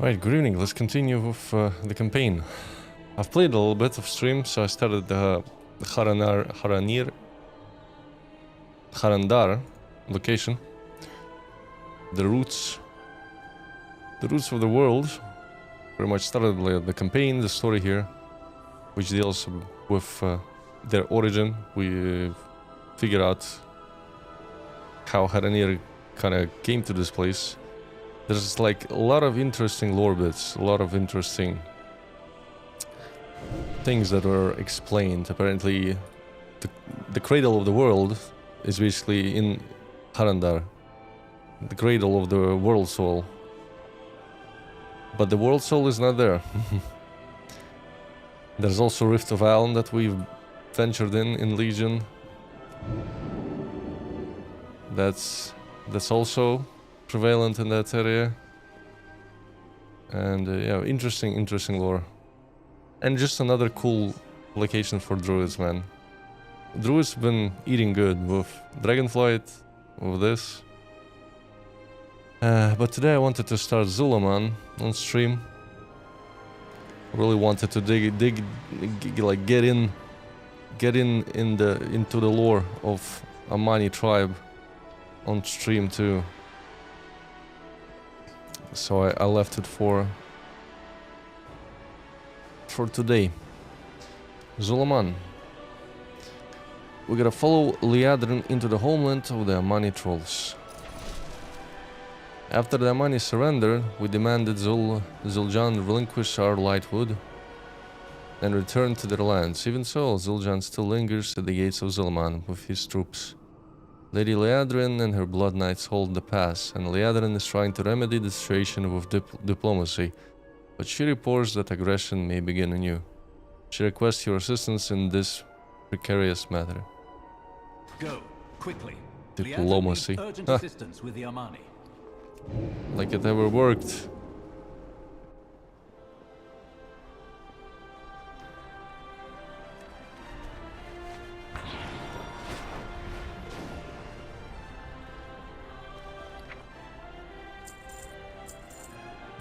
Right, good evening. Let's continue with the campaign. I've played a little bit of stream, so I started the Harandar location. The roots of the world. Pretty much started the campaign, the story here, which deals with their origin. We figured out how Haranir kind of came to this place. There's like a lot of interesting lore bits, a lot of interesting things that are explained. Apparently, the cradle of the world is basically in Harandar, the cradle of the world soul. But the world soul is not there. There's also Rift of Aln that we've ventured in Legion. That's also prevalent in that area. And yeah, interesting lore. And just another cool location for druids, man. Druids been eating good with Dragonflight, with this. But today I wanted to start Zul'Aman on stream. I really wanted to get into the lore of Amani tribe on stream too. So I left it for today. Zul'Aman. We gotta follow Liadrin into the homeland of the Amani trolls. After the Amani surrendered, we demanded Zul'Jan relinquish our Lightwood and return to their lands. Even so, Zul'Jan still lingers at the gates of Zul'Aman with his troops. Lady Liadrin and her Blood Knights hold the pass, and Liadrin is trying to remedy the situation with diplomacy, but she reports that aggression may begin anew. She requests your assistance in this precarious matter. Go, quickly. Diplomacy. Urgent assistance with the Amani. Like it ever worked.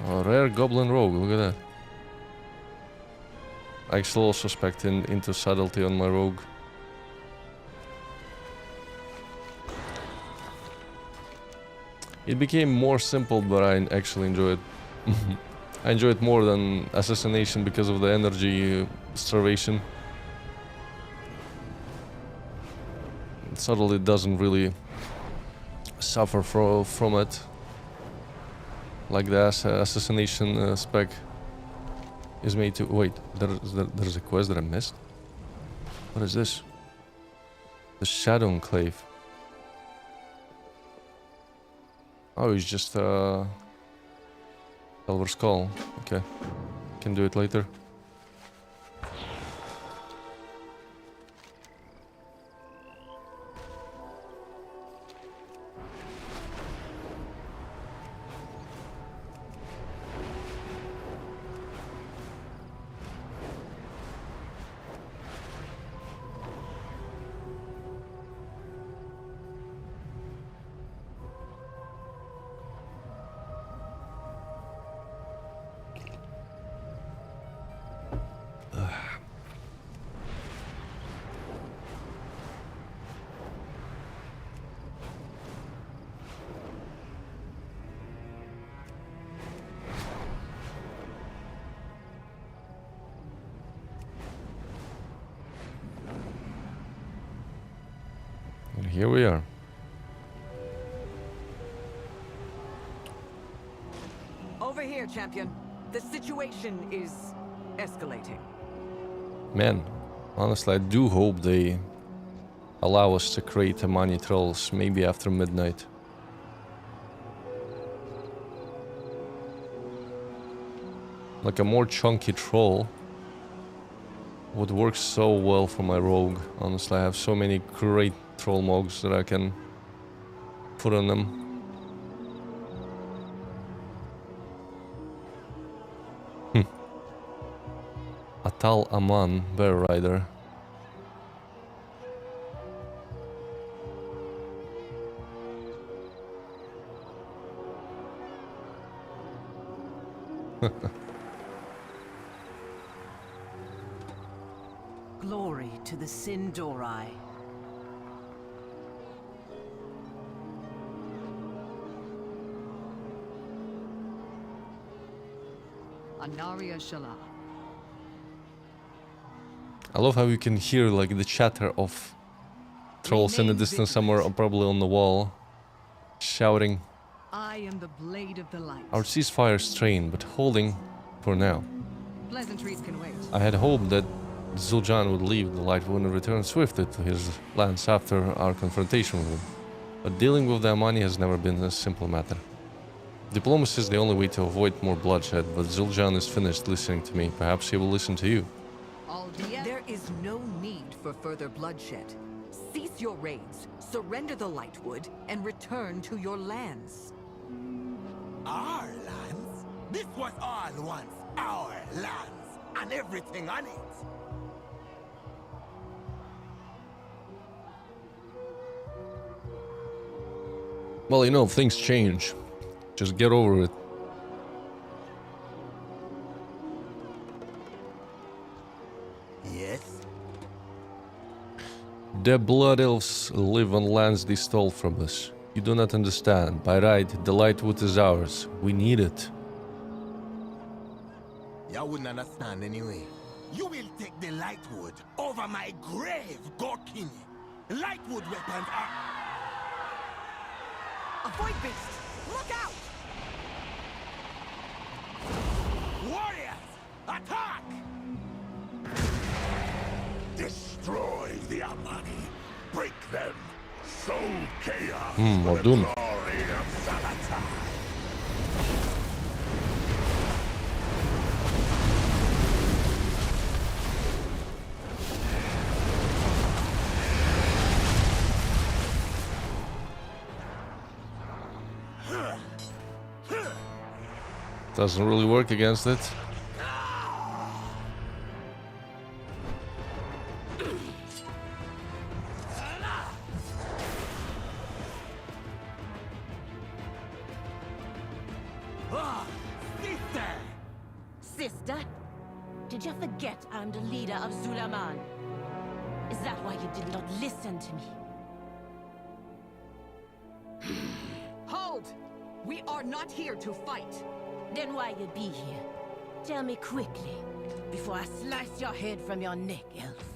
A rare goblin rogue, look at that. I still also spec into subtlety on my rogue. It became more simple, but I actually enjoy it. I enjoy it more than assassination because of the energy starvation. Subtlety doesn't really suffer from it. Like the assassination spec is made to... Wait, there's a quest that I missed? What is this? The Shadow Enclave. Oh, it's just Silver Skull. Okay. Can do it later. Here we are. Over here, champion. The situation is escalating. Man, honestly, I do hope they allow us to create Amani trolls, maybe after midnight. Like a more chunky troll would work so well for my rogue. Honestly, I have so many great troll mogs that I can put on them. Atal Aman, Bear Rider. Glory to the Sin'dorei. Anaria Shala. I love how you can hear like the chatter of trolls in the distance somewhere, or probably on the wall, shouting. I am the blade of the light. Our ceasefire strained, but holding for now. Pleasantries can wait. I had hoped that Zul'Jan would leave the Lightwood and return swiftly to his lands after our confrontation with him. But dealing with the Amani has never been a simple matter. Diplomacy is the only way to avoid more bloodshed, but Zul'Jan is finished listening to me. Perhaps he will listen to you. There is no need for further bloodshed. Cease your raids, surrender the Lightwood, and return to your lands. Our lands? This was all once our lands, and everything on it. Well, you know, things change. Just get over it. Yes? The Blood Elves live on lands they stole from us. You do not understand. By right, the Lightwood is ours. We need it. You wouldn't understand anyway. You will take the Lightwood over my grave, Gorkini. Lightwood weapons are... A void beast! Look out! Warriors, attack! Destroy the Amani. Break them. Sow chaos for the Doom. glory of Zalata. Doesn't really work against it. Sister! Sister? Did you forget I'm the leader of Zul'Aman? Is that why you did not listen to me? Hold! We are not here to fight. Then why you be here? Tell me quickly, before I slice your head from your neck, elf.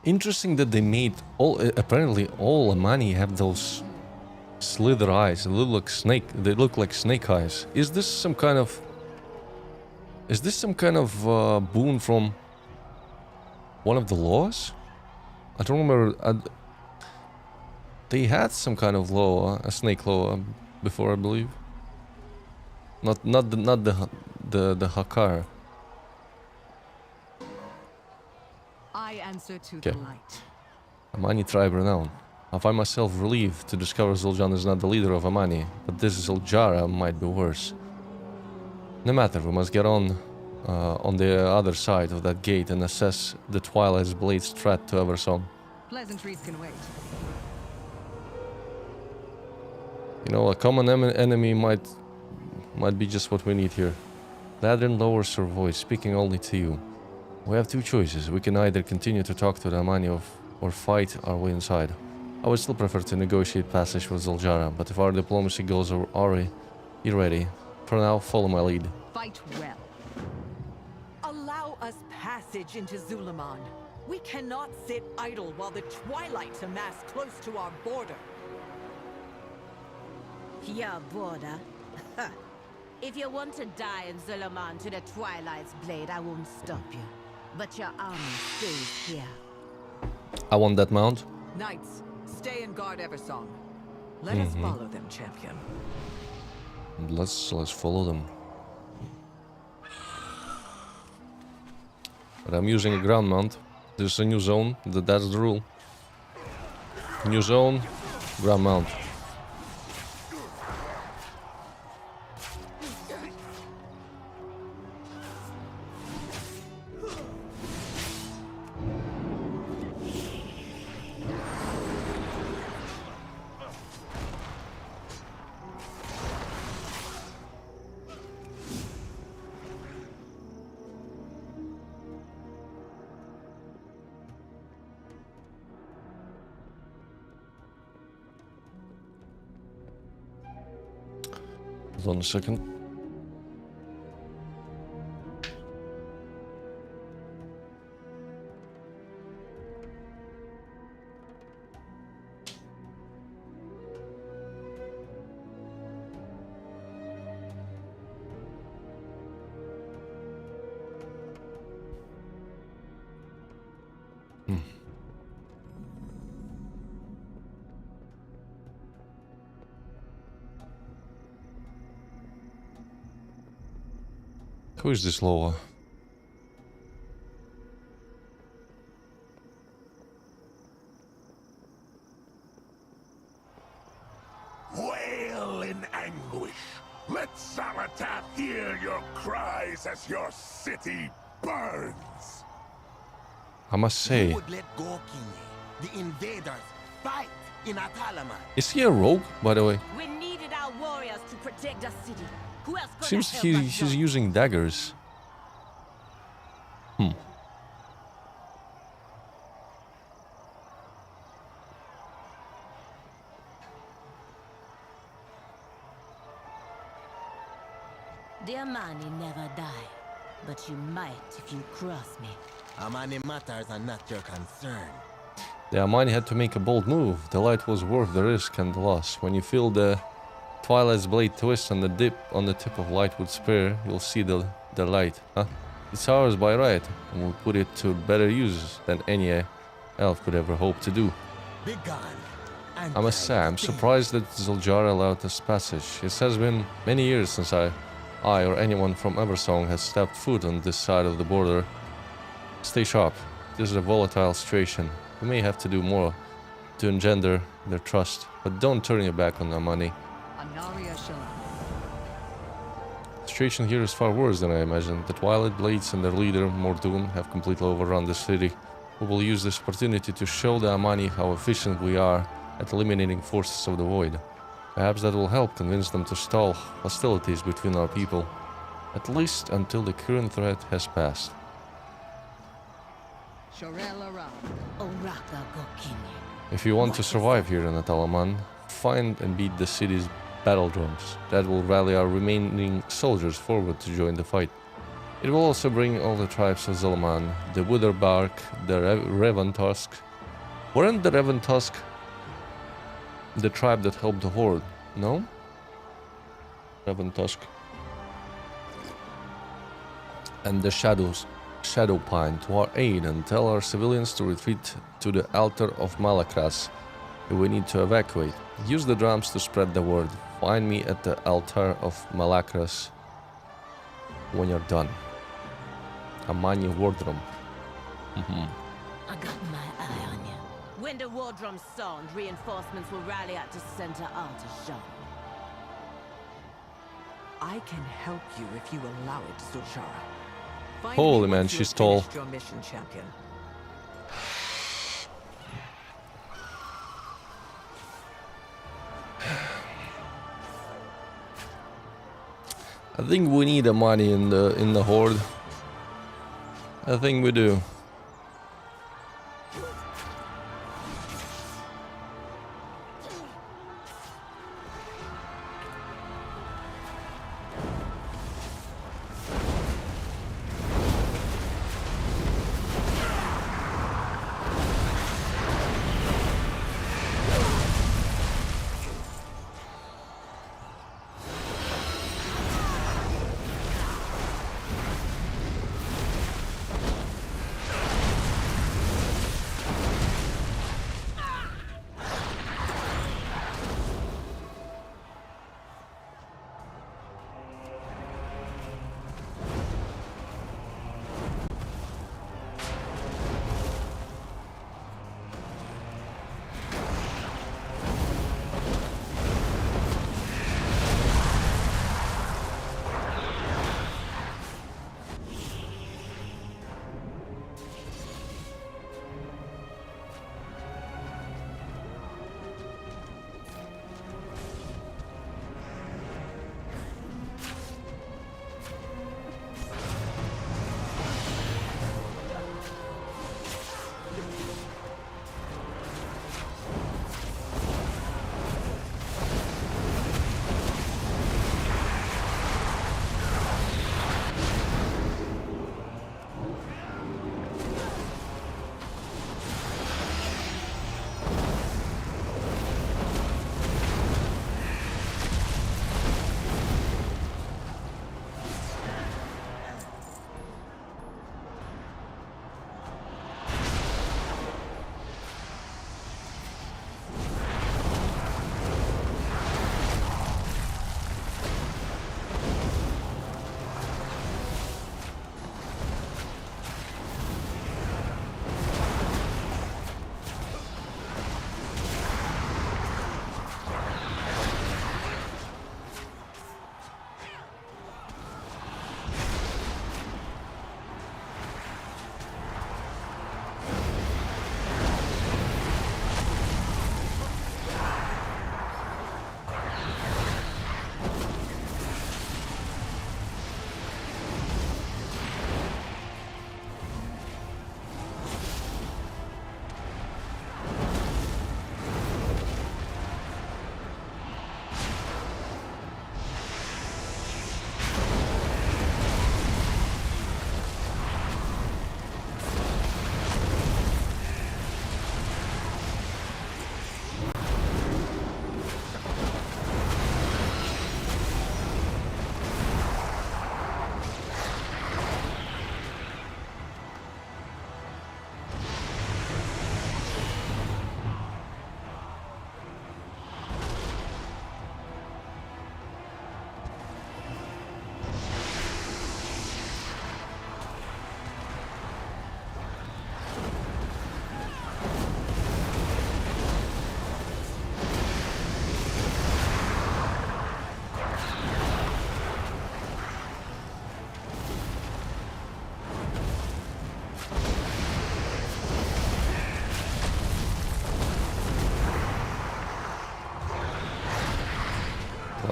Interesting that they made all, apparently all Amani have those slither eyes. They look like snake eyes. Is this some kind of boon from one of the laws? I don't remember. They had some kind of law, a snake law, before, I believe. Not the Hakar. I answer to the light. Amani tribe renown. I find myself relieved to discover Zul'Jan is not the leader of Amani, but this Zul'Jara might be worse. No matter, we must get on the other side of that gate and assess the Twilight's Blade's threat to Eversong. Pleasantries can wait. You know, a common enemy might be just what we need here. Ladrin lowers her voice, speaking only to you. We have two choices. We can either continue to talk to the Amani or fight our way inside. I would still prefer to negotiate passage with Zul'Jara, but if our diplomacy goes awry, you're ready. For now, follow my lead. Fight well. Allow us passage into Zul'Aman. We cannot sit idle while the Twilight amass close to our border. Your border? If you want to die in Zul'Aman to the Twilight's Blade, I won't stop you. But your army stays here. I want that mount. Knights, stay and guard Eversong. Let us follow them, champion. Let's follow them. But I'm using a ground mount. There's a new zone. That's the rule. New zone, ground mount. Hold on a second. Who is this Loa? Wail in anguish. Let Saratath hear your cries as your city burns. I must say, Who would let Gorkini, the invaders, fight in Atalaman? is he a rogue, by the way? We needed our warriors to protect the city. Who else could Seems have helped us he's out? using daggers. The Amani never die, but you might if you cross me. Amani matters are not your concern. The Amani had to make a bold move. The light was worth the risk and the loss. When you feel the Twilight's blade twist on the tip of Lightwood's spear, you'll see the light. Huh? It's ours by right, and we'll put it to better use than any elf could ever hope to do. Be gone. I must say, I'm surprised that Zul'Jara allowed us passage. It has been many years since I or anyone from Eversong has stepped foot on this side of the border. Stay sharp. This is a volatile situation. We may have to do more to engender their trust, but don't turn your back on our money. Anaria Shalom. The situation here is far worse than I imagined. The Twilight Blades and their leader, Mordoon, have completely overrun the city. We will use this opportunity to show the Amani how efficient we are at eliminating forces of the Void. Perhaps that will help convince them to stall hostilities between our people, at least until the current threat has passed. Shorel around. Oraka Gokini. If you want to survive here in Atalaman, find and beat the city's battle drums. That will rally our remaining soldiers forward to join the fight. It will also bring all the tribes of Zul'Aman, the Witherbark, the Revantusk. Weren't the Revantusk the tribe that helped the Horde? No? Revantusk. And the Shadowpine to our aid, and tell our civilians to retreat to the altar of Malakras. We need to evacuate. Use the drums to spread the word. Find me at the altar of Malakras when you're done. Amani Wardrum. I got my eye on you. When the war drums sound, reinforcements will rally at the center altar shop. I can help you if you allow it, Zul'Jara. Find Holy me man, once you she's have tall. finished your mission, champion. I think we need the money in the Horde. I think we do.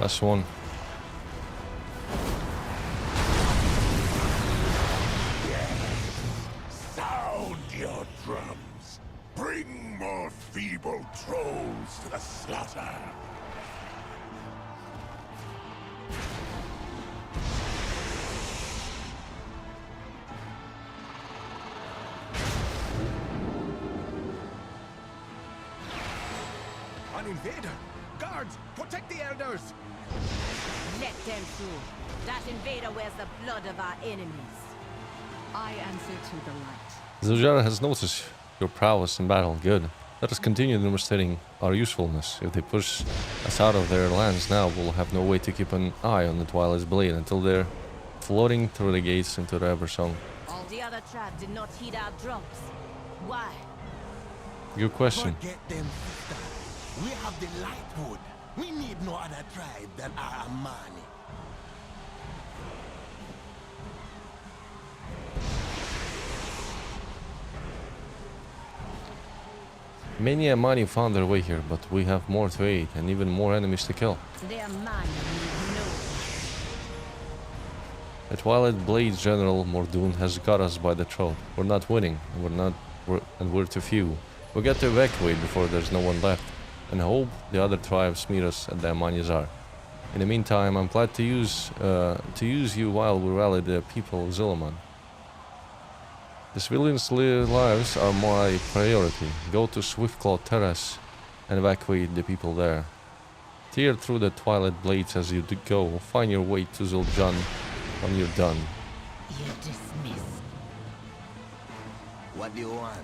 Last one. Sound your drums. Bring more feeble trolls to the slaughter. An invader! Guards, protect the elders! Let them through. That invader wears the blood of our enemies. I answer to the light. Zul'Jara has noticed your prowess in battle. Good. Let us continue demonstrating our usefulness. If they push us out of their lands now, we'll have no way to keep an eye on the Twilight's blade until they're floating through the gates into the Eversong. All the other tribes did not heed our drums. Why? Good question. Forget them, sister. We have the Lightwood. We need no other tribe than our Amani. Many Amani found their way here, but we have more to aid and even more enemies to kill. Their man need no. The Twilight Blade General Mordoon has got us by the throat. We're not winning, and we're too few. We got to evacuate before there's no one left, and hope the other tribes meet us at the Amanizar. In the meantime, I'm glad to use you while we rally the people of Zul'Aman. The civilians' lives are my priority. Go to Swiftclaw Terrace and evacuate the people there. Tear through the Twilight Blades as you go. Find your way to Zul'Jan when you're done. You're dismissed. What do you want?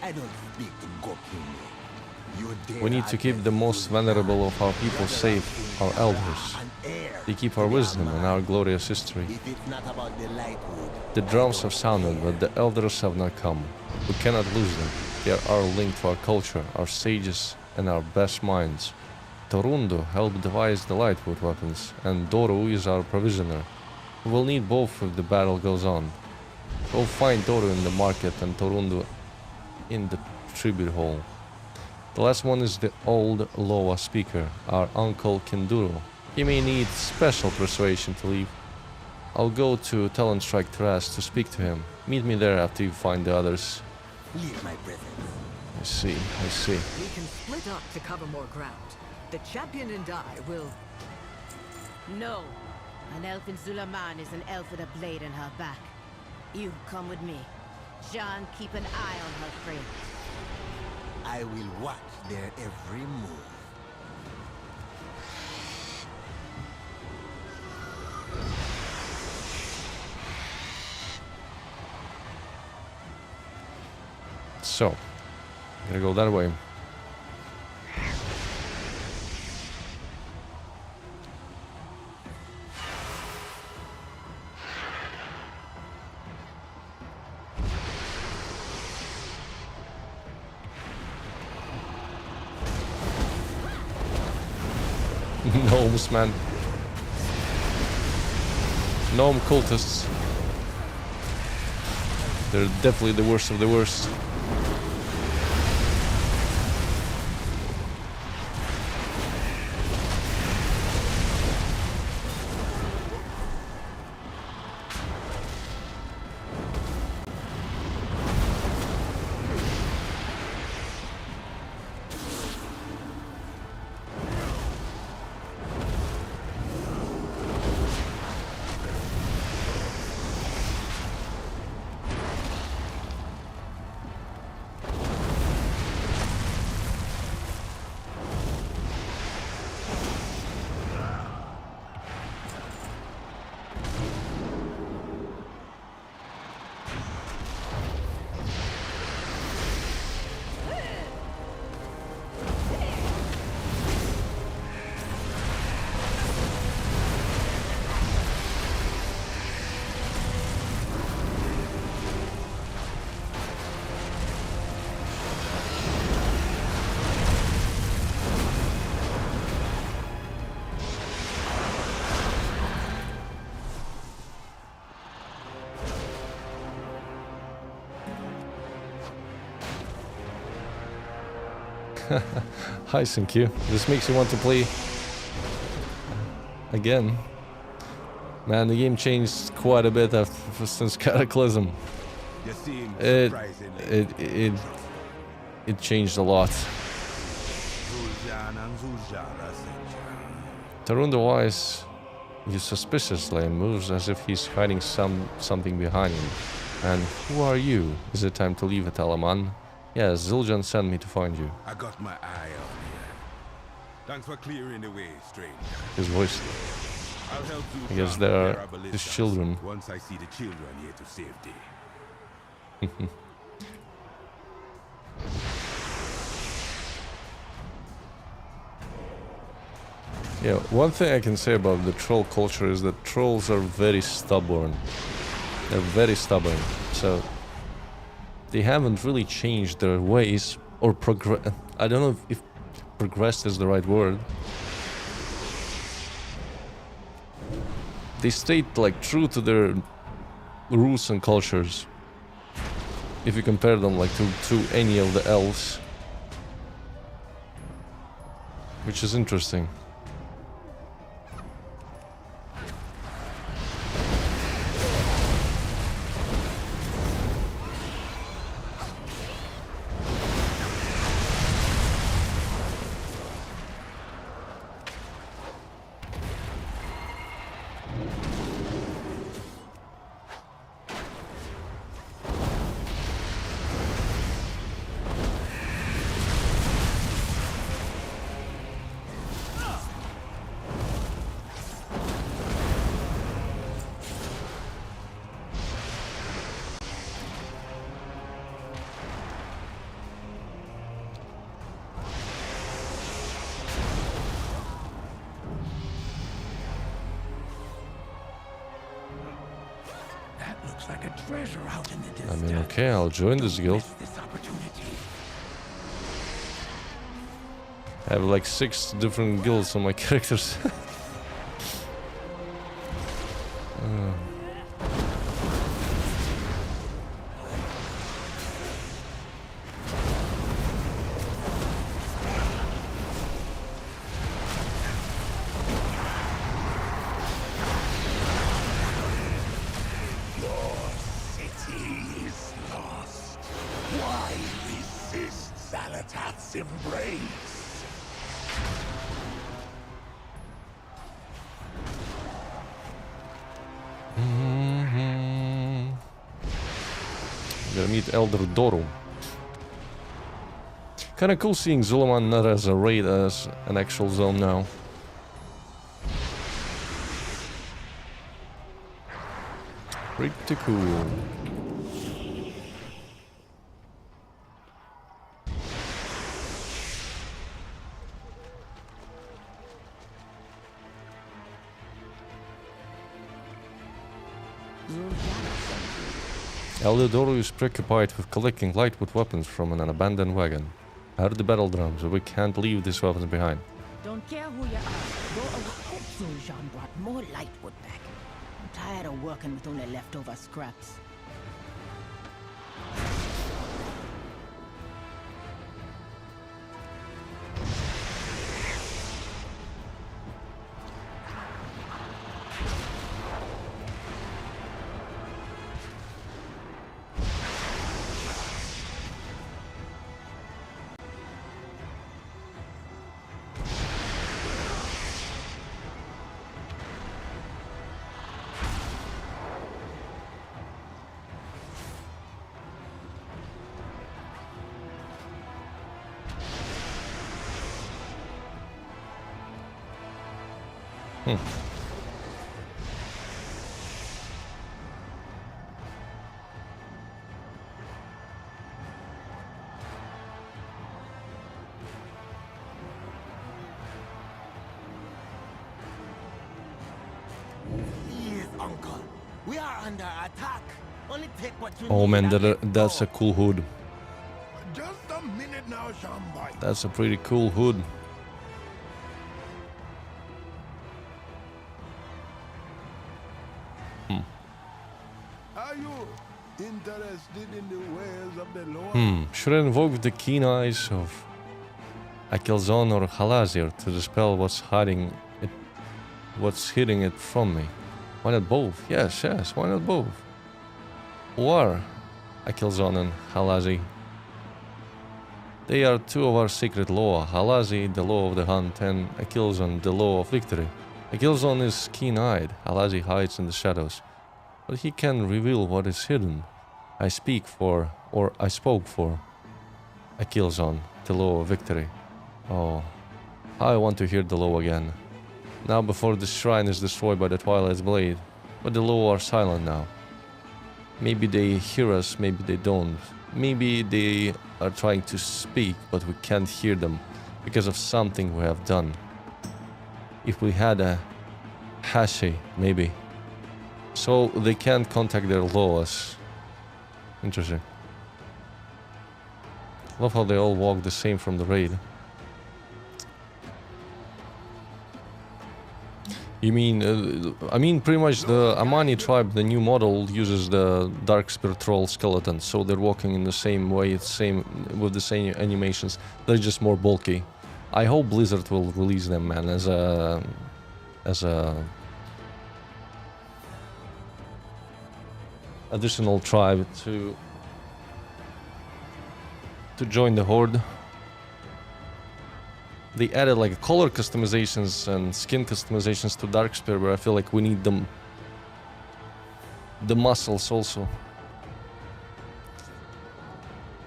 I don't speak to Gokini. We need to keep the most vulnerable of our people safe, our elders. They keep our wisdom and our glorious history. If it's not about the Lightwood, The drums have sounded, but the elders have not come. We cannot lose them. They are our link to our culture, our sages, and our best minds. Torundo helped devise the Lightwood weapons, and Doru is our provisioner. We will need both if the battle goes on. Go find Doru in the market and Torundo in the tribute hall. The last one is the old Loa speaker, our uncle Kinduro. He may need special persuasion to leave. I'll go to Talonstrike Terrace to speak to him. Meet me there after you find the others. leave my presence. I see, I see. We can split up to cover more ground. The champion and I will... No. An elf in Zul'Aman is an elf with a blade in her back. You come with me. John, keep an eye on her friend. I will watch their every move. So, gonna go that way. Gnomes, man. Gnome cultists. They're definitely the worst of the worst. Hi, thank you. This makes you want to play again. Man, the game changed quite a bit since Cataclysm. You seem It surprisingly it changed a lot. Zul'Jan and Zul'Jan, Tarun the Wise is suspiciously and moves as if he's hiding something behind him. And who are you? Is it time to leave it, Alaman? Yes, Zul'Jan sent me to find you. I got my eye on you. Thanks for clearing the way, stranger. His voice. I'll help you. I guess they are his children. Once I see the children here to safety. Yeah, one thing I can say about the troll culture is that trolls are very stubborn. They're very stubborn. So they haven't really changed their ways or progress. I don't know if progressed is the right word. They stayed like true to their roots and cultures. If you compare them like to any of the elves, which is interesting. Like a treasure out in the distance. I mean, okay, I'll join this guild. This opportunity. I have like 6 different guilds on my characters. Elder Doro. Kinda cool seeing Zul'Aman not as a raid as an actual zone now. Pretty cool. Elder Doro is preoccupied with collecting lightwood weapons from an abandoned wagon. I heard the battle drums, but we can't leave these weapons behind. Don't care who you are. Go away. Hope Zul'Jan brought more lightwood back. I'm tired of working with only leftover scraps. Please, uncle. We are under attack. Only take what you Oh need man, and that's a go. cool hood. Just a minute now, Shambai. That's a pretty cool hood. Are you interested in the ways of the Lord? Should I invoke the keen eyes of Akilzon or Halazir to dispel what's hiding it, what's hiding it from me. Why not both? Yes, why not both? Who are Akilzon and Halazi? They are two of our secret law. Halazi, the law of the hunt, and Akilzon, the law of victory. Akilzon is keen-eyed. Halazi hides in the shadows. But he can reveal what is hidden. I spoke for Akilzon, the law of victory. Oh, how I want to hear the law again. Now before the shrine is destroyed by the Twilight's blade. But the law are silent now. Maybe they hear us, maybe they don't. Maybe they are trying to speak, but we can't hear them because of something we have done. If we had a Hashi, maybe. So they can't contact their laws. Interesting. Love how they all walk the same from the raid. You mean, I mean pretty much the Amani tribe, the new model, uses the Dark Spirit Troll skeleton, so they're walking in the same way, with the same animations. They're just more bulky. I hope Blizzard will release them, man, as a additional tribe to join the Horde. They added like color customizations and skin customizations to Darkspear, but I feel like we need them, the muscles also.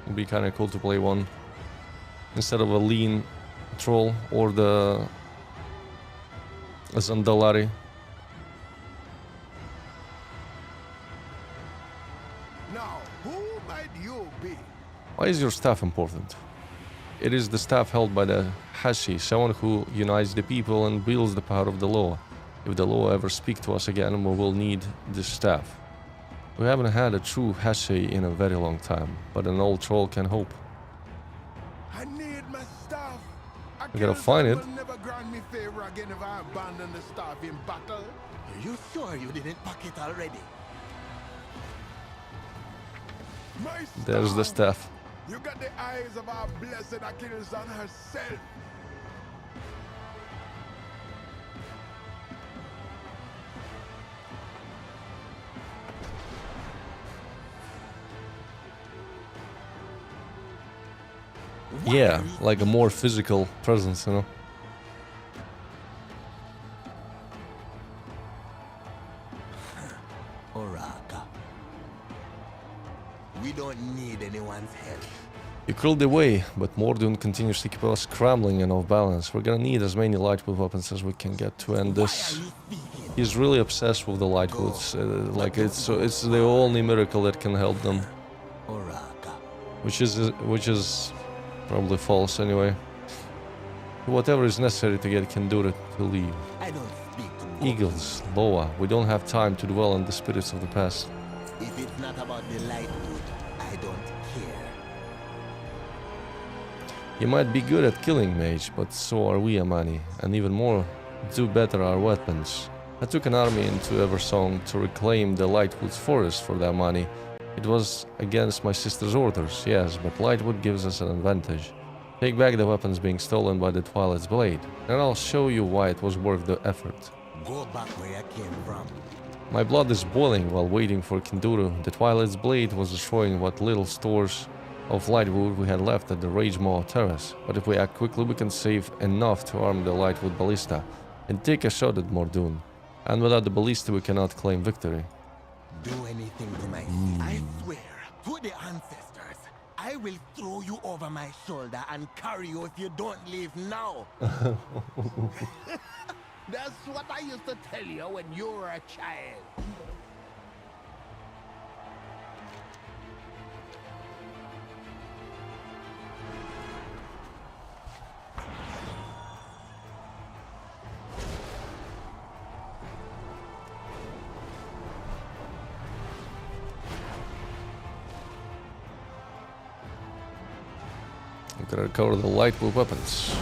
It'd be kind of cool to play one instead of a lean troll or the Zandalari. Now, who might you be? Why is your staff important? It is the staff held by the Hashi, someone who unites the people and wields the power of the law. If the law ever speak to us again, we will need this staff. We haven't had a true Hashi in a very long time, but an old troll can hope. I need my staff. We gotta find it. Will never grant me favor again if I abandon the staff in battle. Are you sure you didn't pack it already? My There's the staff. You got the eyes of our blessed Akilzon herself. Yeah, like a more physical presence, you know. Oraka. We don't need anyone's help. You crawled away, but Mordun continues to keep us scrambling and off balance. We're gonna need as many Lightwood weapons as we can get to end this. He's really obsessed with the Lightwoods. Like it's the only miracle that can help them. Oraka. Which is probably false anyway. Whatever is necessary to get Kindura to leave. I don't speak to Eagles, Loa, we don't have time to dwell on the spirits of the past. If it's not about the Lightwood, I don't care. You might be good at killing Mage, but so are we, Amani, and even more, do better our weapons. I took an army into Eversong to reclaim the Lightwood's forest for the Amani. It was against my sister's orders, yes, but Lightwood gives us an advantage. Take back the weapons being stolen by the Twilight's blade, and I'll show you why it was worth the effort. Go back where I came from. My blood is boiling while waiting for Kinduru. The Twilight's blade was destroying what little stores of Lightwood we had left at the Ragemaw Terrace, but if we act quickly we can save enough to arm the Lightwood Ballista and take a shot at Mordoon. And without the Ballista we cannot claim victory. Do anything to my sister. I swear to the ancestors, I will throw you over my shoulder and carry you if you don't leave now. That's what I used to tell you when you were a child. We gotta recover the Lightwood weapons.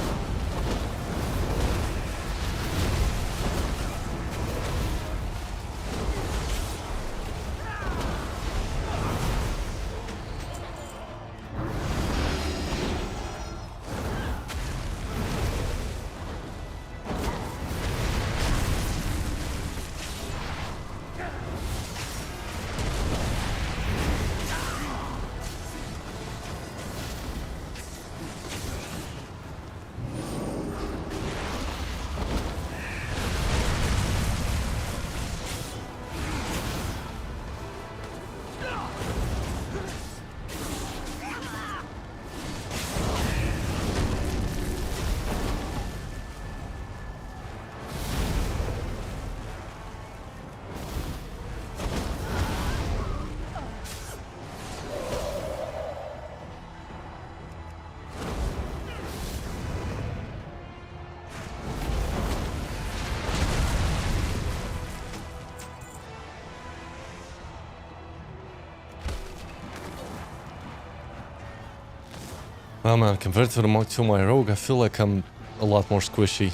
Well, man, compared to my rogue, I feel like I'm a lot more squishy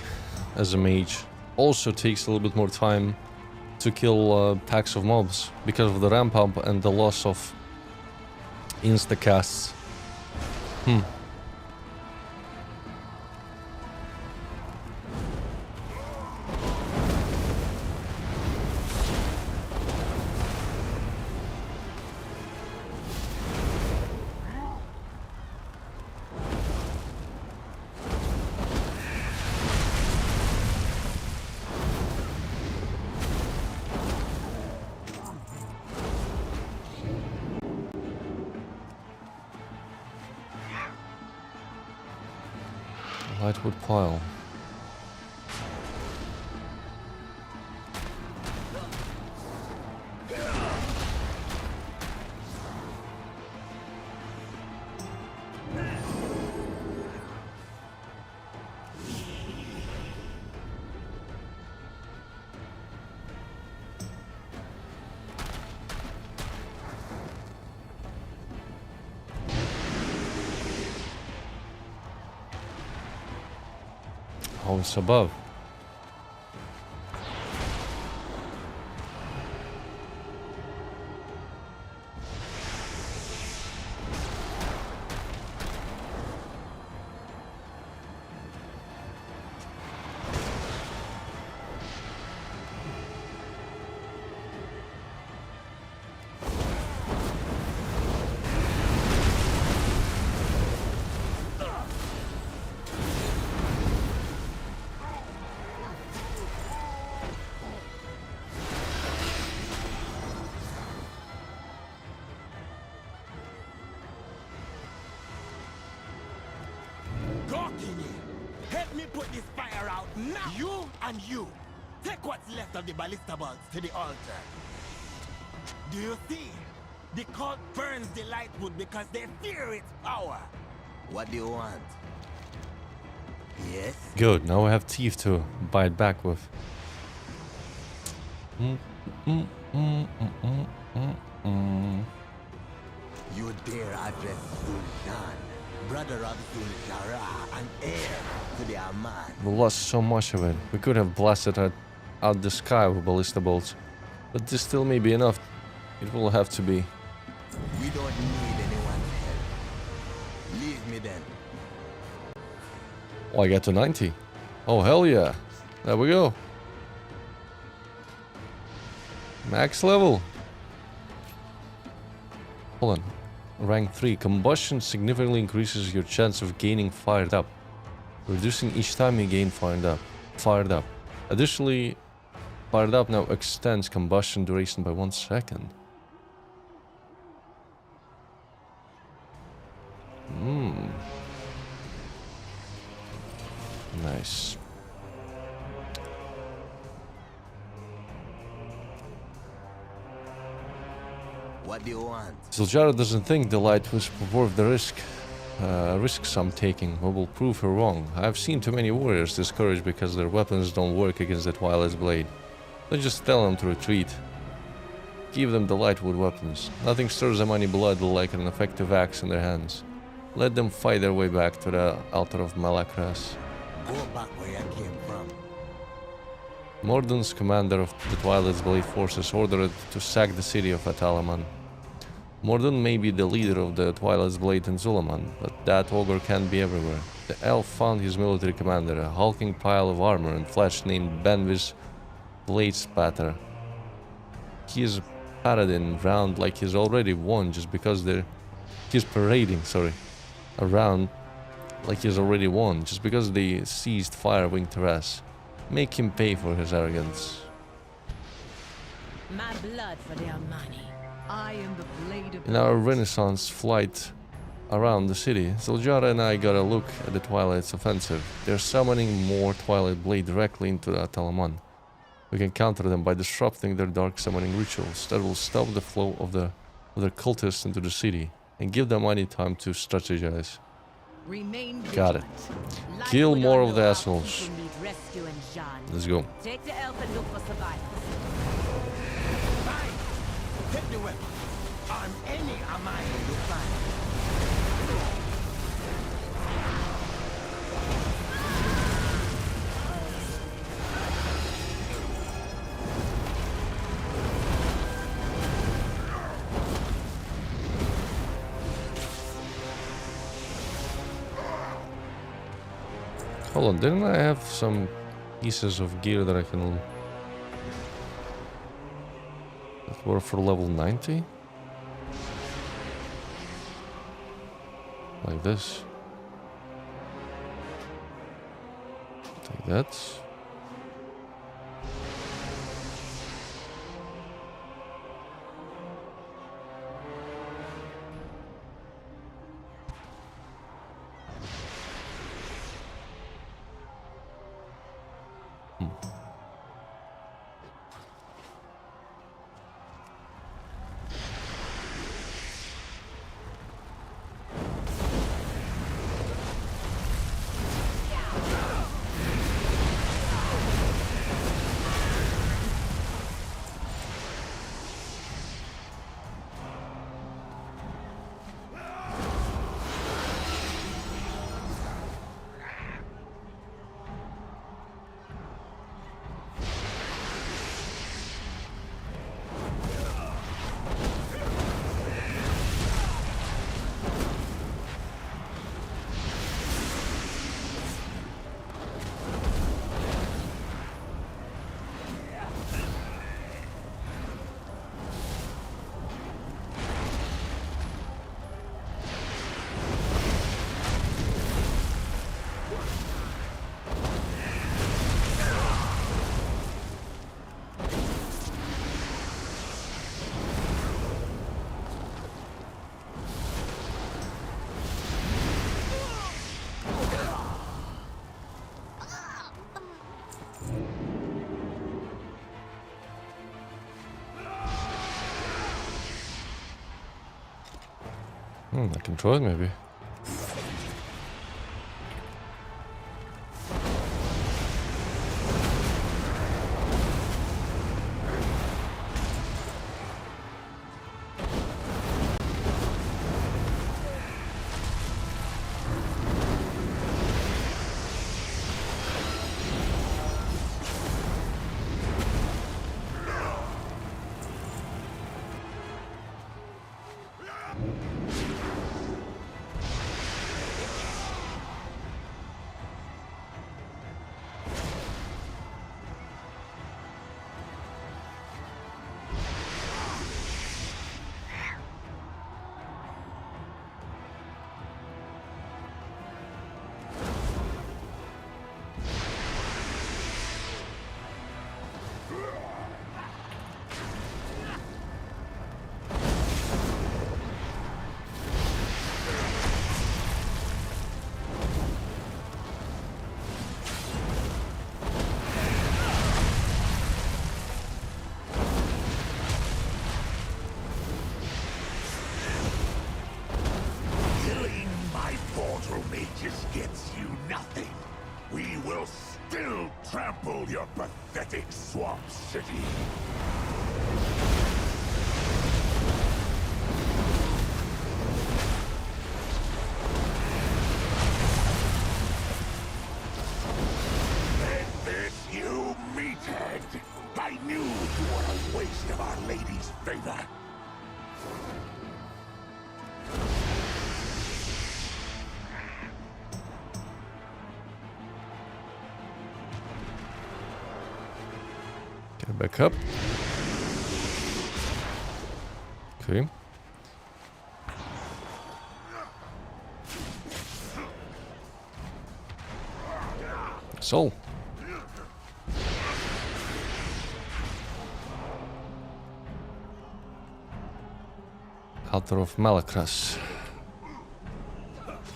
as a mage. Also takes a little bit more time to kill packs of mobs because of the ramp up and the loss of insta-casts. Lightwood pile. Oh, it's above. Help me put this fire out now! You and you! Take what's left of the ballista bolts to the altar. Do you see? The cult burns the lightwood because they fear its power. What do you want? Yes? Good, now I have teeth to bite back with. You dare address Zul'Aman, brother of Zul'Jara, and heir to the Aman. We lost so much of it. We could have blasted it out the sky with ballista bolts. But this still may be enough. It will have to be. We don't need anyone's help. Leave me then. Oh, I got to 90. Oh, hell yeah. There we go. Max level. Hold on. Rank 3. Combustion significantly increases your chance of gaining fired up, reducing each time you gain fired up. Additionally, fired up now extends combustion duration by 1 second. Nice. What do you want? Zul'Jara doesn't think the light was worth the risks I'm taking. We will prove her wrong. I've seen too many warriors discouraged because their weapons don't work against the Twilight's blade. Don't just tell them to retreat. Give them the lightwood weapons. Nothing stirs them any blood like an effective axe in their hands. Let them fight their way back to the altar of Malakras. Go back where you came from. Mordun's commander of the Twilight's Blade forces ordered to sack the city of Atalaman. Mordun may be the leader of the Twilight's Blade in Zul'Aman, but that ogre can't be everywhere. The elf found his military commander, a hulking pile of armor and flesh named Benvis Blade Spatter. He is parading around like he's already won just because he's parading, around like he's already won just because they seized Firewing Terrace. Make him pay for his arrogance. My blood for the Almani. I am the blade of In our Renaissance flight around the city, Zul'Jara and I got a look at the Twilight's offensive. They're summoning more Twilight Blade directly into Atalaman. We can counter them by disrupting their dark summoning rituals that will stop the flow of their cultists into the city and give them any time to strategize. Remain Got it. vigilant. Kill Lightwood more or of the no, our assholes. people need rescue and Jean. Let's go. Take the elf and look for survivors. Fine. Take the weapon. On any Amani you find. Hold on, didn't I have some pieces of gear that I can... that were for level 90? Like this. Take that. I can try it maybe. Just gets you nothing. We will still trample your pathetic swamp city. Let this you, meathead! I knew you were a waste of Our Lady's favor. Back up. Okay. Soul. Altar of Malakras.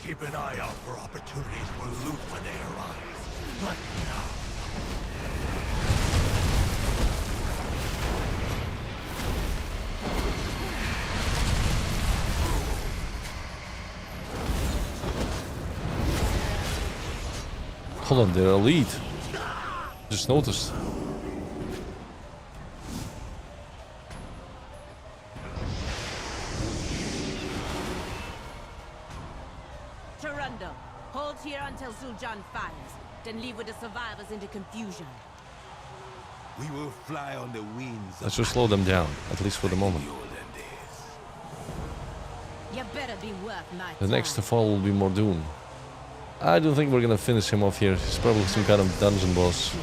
Keep an eye out for opportunities for loot when they arise. Like now. Hold on, they're elite. Just noticed. Tarundo, hold here until Zul'Aman fires, then leave with the survivors into confusion. We will fly on the wings. Let's just slow them down, at least for the moment. You better be worth my The next to time. fall will be more doom. I don't think we're gonna finish him off here. He's probably some kind of dungeon boss.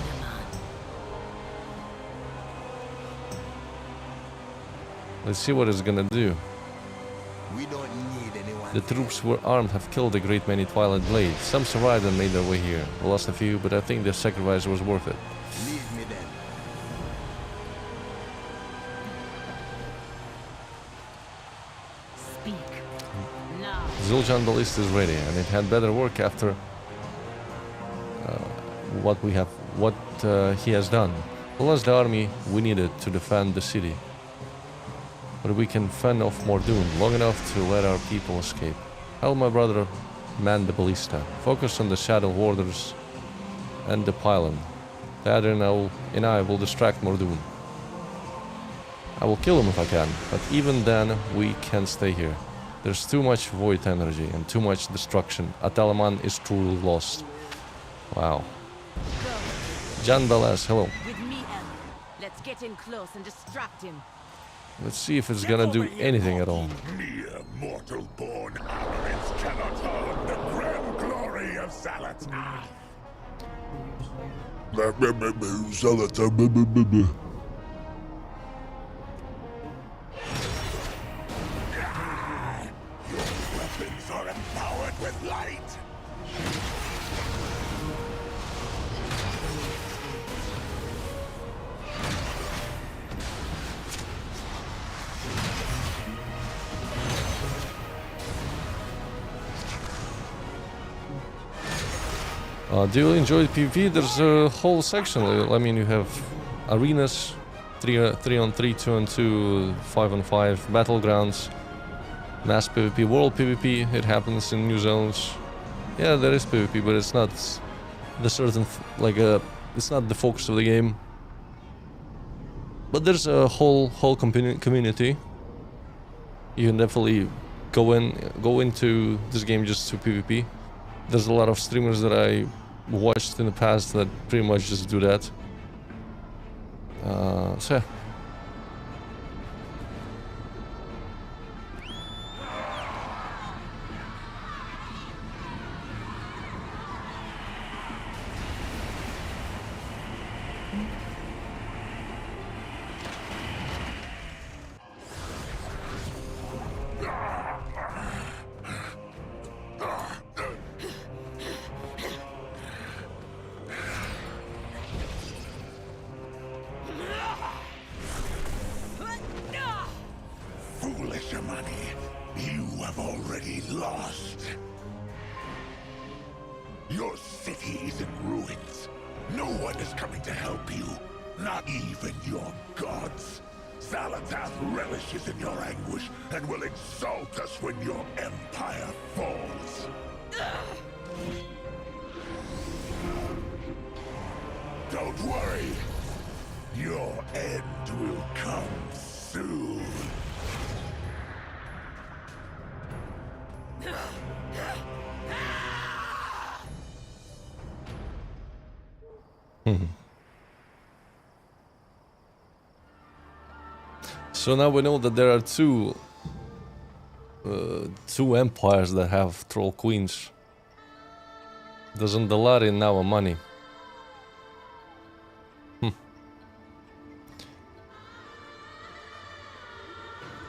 Let's see what it's gonna do. We don't need anyone. The troops who were armed have killed a great many Twilight Blades. Some survived and made their way here. We lost a few, but I think their sacrifice was worth it. Lead me then. Speak. Now. Zul'Jan Ballista is ready, and it had better work after what he has done. We lost the army we needed to defend the city, but we can fend off more doom long enough to let our people escape. Help my brother man the ballista. Focus on the shadow warders and the pylon. That and I will distract Mordoon. I will kill him if I can, but even then we can't stay here. There's too much void energy and too much destruction. Atalaman is truly lost. Wow. Go. Jan Belas, hello. With me, El. Let's get in close and distract him. Let's see if it's gonna do anything at all. Mere mortal-born armaments cannot harm the grand glory of Zalatan. Your weapons are empowered with light. Do you enjoy PvP? There's a whole section. I mean, you have arenas, 3-on-3, 2-on-2, 5-on-5, battlegrounds, mass PvP, world PvP. It happens in new zones. Yeah, there is PvP, but it's not the certain it's not the focus of the game. But there's a whole community. You can definitely go into this game just to PvP. There's a lot of streamers that I watched in the past that pretty much just do that. So yeah. Foolish Amani, you have already lost. Your city is in ruins. No one is coming to help you, not even your gods. Zalatath relishes in your anguish and will exalt us when your empire falls. Don't worry. Your end will come soon. So now we know that there are two empires that have troll queens. Doesn't Dalari now a money?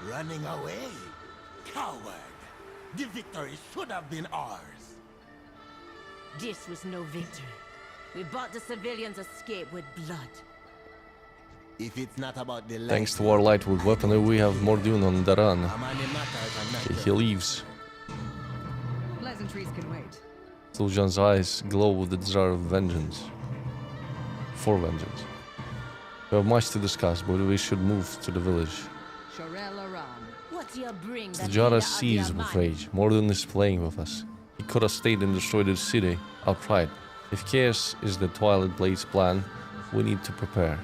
Running away? Coward! The victory should have been ours. This was no victory. We bought the civilians' escape with blood. If it's not about the Thanks to our lightwood weaponry, we have Mordoon on Daran. Amani matters and not Okay, just he leaves. Pleasantries can wait. Zul'Jan's eyes glow with the desire of vengeance. For vengeance. We have much to discuss, but we should move to the village. Shorel Aram. What do you bring that Zul'Jan seized with rage. Mordoon is playing with us. He could have stayed and destroyed the city outright. If chaos is the Twilight Blade's plan, we need to prepare.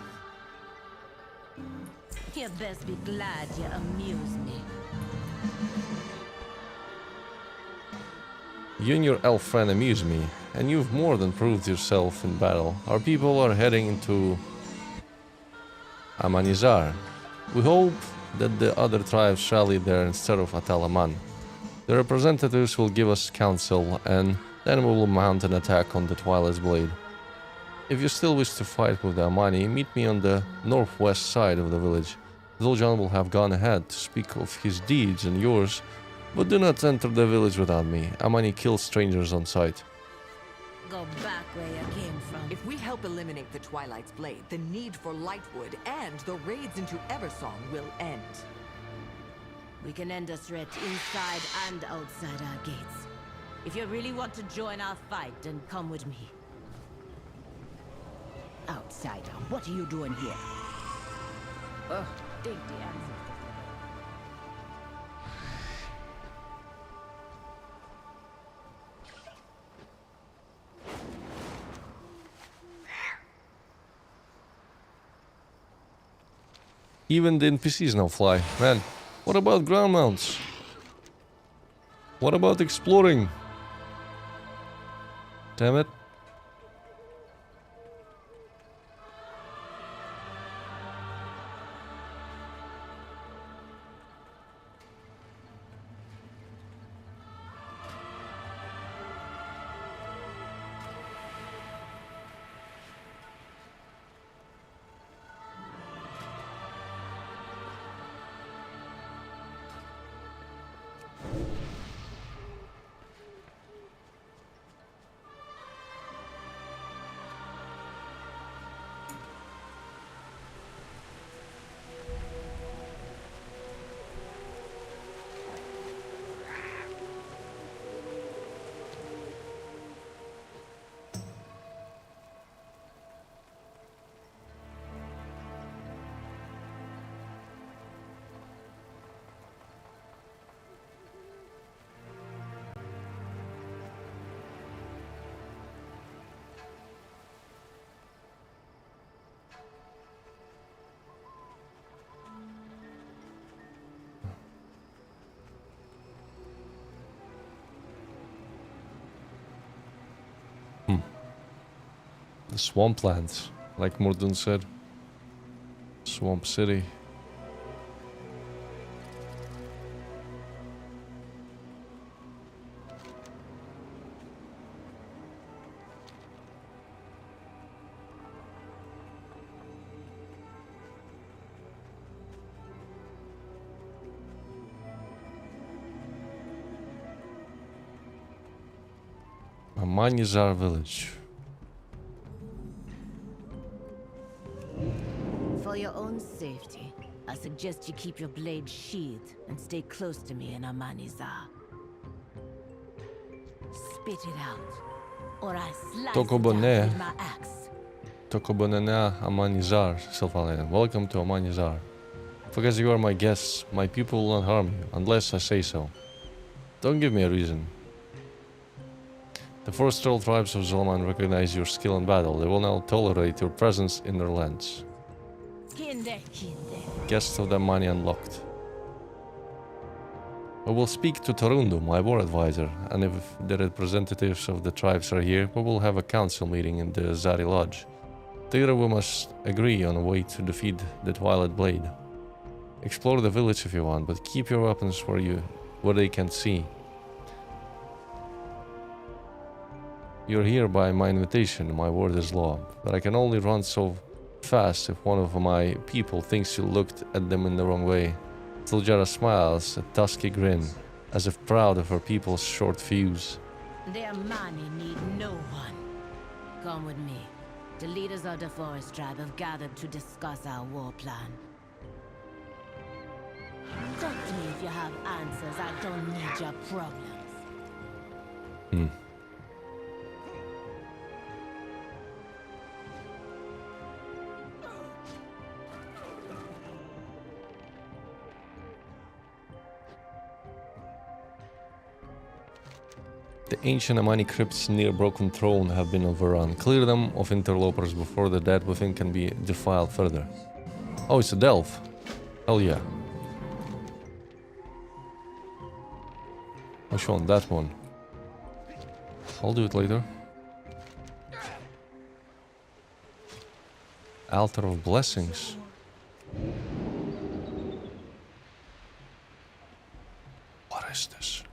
You best be glad you amuse me. You and your elf friend amuse me, and you've more than proved yourself in battle. Our people are heading into Amanizar. We hope that the other tribes rally there instead of Atalaman. The representatives will give us counsel and Then we will mount an attack on the Twilight's Blade. If you still wish to fight with the Amani, meet me on the northwest side of the village. Zul'Jan will have gone ahead to speak of his deeds and yours, but do not enter the village without me. Amani kills strangers on sight. Go back where you came from. If we help eliminate the Twilight's Blade, the need for Lightwood and the raids into Eversong will end. We can end a threat inside and outside our gates. If you really want to join our fight, then come with me. Outsider, what are you doing here? Ugh, dig the answer. Even the NPCs now fly. Man, what about ground mounts? What about exploring? Damn it. The swamplands, like Mordun said. Swamp City. Amanizar village. For your own safety, I suggest you keep your blade sheathed and stay close to me in Amanizar. Spit it out, or I slice it down with my axe. Tokobonena Amanizar, Sylvain. Welcome to Amanizar. Because you are my guests, my people will not harm you, unless I say so. Don't give me a reason. The forestal tribes of Zul'Aman recognize your skill in battle. They will now tolerate your presence in their lands. Guests of the Amani unlocked. I will speak to Tarundu, my war advisor, and if the representatives of the tribes are here, we will have a council meeting in the Zari Lodge. Together we must agree on a way to defeat the Twilight Blade. Explore the village if you want, but keep your weapons where they can see. You're here by my invitation, my word is law, but I can only run so fast if one of my people thinks you looked at them in the wrong way. Zul'Jara smiles, a dusky grin, as if proud of her people's short fuse. The Amani need no one. Come with me. The leaders of the forest tribe have gathered to discuss our war plan. Talk to me if you have answers. I don't need your problems. The ancient Amani crypts near Broken Throne have been overrun. Clear them of interlopers before the dead within can be defiled further. Oh, it's a delve. Hell yeah. Which one? That one. I'll do it later. Altar of Blessings. What is this?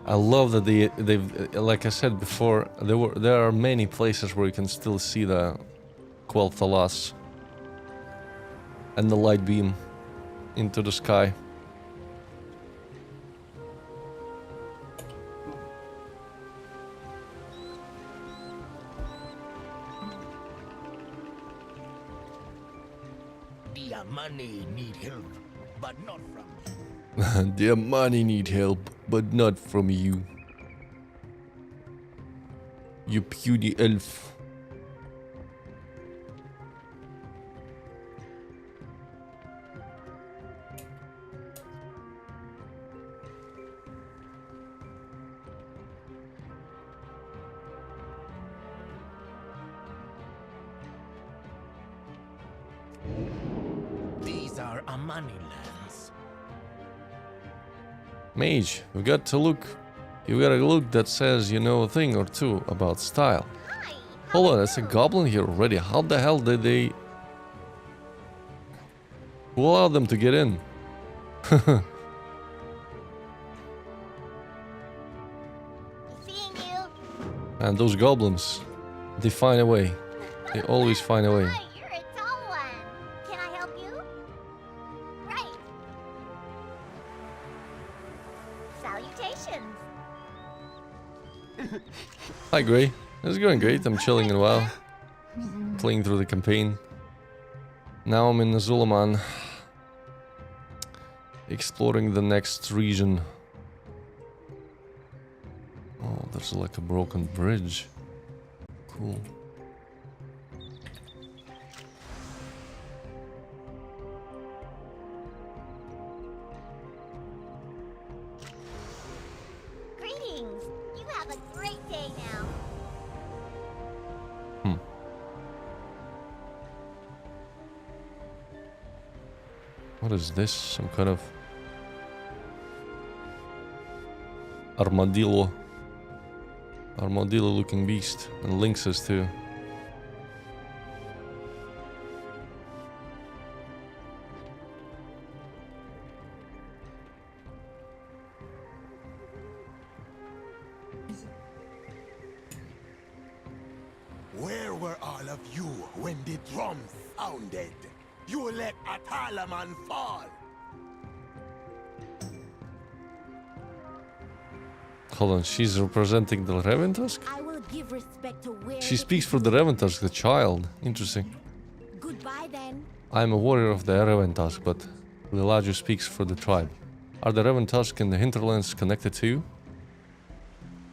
I love that they've like I said before, there are many places where you can still see the Quel'Thalas and the light beam into the sky. The money need help, but not from me. The money need help, but not from you. You puny elf. These are Amani lands. Mage, you got a look that says you know a thing or two about style. Hold on, there's a goblin here already. How the hell did they... Who allowed them to get in? Seeing you. And those goblins, they find a way. They always find a way. Hi, you're a tall one. Can I help you? Right. Salutations. Hi, Gray. It's going great. I'm chilling a while. Playing through the campaign. Now I'm in Zul'Aman. Exploring the next region. Oh, there's like a broken bridge. Cool. Greetings. You have a great day now. What is this? Some kind of armadillo looking beast, and lynxes too. Where were all of you when the drums sounded? You let Atalaman fall. Hold on, she's representing the Reventusk? I will give respect to where She it speaks is. for the Reventusk, the child. Interesting. Goodbye then. I'm a warrior of the Reventusk, but Lilaju speaks for the tribe. Are the Reventusk and the hinterlands connected to you?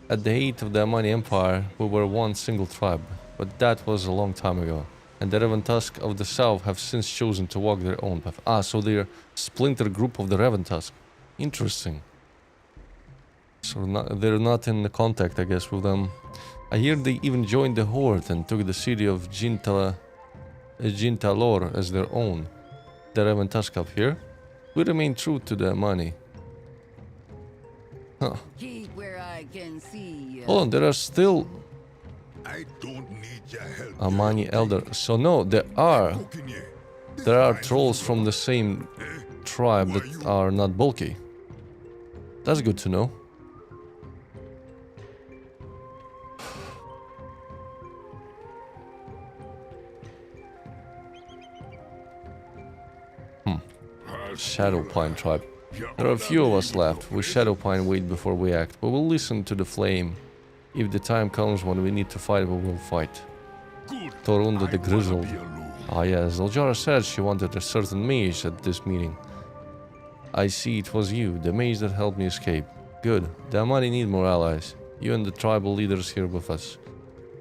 At the height of the Amani Empire, we were one single tribe, but that was a long time ago. And the Reventusk of the south have since chosen to walk their own path. Ah, so they're a splinter group of the Reventusk. Interesting. So they're not in the contact, I guess, with them. I hear they even joined the Horde and took the city of Jintalor as their own. The Reventusk up here. We remain true to the money. Huh. Keep where I can see. Hold on, there are still I don't need your help. Amani Elder. So no, there are trolls from the same tribe that are not bulky. That's good to know. Shadow Pine tribe. There are a few of us left. We Shadow Pine wait before we act, but we'll listen to the flame. If the time comes when we need to fight, we will fight. Torunda the Grizzled. Ah yes, Zul'Jara said she wanted a certain mage at this meeting. I see it was you, the mage that helped me escape. Good. The Amani need more allies. You and the tribal leaders here with us.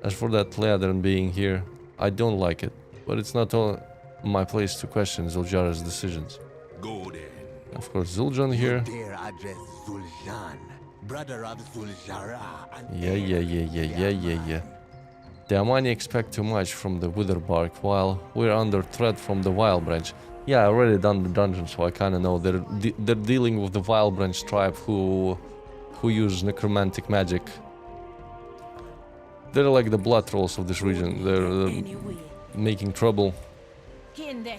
As for that Leadern being here, I don't like it. But it's not all my place to question Zul'Jara's decisions. Go then. Of course, Zul'Jan here. Dare address Zul'Jan, brother of Zul'Jara. And Yeah. The Amani expect too much from the Witherbark while we're under threat from the Wild Branch. Yeah, I already done the dungeon, so I kind of know they're dealing with the Wild Branch tribe who use necromantic magic. They're like the blood trolls of this region. They're Anyway. making trouble Kinde.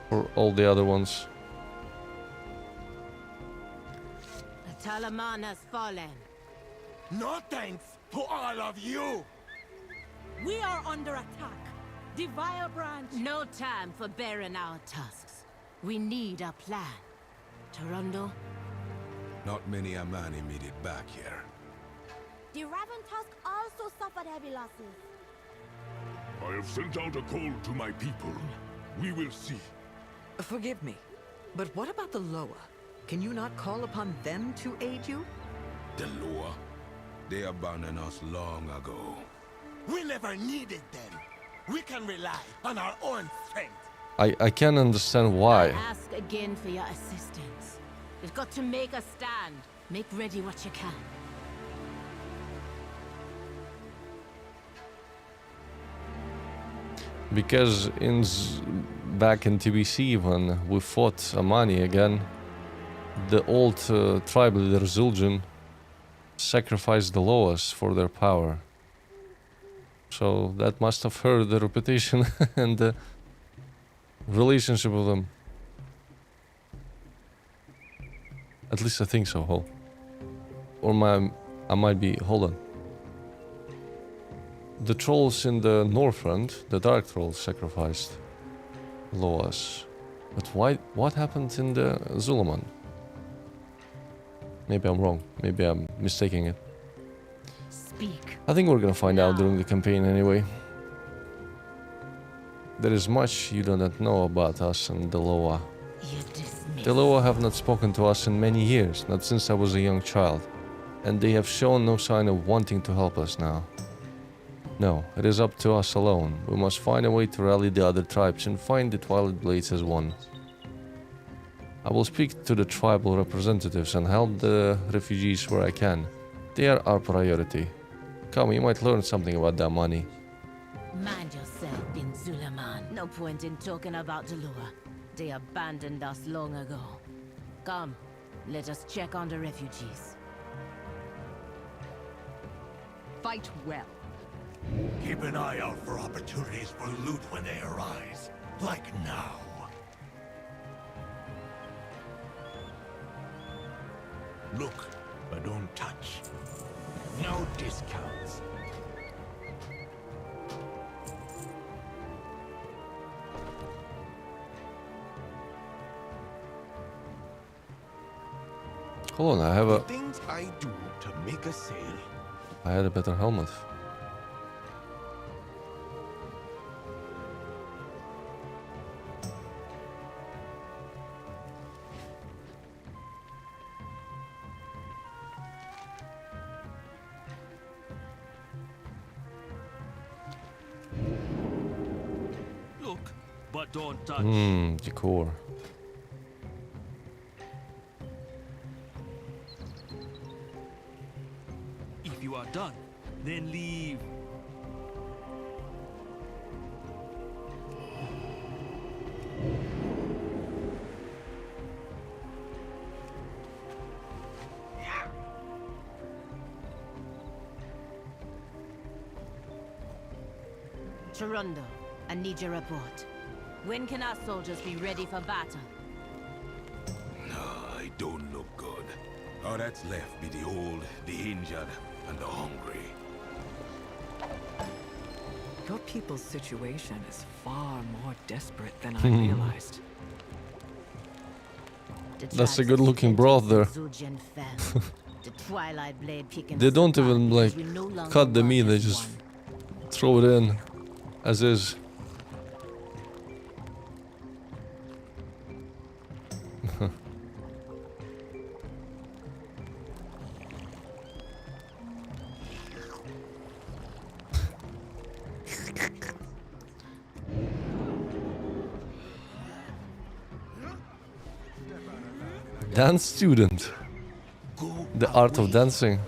for all the other ones. A Talaman has fallen. No thanks to all of you! We are under attack. The Vile Branch. No time for bearing our tusks. We need a plan. Toronto? Not many Amani made it back here. The Raven Tusk also suffered heavy losses. I have sent out a call to my people. We will see. Forgive me, but what about the Loa? Can you not call upon them to aid you? The Loa? They abandoned us long ago. We never needed them. We can rely on our own strength. I can't understand why. Ask again for your assistance. We've got to make a stand. Make ready what you can. Because back in TBC when we fought Amani again, the old tribal leader Zul'Jan sacrificed the Loas for their power. So that must have hurt the reputation and the relationship with them. At least I think so, Hol. Or I might be... Hold on. The trolls in the Northrend, the Dark Trolls, sacrificed Loas. But why? What happened in the Zul'Aman? Maybe I'm wrong. Maybe I'm mistaking it. Speak. I think we're gonna find out during the campaign anyway. There is much you do not know about us and the Loa. The Loa have not spoken to us in many years, not since I was a young child. And they have shown no sign of wanting to help us now. No, it is up to us alone. We must find a way to rally the other tribes and find the Twilight Blades as one. I will speak to the tribal representatives and help the refugees where I can. They are our priority. Come, you might learn something about that money. Mind yourself, Bin Zul'Aman. No point in talking about the Lua. They abandoned us long ago. Come, let us check on the refugees. Fight well. Keep an eye out for opportunities for loot when they arise. Like now. Look, but don't touch. No discounts. Hold on, I have a... Things I do to make a sale. I had a better helmet. Look, but don't touch. Decor. If you are done, then leave. Toronto, I need your report. When can our soldiers be ready for battle? I don't look good. All that's left be the old, the injured, and the hungry. Your people's situation is far more desperate than I realized. That's a good-looking broth there. The Twilight Blade picking They us don't apart even because like we no longer cut the want meat, they as just one. throw it in as is. Dance student. The art of dancing.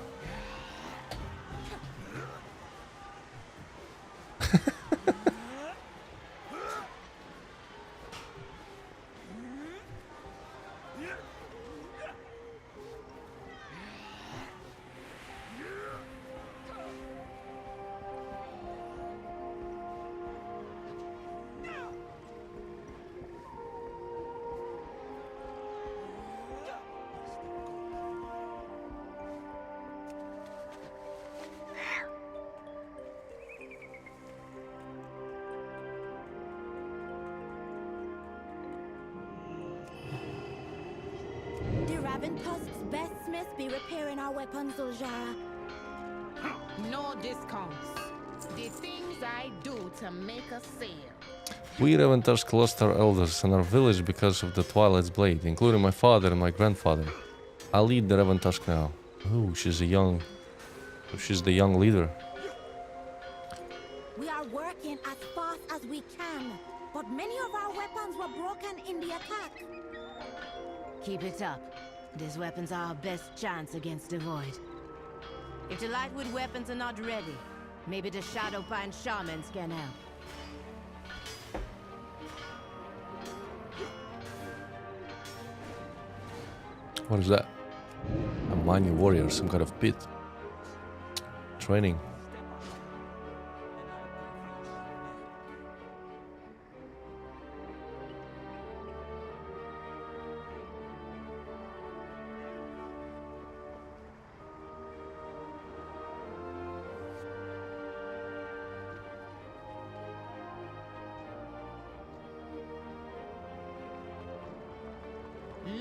Raventusk's best smith be repairing our weapons, Zul'Jara? No discounts. The things I do to make a sale. We Reventusk lost our elders and our village because of the Twilight's blade, including my father and my grandfather. I lead the Reventusk now. Oh, she's the young leader. We are working as fast as we can, but many of our weapons were broken in the attack. Keep it up. These weapons are our best chance against the Void. If the Lightwood weapons are not ready, maybe the Shadowpine shamans can help. What is that? A mining warrior, some kind of pit. Training.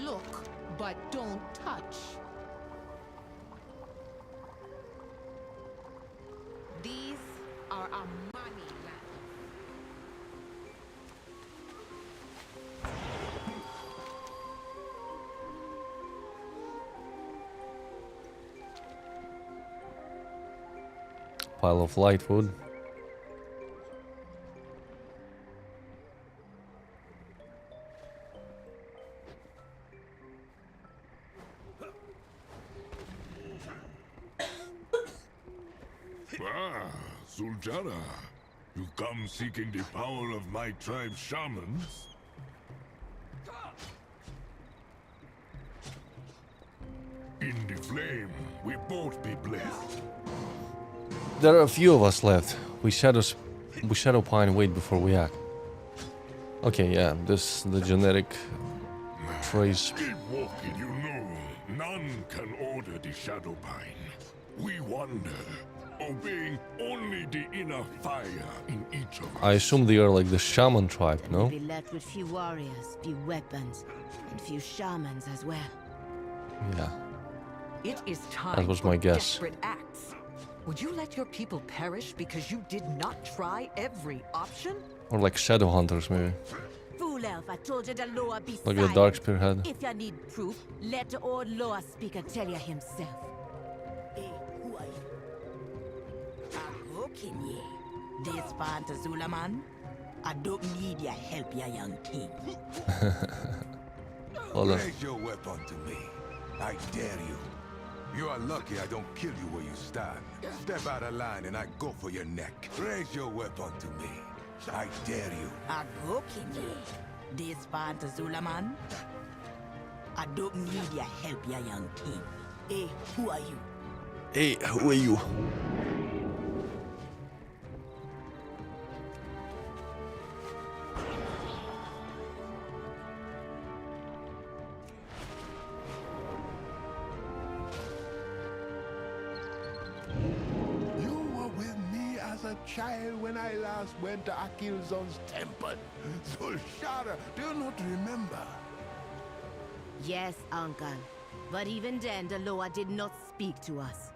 Look, but don't touch. These are our money lands. Pile of lightwood. Ah, Zul'Jara, you come seeking the power of my tribe's shamans? In the flame, we both be blessed. There are a few of us left. We Shadowpine wait before we act. Okay, yeah, this the generic phrase. Keep walking, you know. None can order the Shadowpine. We wander, obeying only the inner fire in each of us. I assume they are like the shaman tribe, no? Be left with few warriors, few weapons, and few shamans as well. Yeah. It is time That was for my guess. desperate acts. Would you let your people perish because you did not try every option? Or like shadow hunters, maybe. Fool elf, I told you the Loa be Like a silent. dark spearhead. If you need proof, let the old Loa speaker tell you himself. Hey, who are you? How can ye? This part of Zul'Aman? I don't need your help, ya young king. Hold on. Raise your weapon to me. I dare you. You are lucky I don't kill you where you stand. Step out of line and I go for your neck. Raise your weapon to me. I dare you. I go, King. This part of Zul'Aman? I don't need your help, ya young king. Hey, who are you? Hey, who are you? Child, when I last went to Akilzon's temple. Zul'Jara, do you not remember? Yes, uncle. But even then, the Loa did not speak to us.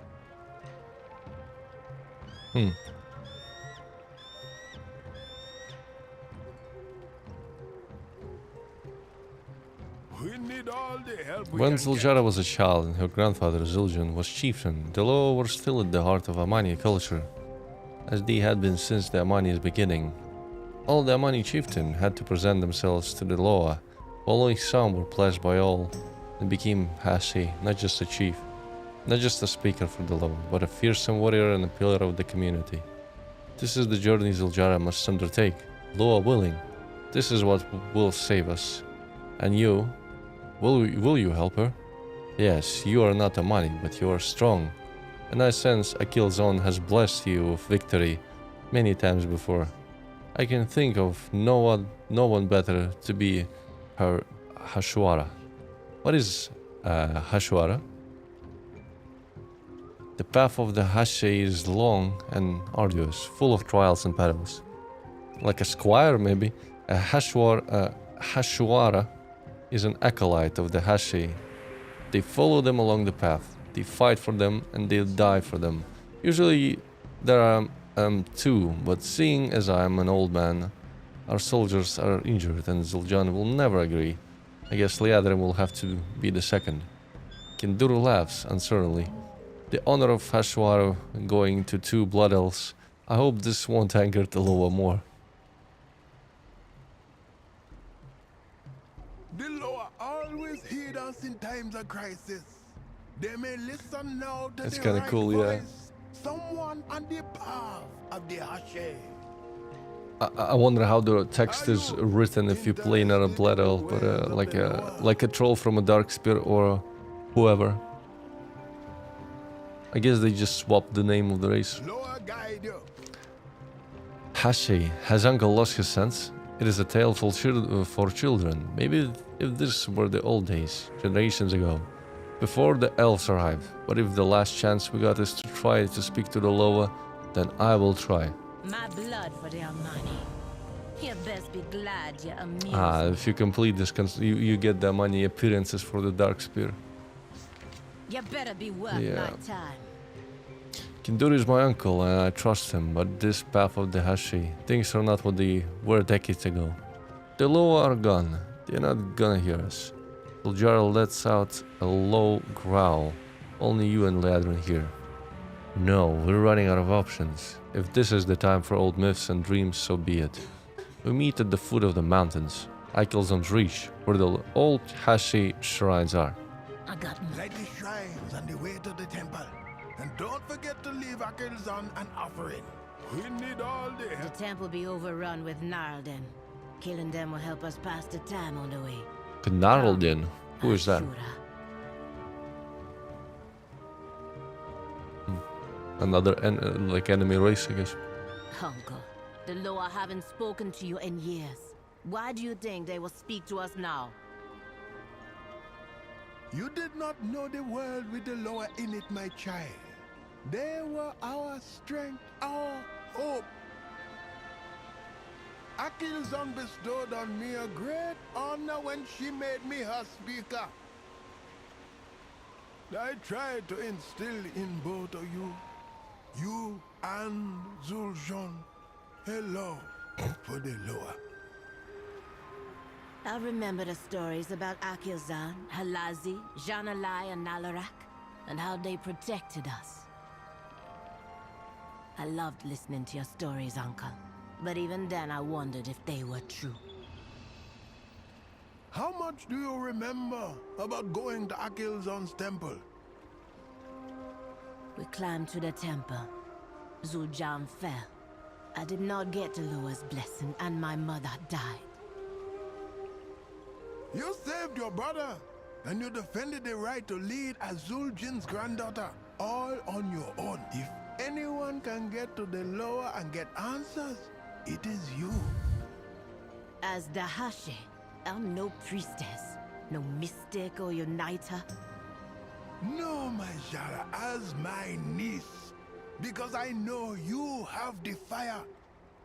We need all the help we When can Zul'Jara was a child and her grandfather Zul'Jan was chieftain, the Loa were still at the heart of Amani culture, as they had been since the Amani's beginning. All the Amani chieftain had to present themselves to the Loa, while only some were pledged by all and became Hashi, not just a chief, not just a speaker for the Loa, but a fearsome warrior and a pillar of the community. This is the journey Zul'Jara must undertake, Loa willing. This is what will save us. And you, will you help her? Yes, you are not Amani, but you are strong. And I sense Akilzon has blessed you with victory many times before. I can think of no one better to be her Hashwara. What is Hashwara? The path of the Hashi is long and arduous, full of trials and perils. Like a squire, maybe. A Hashwara is an acolyte of the Hashi They follow them along the path. They fight for them and they'll die for them. Usually there are two, but seeing as I am an old man, our soldiers are injured and Zul'Jan will never agree. I guess Liadrin will have to be the second. Kinduru laughs uncertainly. The honor of Hashwaru going to 2 blood elves. I hope this won't anger the Loa more. The Loa always heed us in times of crisis. They may listen now to That's the kinda right cool, yeah. voice. Someone on the path of the Hashe. I wonder how the text is written if you play not a blood elf, but like a troll from a dark spirit or whoever. I guess they just swapped the name of the race. Loa guide you. Hashe, has Uncle lost his sense? It is a tale for children. Maybe if this were the old days, generations ago, before the elves arrived. But if the last chance we got is to try to speak to the Loa, then I will try. My blood for their money. You best be glad you're amused. If you complete this, you get the money appearances for the dark spear. You better be worth my time. Kinduru is my uncle and I trust him, but this path of the Hashi, things are not what they were decades ago. The Loa are gone. They're not gonna hear us. Zul'Jar lets out a low growl. Only you and Liadrin hear. No, we're running out of options. If this is the time for old myths and dreams, so be it. We meet at the foot of the mountains, Aikilzon's Reach, where the old Hashi shrines are. I got Light the shrines on the way to the temple. And don't forget to leave Akilzon an offering. We need all day. The temple be overrun with Narldin. Killing them will help us pass the time on the way. Gnarldin? Who is that? Another enemy race, I guess. Uncle, the Loa haven't spoken to you in years. Why do you think they will speak to us now? You did not know the world with the Loa in it, my child. They were our strength, our hope. Akilzon bestowed on me a great honor when she made me her speaker. I tried to instill in both of you and Zul'Jan, a love for the Loa. I remember the stories about Akilzon, Halazi, Janalai, and Nalarak, and how they protected us. I loved listening to your stories, Uncle. But even then, I wondered if they were true. How much do you remember about going to Akilzon's temple? We climbed to the temple. Zul'Jan fell. I did not get the Loa's blessing, and my mother died. You saved your brother, and you defended the right to lead as Zul'Jan's granddaughter, all on your own. If anyone can get to the Loa and get answers, it is you. As the Hashi, I'm no priestess, no mystic or uniter. No, my Jara, as my niece, because I know you have the fire,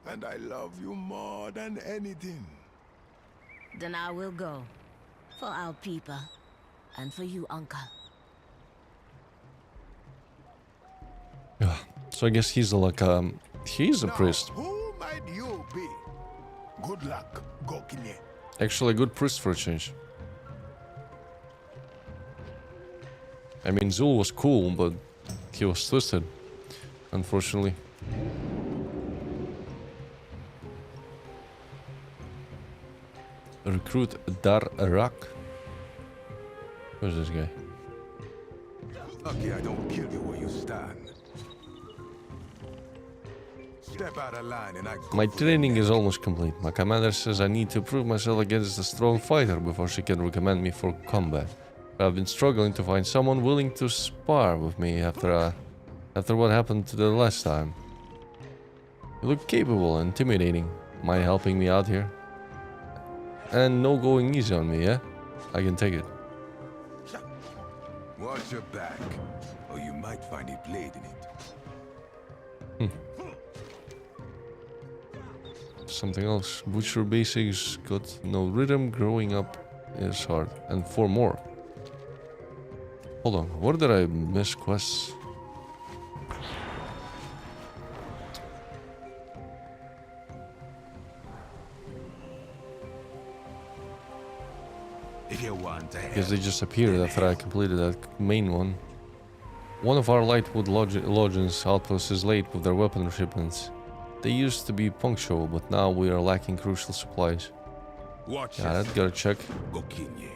and I love you more than anything. Then I will go. For our people. And for you, Uncle. Yeah. So I guess he's like he's a priest. Who might you be? Good luck, Gokine. Actually a good priest for a change. I mean, Zul was cool, but he was twisted, unfortunately. Recruit Dar Arak. Who's this guy? Lucky I don't kill you where you stand. Step out of line and I go. My training is almost complete. My commander says I need to prove myself against a strong fighter before she can recommend me for combat. I've been struggling to find someone willing to spar with me after what happened to the last time. You look capable and intimidating. Mind helping me out here? And no going easy on me, yeah? I can take it. Watch your back, or you might find a blade in it. Something else. Butcher basics got no rhythm. Growing up is hard. And 4 more. Hold on, where did I miss quests? If you want to Because they just appeared after I completed that main one. One of our Lightwood Logins outposts is late with their weapon shipments. They used to be punctual, but now we are lacking crucial supplies. watch Yeah, that gotta check. Gokinye.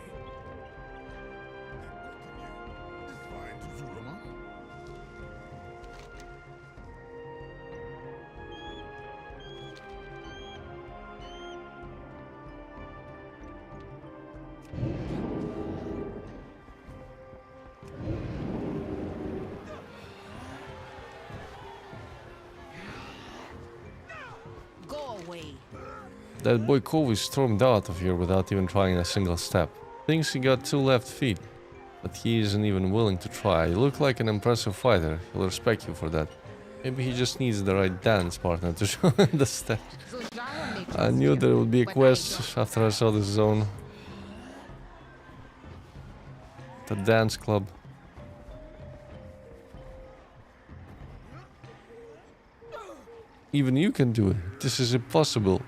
Go away. That boy Covey stormed out of here without even trying a single step. Thinks he got 2 left feet, but he isn't even willing to try. You look like an impressive fighter. He'll respect you for that. Maybe he just needs the right dance partner to show him the steps. I knew there would be a quest after I saw this zone. The dance club. Even you can do it. This is impossible.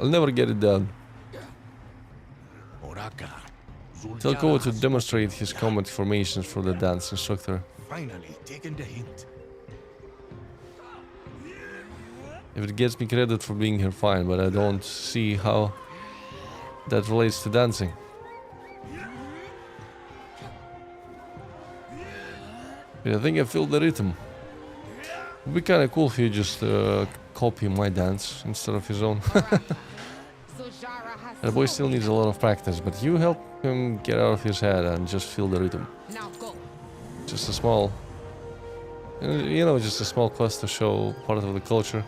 I'll never get it done. Tell Koa to demonstrate his combat formations for the dance instructor. Finally taken the hint. If it gets me credit for being here, fine, but I don't see how that relates to dancing. Yeah, I think I feel the rhythm. It'd be kinda cool if you just copy my dance instead of his own. The boy still needs a lot of practice, but you help him get out of his head and just feel the rhythm. Now go. Just a small, you know, just a small quest to show part of the culture.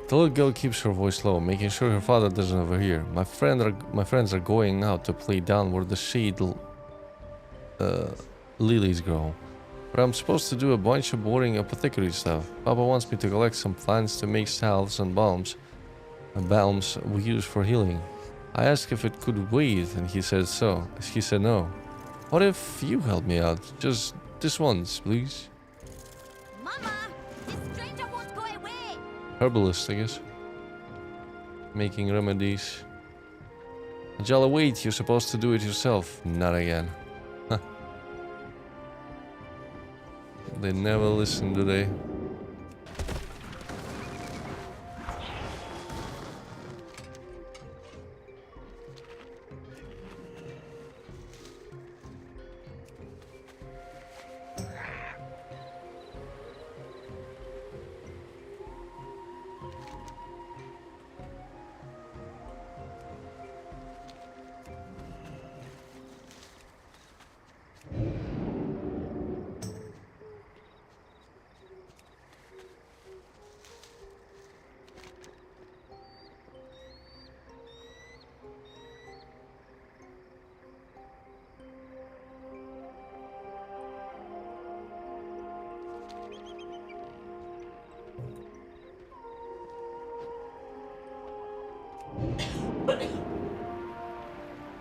The little girl keeps her voice low, making sure her father doesn't overhear. My friends are going out to play down where the shade lilies grow. But I'm supposed to do a bunch of boring apothecary stuff. Papa wants me to collect some plants to make salves and balms we use for healing. I asked if it could wait, and he said so. He said no. What if you help me out? Just this once, please. Mama, this stranger won't go away. Herbalist, I guess. Making remedies. Jala, wait, you're supposed to do it yourself. Not again. Huh. They never listen, do they?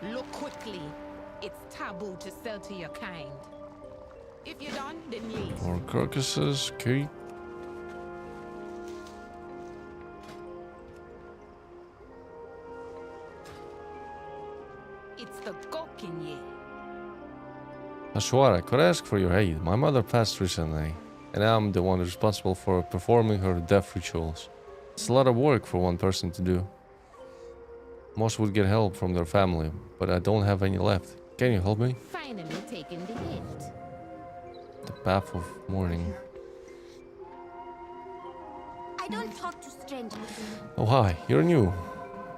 Look quickly. It's taboo to sell to your kind. If you're done, then leave. More carcasses, okay. It's the Gokinye. Ashwara, could I ask for your aid? My mother passed recently, and I'm the one responsible for performing her death rituals. It's a lot of work for one person to do. Most would get help from their family, but I don't have any left. Can you help me? Finally taking the hint. The path of mourning. I don't talk to strangers. Oh hi, you're new.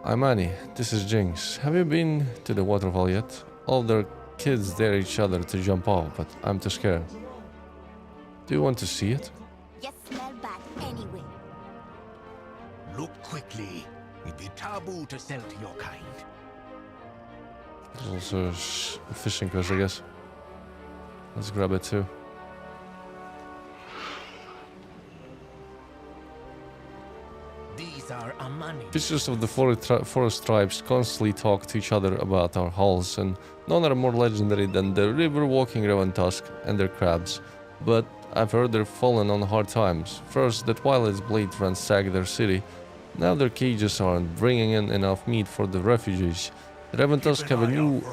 I'm Annie. This is Jinx. Have you been to the waterfall yet? All their kids dare each other to jump off, but I'm too scared. Do you want to see it? You smell bad anyway. Look quickly. It be taboo to sell to your kind. There's also a fishing quest, I guess. Let's grab it too. These are Amani. Fishers of the forest tribes constantly talk to each other about our hulls, and none are more legendary than the river-walking Raven Tusk and their crabs. But I've heard they've fallen on hard times. First, the Twilight's blade ransacked their city. Now their cages aren't bringing in enough meat for the refugees. The Raven Tusk have a new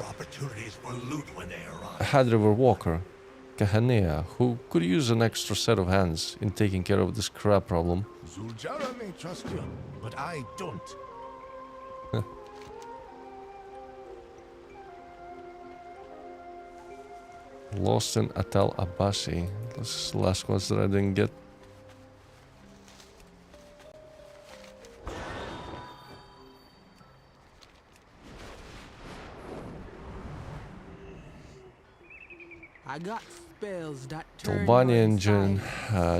Had River Walker, Kahanea, who could use an extra set of hands in taking care of this crab problem. Zul'Jara may trust you, but I don't. Lost in Atal Abasi. This is the last ones that I didn't get. I got spells that turn Tolbani and your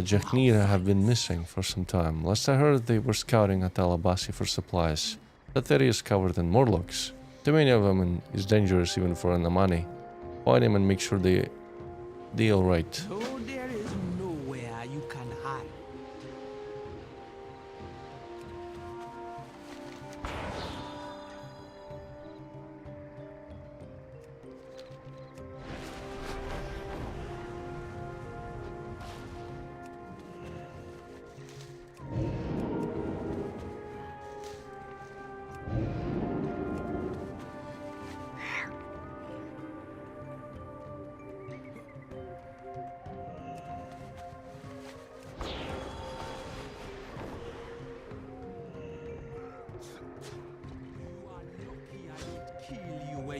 Jaknira have been missing for some time. Last I heard, they were scouting at Alabasi for supplies. That area is covered in Morlocks. Too many of them is dangerous even for an Amani. Find them and make sure they alright. So there is nowhere you can hide.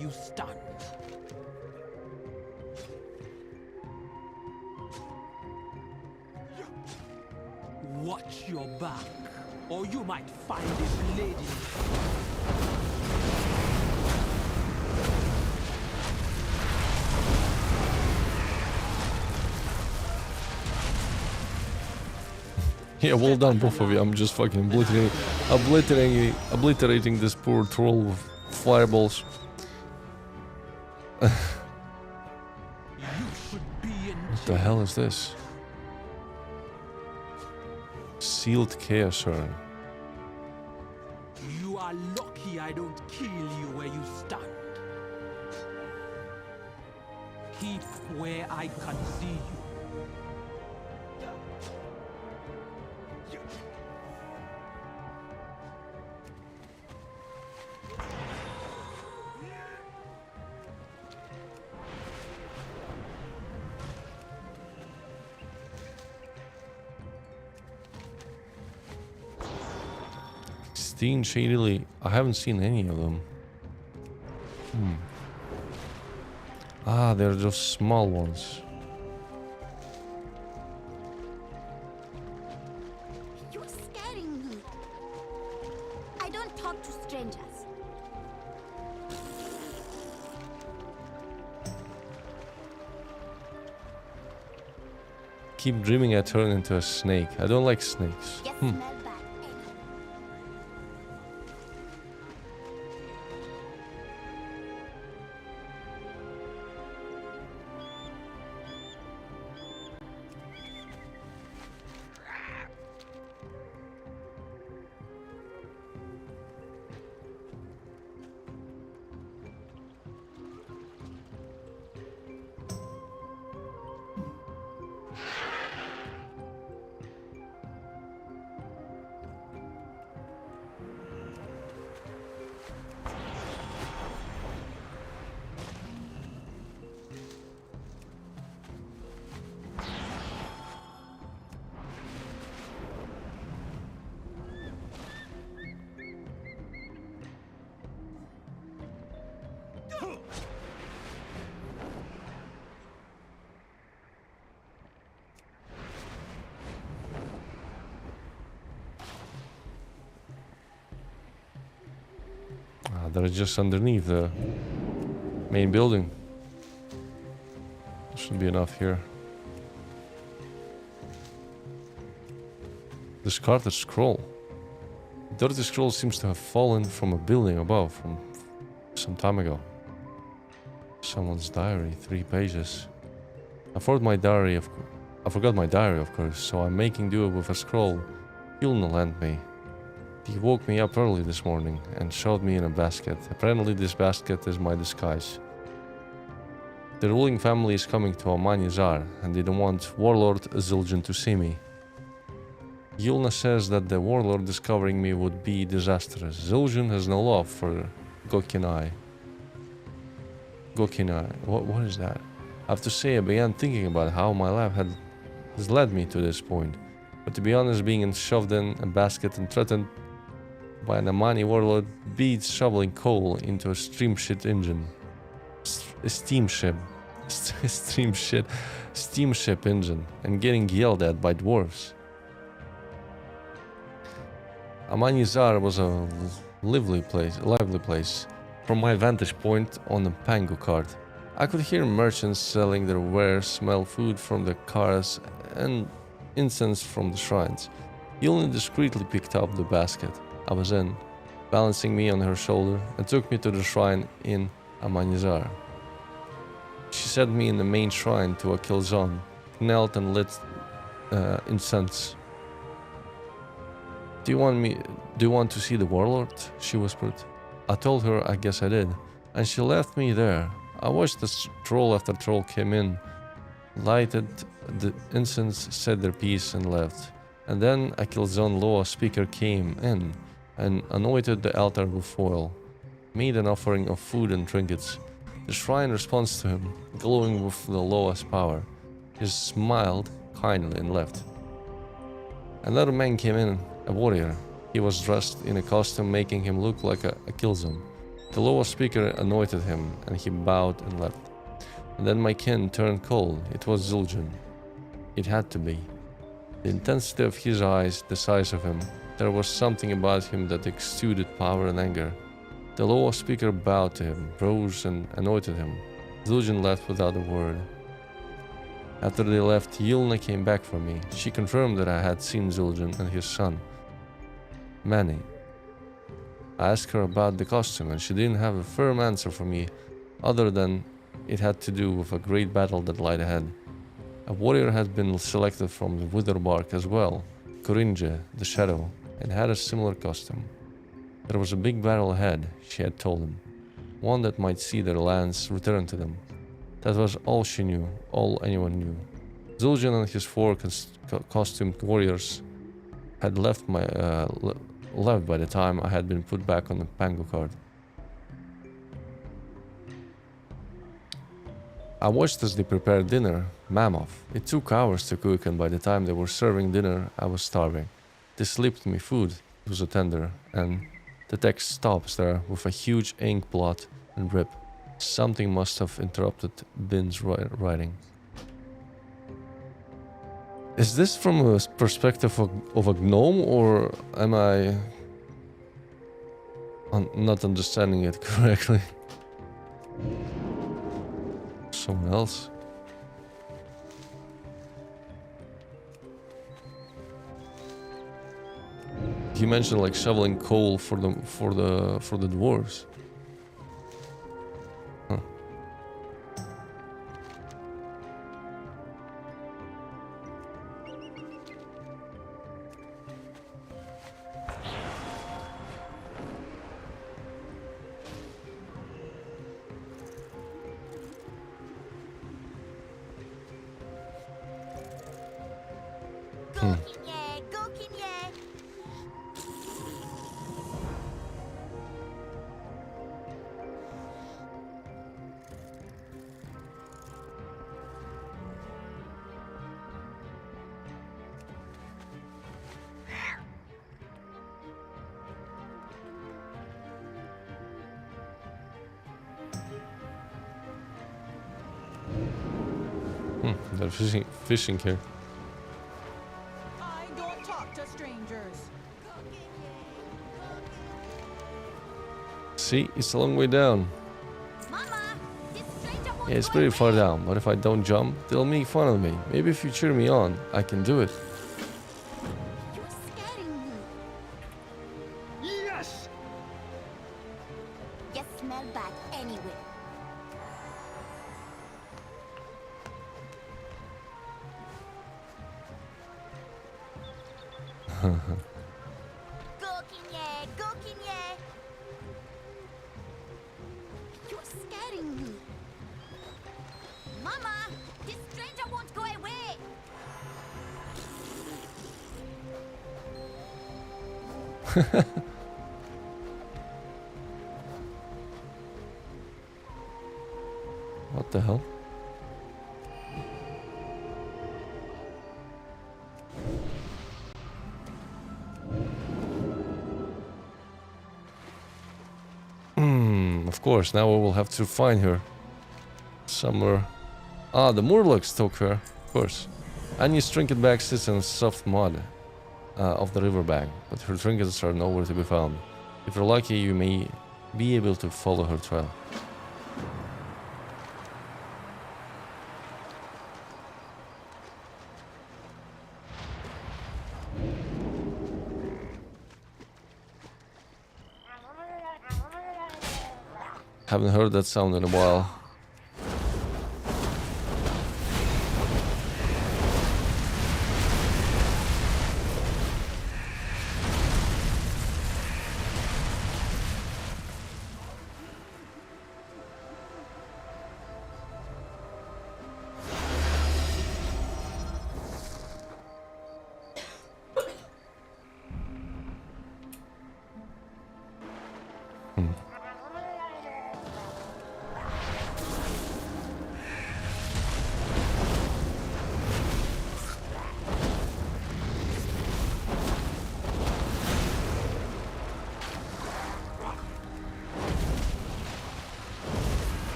You stand. Watch your back, or you might find this lady. Yeah, well done, both of you. I'm just fucking obliterating this poor troll with fireballs. What the hell is this? Sealed Chaos Urn. You are lucky I don't kill you where you stand. Keep where I can see you. Shadily, I haven't seen any of them. Ah, they're just small ones. You're scaring me. I don't talk to strangers. Keep dreaming I turn into a snake. I don't like snakes. They're just underneath the main building. Should be enough here. Discarded scroll. Dirty scroll seems to have fallen from a building above from some time ago. Someone's diary, 3 pages. I forgot my diary, of course, so I'm making do with a scroll Yulna lent me. He woke me up early this morning and showed me in a basket. Apparently this basket is my disguise. The ruling family is coming to Amanizar, and they don't want Warlord Zul'Jan to see me. Yulna says that the Warlord discovering me would be disastrous. Zul'Jan has no love for Gokinai. What is that? I have to say, I began thinking about how my life has led me to this point. But to be honest, being shoved in a basket and threatened by an Amani warlord beats shoveling coal into a steamship engine. Steamship engine and getting yelled at by dwarves. Amanizar was a lively place. From my vantage point on the Pango cart, I could hear merchants selling their wares, smell food from the cars, and incense from the shrines. Yulna discreetly picked up the basket I was in, balancing me on her shoulder, and took me to the shrine in Amanizar. She set me in the main shrine to a Kilzon, knelt and lit incense. Do you want to see the warlord? She whispered. I told her I guess I did, and she left me there. I watched as troll after troll came in, lighted the incense, said their piece, and left. And then a Kilzon Loa speaker came in and anointed the altar with oil, made an offering of food and trinkets. The shrine responds to him, glowing with the Loa's power. He smiled kindly and left. Another man came in, a warrior. He was dressed in a costume making him look like a Kilzon. The Loa speaker anointed him, and he bowed and left. And then my kin turned cold. It was Zul'Jan. It had to be. The intensity of his eyes, the size of him, there was something about him that exuded power and anger. The Loa speaker bowed to him, rose and anointed him. Zul'Jan left without a word. After they left, Yulna came back for me. She confirmed that I had seen Zul'Jan and his son, Manny. I asked her about the costume, and she didn't have a firm answer for me, other than it had to do with a great battle that lied ahead. A warrior had been selected from the Witherbark as well, Coringe, the Shadow, and had a similar costume. There was a big battle ahead, she had told him, one that might see their lands returned to them. That was all she knew, all anyone knew. Zul'Jan and his 4 costumed warriors had left by the time I had been put back on the Pango card. I watched as they prepared dinner, mammoth. It took hours to cook, and by the time they were serving dinner, I was starving. They slipped me food. It was a tender, and the text stops there with a huge ink blot and rip. Something must have interrupted Bin's writing. Is this from a perspective of a gnome, or am I not understanding it correctly? Someone else. He mentioned like shoveling coal for the dwarves. Huh. They're fishing here. I don't talk to strangers. See, it's a long way down. Mama, this stranger won't Yeah, it's go pretty away. far down, but if I don't jump, they'll make fun of me. Maybe if you cheer me on, I can do it. You're scaring me. Yes! You smell bad anyway. Kinye, go Kinye. You're scaring me. Mama, this stranger won't go away. What the hell? Of course, now we will have to find her somewhere. Ah, the Murlocs took her, of course. Annie's trinket bag sits in soft mud of the riverbank, but her trinkets are nowhere to be found. If you're lucky, you may be able to follow her trail. Haven't heard that sound in a while.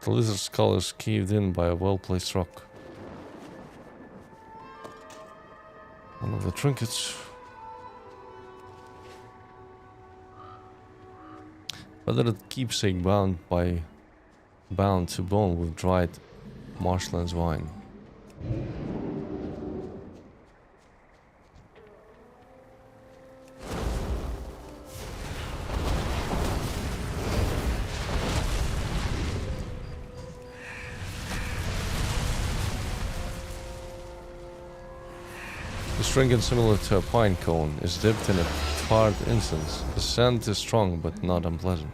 The lizard skull is caved in by a well-placed rock. One of the trinkets. Whether the keepsake bound to bone with dried marshlands wine. This trinket, similar to a pine cone, is dipped in a tarred incense. The scent is strong but not unpleasant.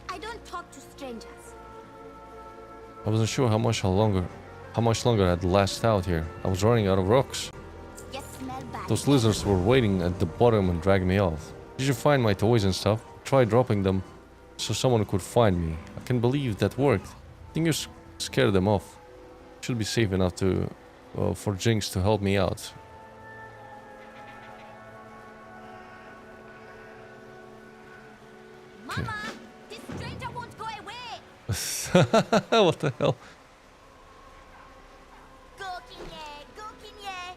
I don't talk to strangers. I wasn't sure how much longer I'd last out here. I was running out of rocks. You smell bad. Those lizards were waiting at the bottom and dragged me off. Did you find my toys and stuff? Try dropping them so someone could find me. I can believe that worked. I think you scared them off. Should be safe enough to for Jinx to help me out. Mama, this stranger won't go away. What the hell? Go Kinye, go Kinye.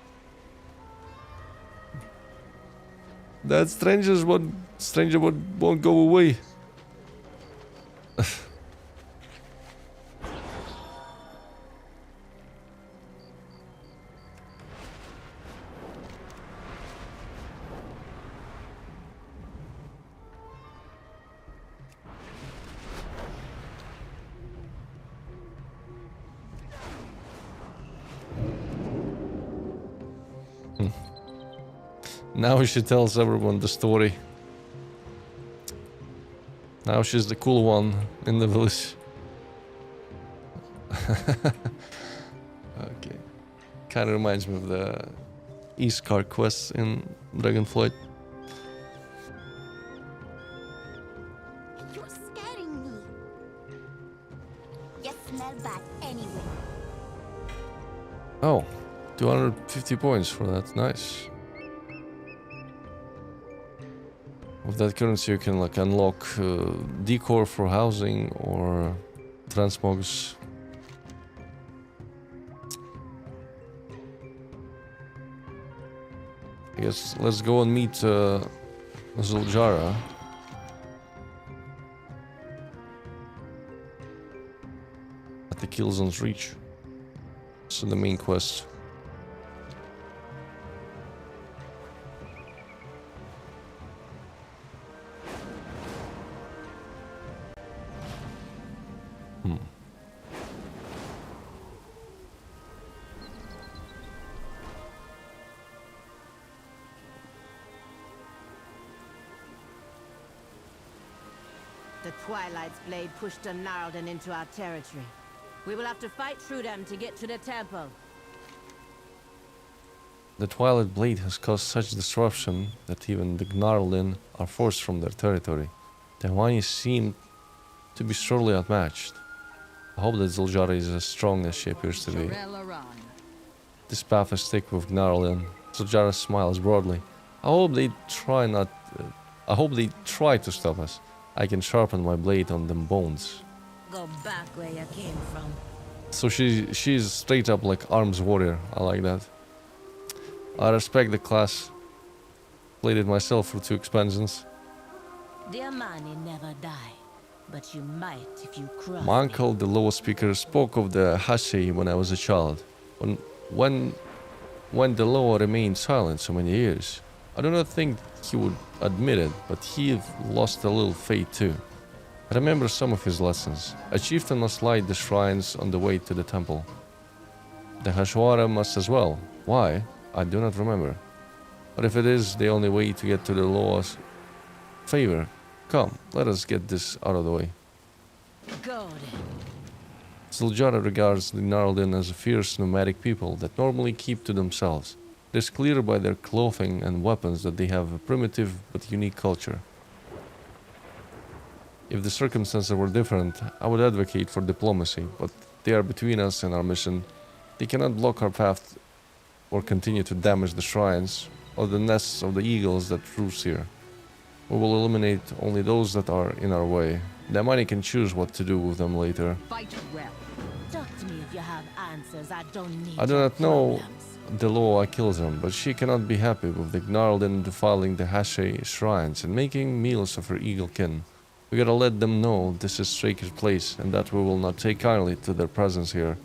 That stranger won't go away. Now she tells everyone the story. Now she's the cool one in the village. Okay. Kind of reminds me of the Eastcar quest in Dragonflight. You're scaring me. You smell bad anyway. Oh, 250 points for that. Nice. With that currency you can like unlock decor for housing or transmogs. I guess let's go and meet Zul'Jara. At the Killzone's Reach. So the main quest. The Twilight's blade pushed the Gnarlden into our territory. We will have to fight through them to get to the temple. The Twilight Blade has caused such disruption that even the Gnarlden are forced from their territory. The Hwani seem to be sorely outmatched. I hope that Zul'Jara is as strong as she appears to be. This path is thick with Gnarlden. Zul'Jara smiles broadly. I hope they try to stop us. I can sharpen my blade on them bones. Go back where you came from. So she's straight up like arms warrior. I like that. I respect the class. Played it myself for 2 expansions. The Amani never die, but you might if you cross. My uncle, the Loa speaker, spoke of the Hasei when I was a child. When the Loa remained silent so many years. I do not think he would admit it, but he lost a little faith too. I remember some of his lessons. A chieftain must light the shrines on the way to the temple. The Hashwara must as well. Why? I do not remember. But if it is the only way to get to the Loa's favor, come, let us get this out of the way. Go then. Zul'Jara regards the Gnarlden as a fierce nomadic people that normally keep to themselves. It is clear by their clothing and weapons that they have a primitive but unique culture. If the circumstances were different, I would advocate for diplomacy, but they are between us and our mission. They cannot block our path or continue to damage the shrines or the nests of the eagles that roost here. We will eliminate only those that are in our way. The Amani can choose what to do with them later. Fight well. Talk to me if you have answers. I don't need I do not know the Loa kills them, but she cannot be happy with the Gnarlden defiling the Hasei shrines and making meals of her eagle kin. We gotta let them know this is sacred place and that we will not take kindly to their presence here.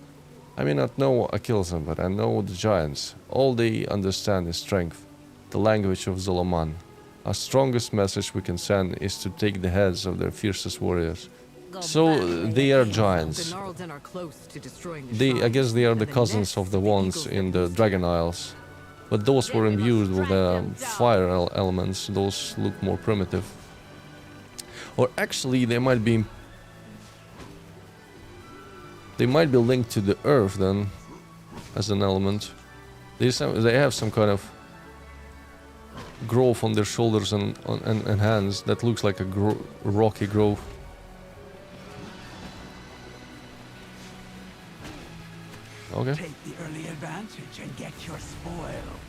I may not know Akilzam, but I know the giants. All they understand is strength, the language of Zul'Aman. Our strongest message we can send is to take the heads of their fiercest warriors. So they are giants. I guess they are the cousins of the ones in the Dragon Isles. But those were imbued with fire elements. Those look more primitive. Or actually they might be linked to the earth then, as an element. They have some kind of growth on their shoulders and hands that looks like a rocky growth. Okay. Take the early advantage and get your spoil.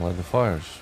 light the fires.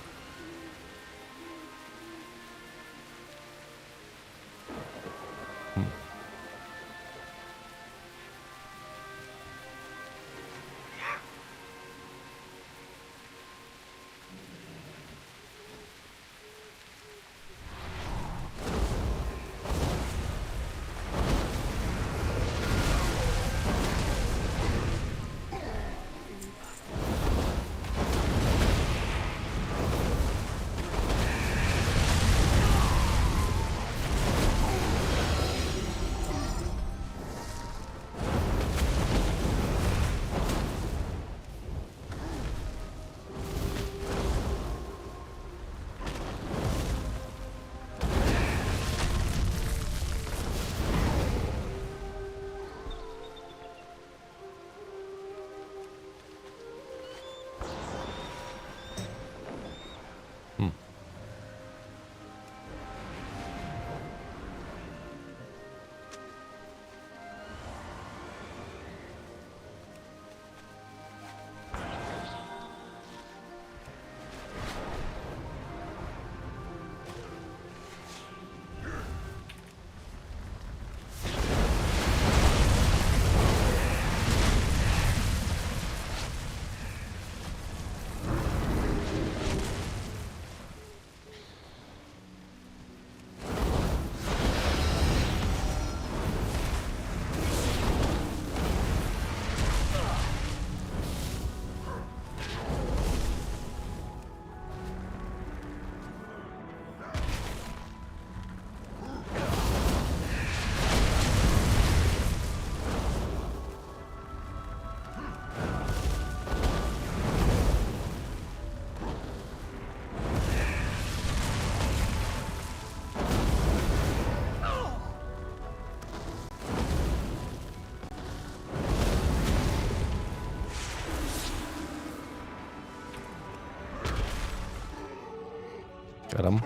Got him.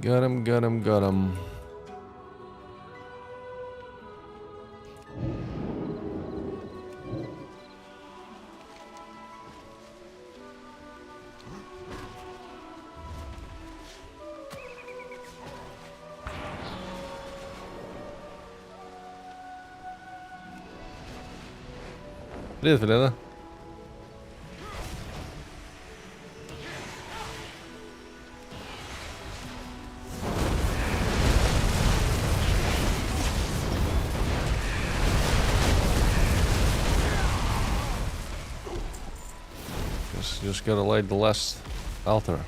Got him, got him, got him. Привет, Филена. Just gotta light the last altar.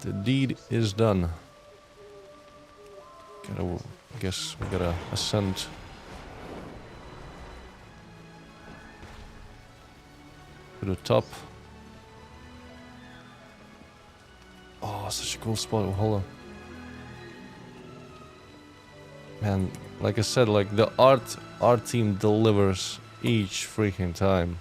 The deed is done. Guess we gotta ascend. To the top. Oh, such a cool spot. Hold on. Man, like I said, like the art team delivers each freaking time.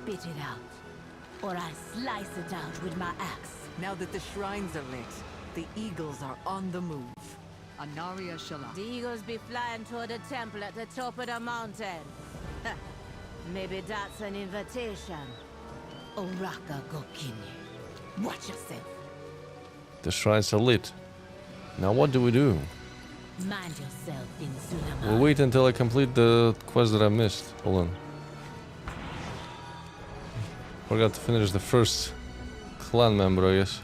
Spit it out, or I slice it out with my axe. Now that the shrines are lit, the eagles are on the move. Anaria Shala. The eagles be flying toward the temple at the top of the mountain. Maybe that's an invitation. Oraka Gokini. Watch yourself. The shrines are lit. Now what do we do? Mind yourself in Zul'Aman. We'll wait until I complete the quest that I missed. Hold on. Forgot to finish the first clan member, I guess.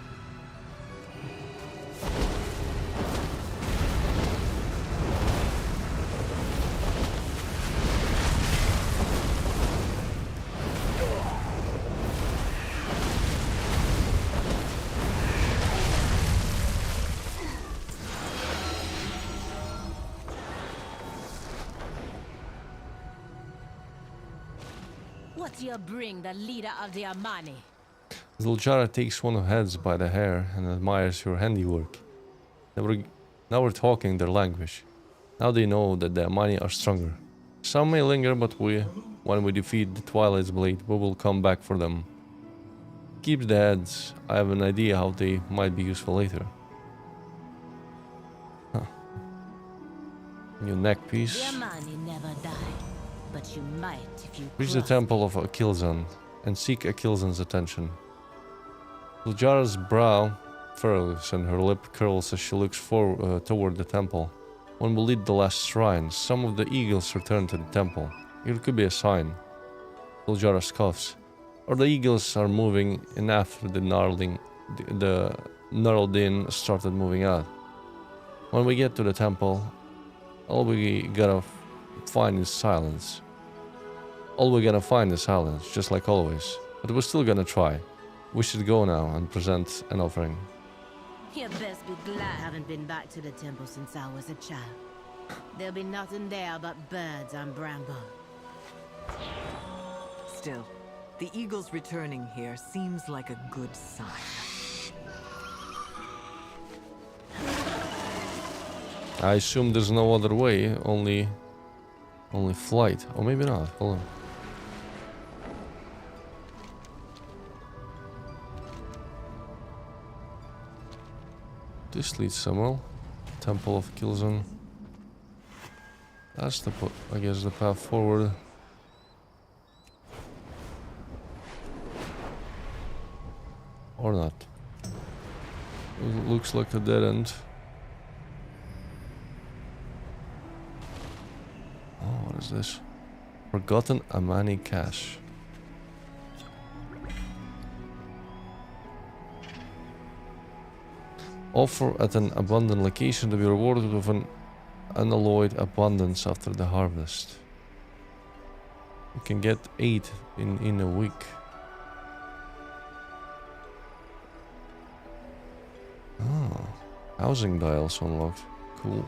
What do you bring the leader of the Amani? Zul'Jara takes one of heads by the hair and admires your handiwork. Now we're talking their language. Now they know that the Amani are stronger. Some may linger, but when we defeat the Twilight's Blade, we will come back for them. Keep the heads. I have an idea how they might be useful later. Huh. New neck piece. The Amani never die, but you might if you Reach the temple of Akilzan and seek Akilzan's attention. Zul'Jara's brow furrows and her lip curls as she looks toward the temple. When we lead the last shrine, some of the eagles return to the temple. It could be a sign. Zul'Jara scoffs. Or the eagles are moving in after the gnarled in started moving out. When we get to the temple, all we gotta find is silence. Just like always. But we're still gonna try. We should go now and present an offering. You best be glad I haven't been back to the temple since I was a child. There'll be nothing there but birds and bramble. Still, the eagles returning here seems like a good sign. I assume there's no other way, only flight. Or maybe not. Hold on. This leads somewhere. Temple of Kilzan. That's I guess the path forward. Or not. It looks like a dead end. Oh, what is this? Forgotten Amani cache. Offer at an abundant location to be rewarded with an unalloyed abundance after the harvest. You can get 8 in a week. Oh, housing dials unlocked. Cool.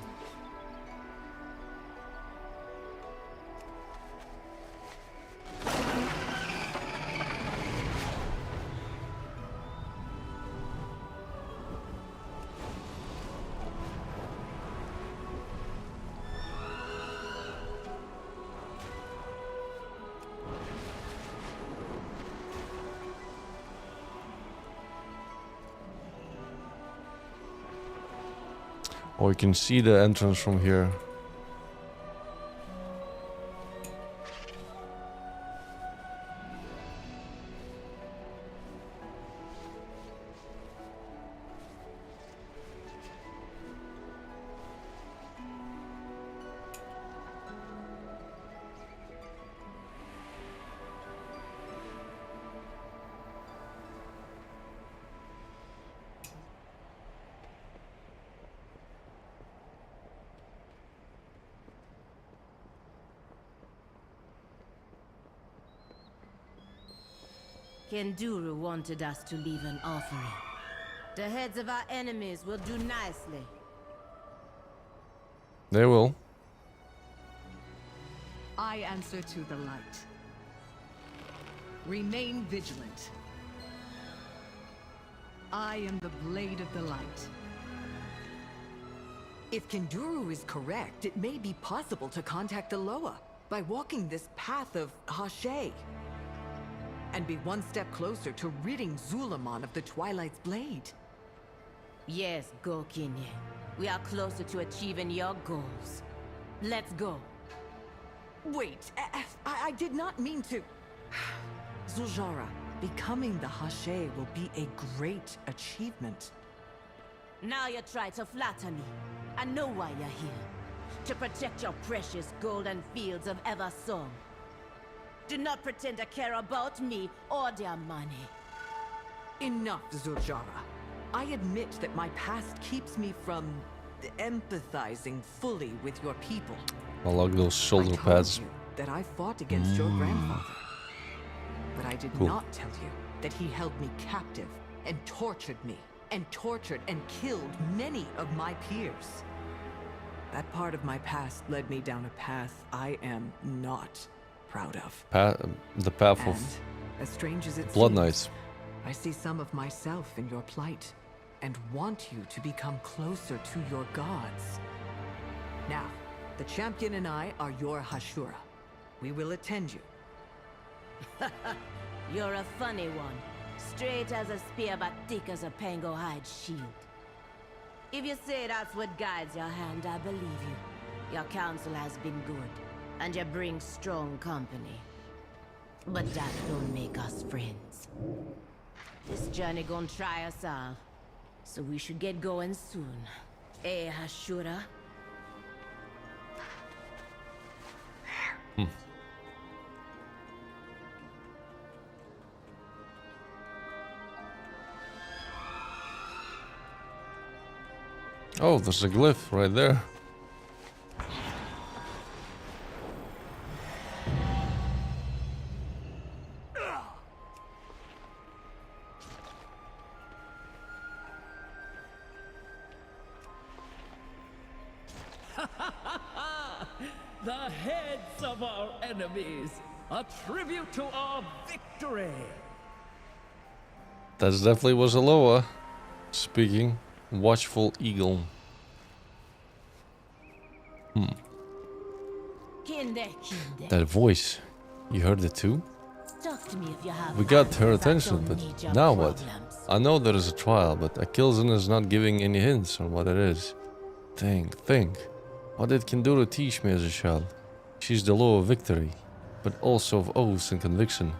Oh, you can see the entrance from here. Kenduru wanted us to leave an offering. The heads of our enemies will do nicely. They will. I answer to the light. Remain vigilant. I am the blade of the light. If Kenduru is correct, it may be possible to contact the Loa by walking this path of Hashay, and be one step closer to ridding Zul'Aman of the Twilight's Blade. Yes, Gokinye. We are closer to achieving your goals. Let's go. Wait, I did not mean to... Zul'Jara, becoming the Hashay will be a great achievement. Now you try to flatter me. I know why you're here. To protect your precious golden fields of Eversong. Do not pretend to care about me or their money. Enough, Zul'Jara. I admit that my past keeps me from empathizing fully with your people. I like those shoulder pads. I told you that I fought against your grandfather. But I did not tell you that he held me captive and tortured me, and tortured and killed many of my peers. That part of my past led me down a path I am not proud of. The path And, of as strange as it Blood seems, Knights. I see some of myself in your plight, and want you to become closer to your gods. Now, the champion and I are your Hashura. We will attend you. You're a funny one. Straight as a spear, but thick as a pango hide shield. If you say that's what guides your hand, I believe you. Your counsel has been good, and you bring strong company. But that don't make us friends. This journey gonna try us all, so we should get going soon. Eh, Hashura? Oh, there's a glyph right there. The heads of our enemies, a tribute to our victory. That definitely was a Loa speaking. Watchful eagle. Kinde. That voice. You heard it too? Talk to me if you have We got her answers. I attention, don't but need your now what? problems. I know there is a trial, but Akilzin is not giving any hints on what it is. Think. What it can do to teach me as a child. She's the law of victory, but also of oaths and conviction.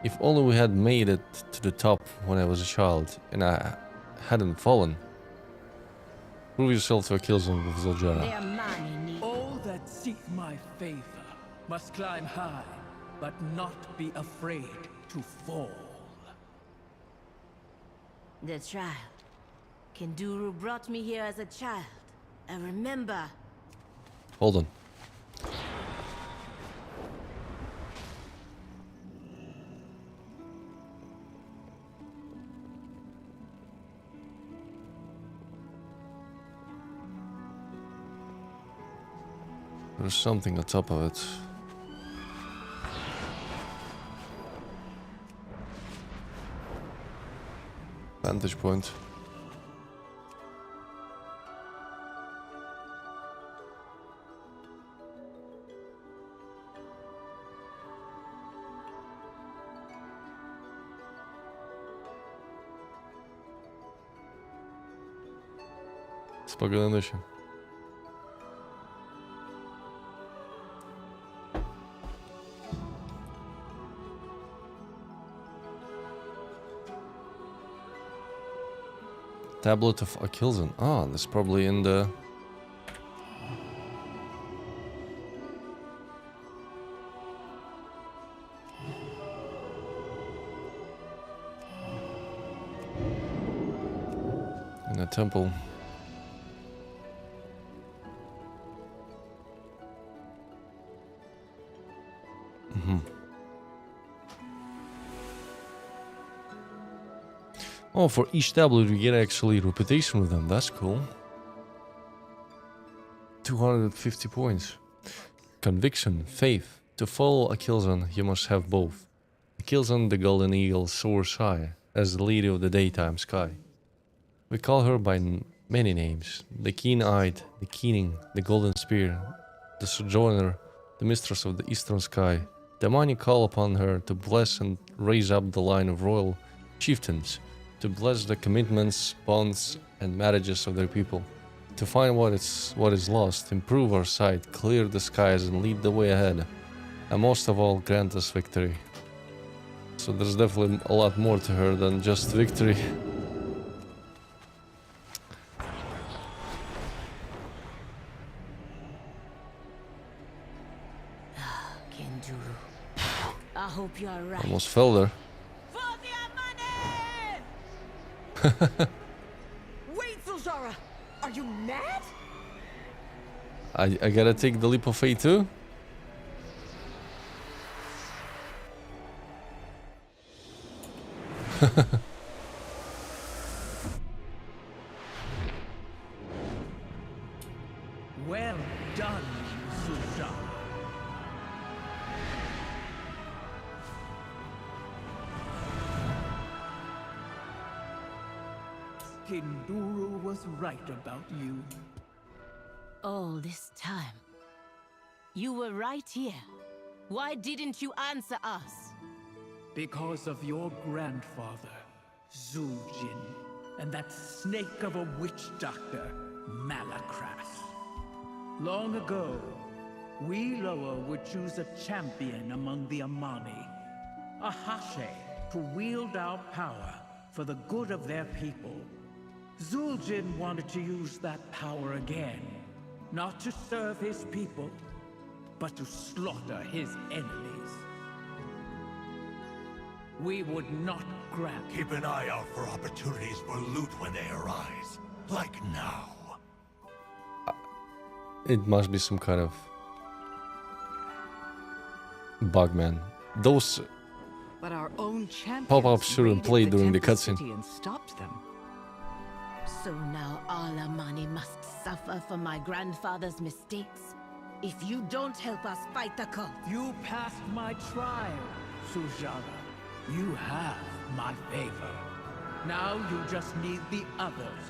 If only we had made it to the top when I was a child, and I hadn't fallen. Prove yourself to Akilzin with Zul'Jana. Their money need. All that seek my favor must climb high, but not be afraid to fall. The trial. Kinduru brought me here as a child. I remember. Hold on. There's something on top of it. Vantage point. Spoglądamy się. Tablet of Akilzin. Ah, that's probably in the... in the temple. Oh, for each tablet we get actually reputation with them. That's cool. 250 points. Conviction, faith. To follow Akilzin, you must have both. Akilzin, the golden eagle, soars high as the lady of the daytime sky. We call her by many names. The keen-eyed, the keening, the golden spear, the sojourner, the mistress of the eastern sky. The Mani call upon her to bless and raise up the line of royal chieftains, to bless the commitments, bonds, and marriages of their people, to find what is lost, improve our sight, clear the skies, and lead the way ahead, and most of all, grant us victory. So there's definitely a lot more to her than just victory. Kinduru. I hope you're right. Almost fell there. Wait, Zul'Jana! Are you mad? I gotta take the leap of faith too? Well done, Zul'Jana. Kinduru was right about you. All this time. You were right here. Why didn't you answer us? Because of your grandfather, Zul'Jin, and that snake of a witch doctor, Malakras. Long ago, we Loa would choose a champion among the Amani, a Hashe, to wield our power for the good of their people. Zul'Jin wanted to use that power again, not to serve his people, but to slaughter his enemies. We would not grant. Keep an eye out for opportunities for loot when they arise. Like now. It must be some kind of bug, man. Those But our own champions pop-ups shouldn't play raided during the Temple cutscene. City and stopped them. So now all Amani must suffer for my grandfather's mistakes? If you don't help us fight the cult. You passed my trial, Sujara. You have my favor. Now you just need the others.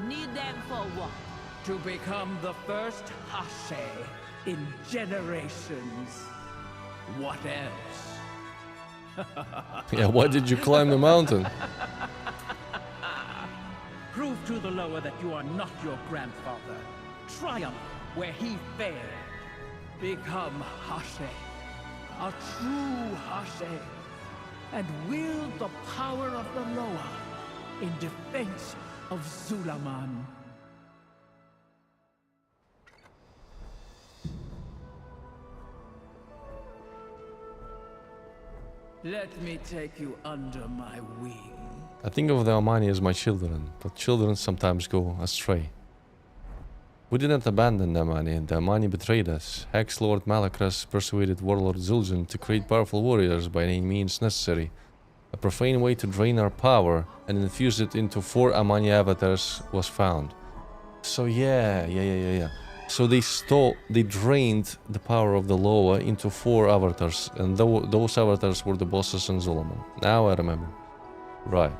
Need them for what? To become the first Hashe in generations. What else? Yeah, why did you climb the mountain? Prove to the Loa that you are not your grandfather. Triumph where he failed. Become Hashe. A true Hashe. And wield the power of the Loa in defense of Zul'Aman. Let me take you under my wing. I think of the Amani as my children, but children sometimes go astray. We didn't abandon the Amani, the Amani betrayed us. Hex-Lord Malakras persuaded Warlord Zul'Jin to create powerful warriors by any means necessary. A profane way to drain our power and infuse it into 4 Amani avatars was found. So yeah. So they drained the power of the Loa into 4 avatars, and those avatars were the bosses in Zul'Aman. Now I remember. Right.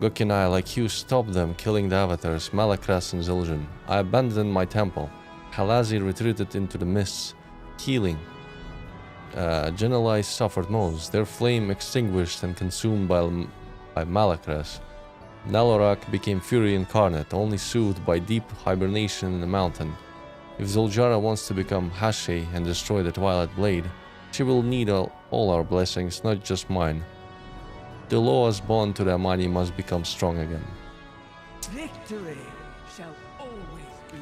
Gokinai, like you, stopped them killing the avatars, Malakras and Zul'Jin. I abandoned my temple. Halazi retreated into the mists, healing. Genelai suffered most, their flame extinguished and consumed by Malakras. Nalorak became Fury incarnate, only soothed by deep hibernation in the mountain. If Zul'Jara wants to become Hashe and destroy the Twilight Blade, she will need all our blessings, not just mine. The Loa's bond to the Amani must become strong again. Victory shall always be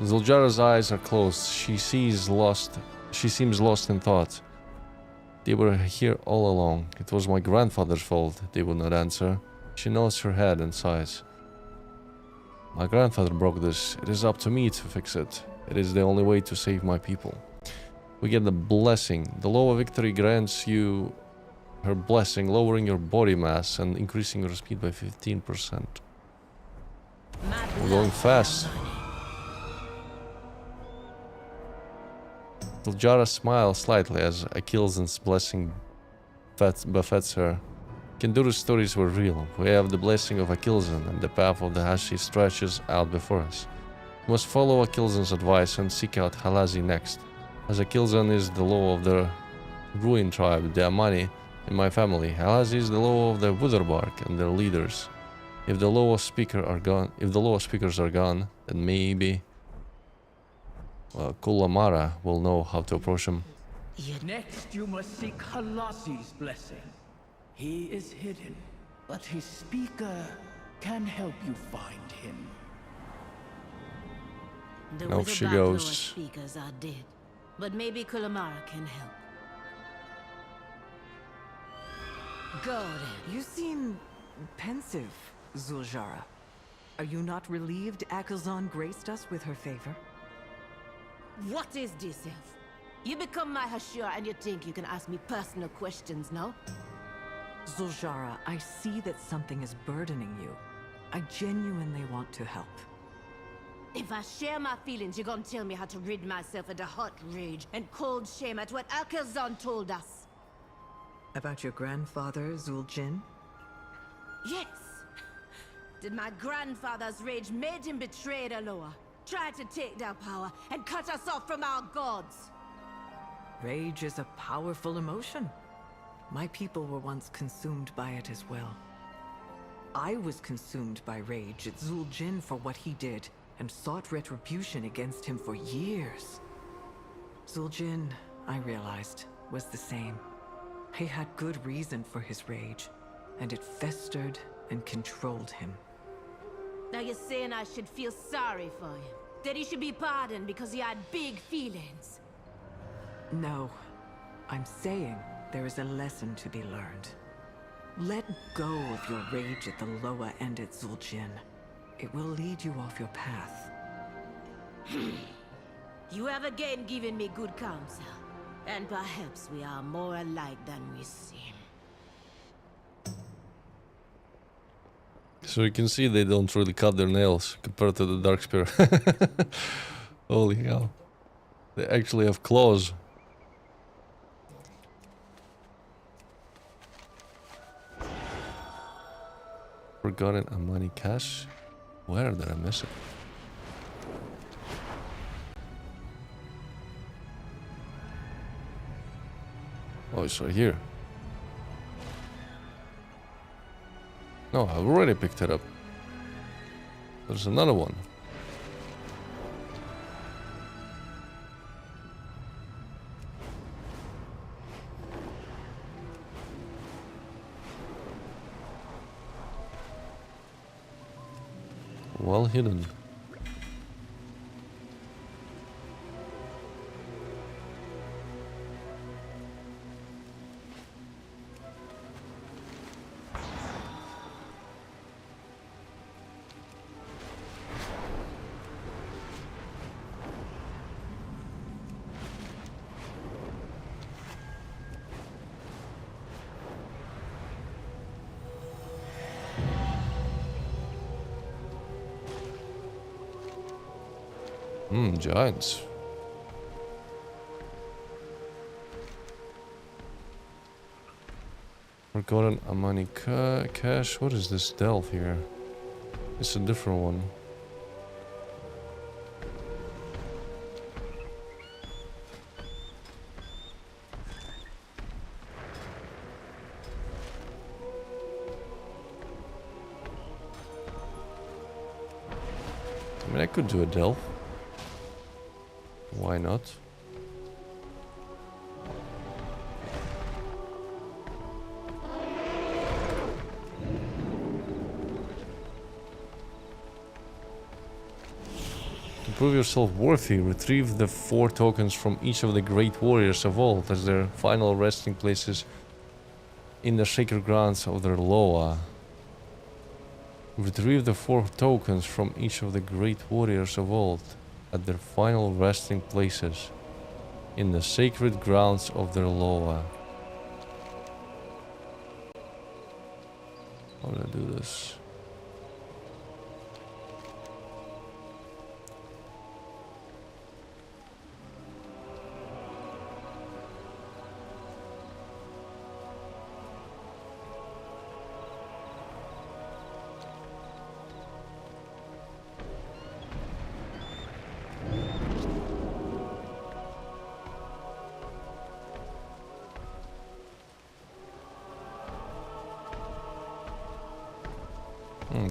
yours. Zul'Jara's eyes are closed. She seems lost in thought. They were here all along. It was my grandfather's fault. They would not answer. She nods her head and sighs. My grandfather broke this. It is up to me to fix it. It is the only way to save my people. We get the blessing. The Loa victory grants you her blessing, lowering your body mass and increasing your speed by 15%. We're going fast. Zul'Jara smiles slightly as Achilles' blessing befits her. Kinduru's stories were real. We have the blessing of Achilles, and the path of the Hashi stretches out before us. We must follow Achilles' advice and seek out Halazi next, as Achilles is the law of the Ruin tribe, the Amani, in my family. Halazi is the law of the Witherbark and their leaders. If the Loa speakers are gone, then maybe Kulamara will know how to approach him. Next, you must seek Halazi's blessing. He is hidden, but his speaker can help you find him. The Now she Witherbark Loa goes. speakers are dead, but maybe Kulamara can help. Go then. You seem pensive, Zul'Jara. Are you not relieved Akazan graced us with her favor? What is this, elf? You become my Hashira and you think you can ask me personal questions, no? Zul'Jara, I see that something is burdening you. I genuinely want to help. If I share my feelings, you're gonna tell me how to rid myself of the hot rage and cold shame at what Alcazan told us. About your grandfather, Zul'Jin? Yes. Did my grandfather's rage made him betray the Loa, try to take their power, and cut us off from our gods? Rage is a powerful emotion. My people were once consumed by it as well. I was consumed by rage at Zul'Jin for what he did, and sought retribution against him for years. Zul'Jin, I realized, was the same. He had good reason for his rage, and it festered and controlled him. Now you're saying I should feel sorry for him? That he should be pardoned because he had big feelings? No. I'm saying there is a lesson to be learned. Let go of your rage at the Loa and at Zul'Jin. It will lead you off your path. You have again given me good counsel. And perhaps we are more alike than we seem. So you can see they don't really cut their nails compared to the Darkspear. Holy hell. They actually have claws. Forgotten Amani cache? Where did I miss it? Oh, it's right here. No, I've already picked it up. There's another one. Well hidden. Giants. Forgotten Amani cache. What is this delve here? It's a different one. I mean, I could do a delve. Why not? To prove yourself worthy, retrieve the 4 tokens from each of the great warriors of old as their final resting places in the sacred grounds of their Loa. Retrieve the 4 tokens from each of the great warriors of old at their final resting places in the sacred grounds of their Loa. How do I do this?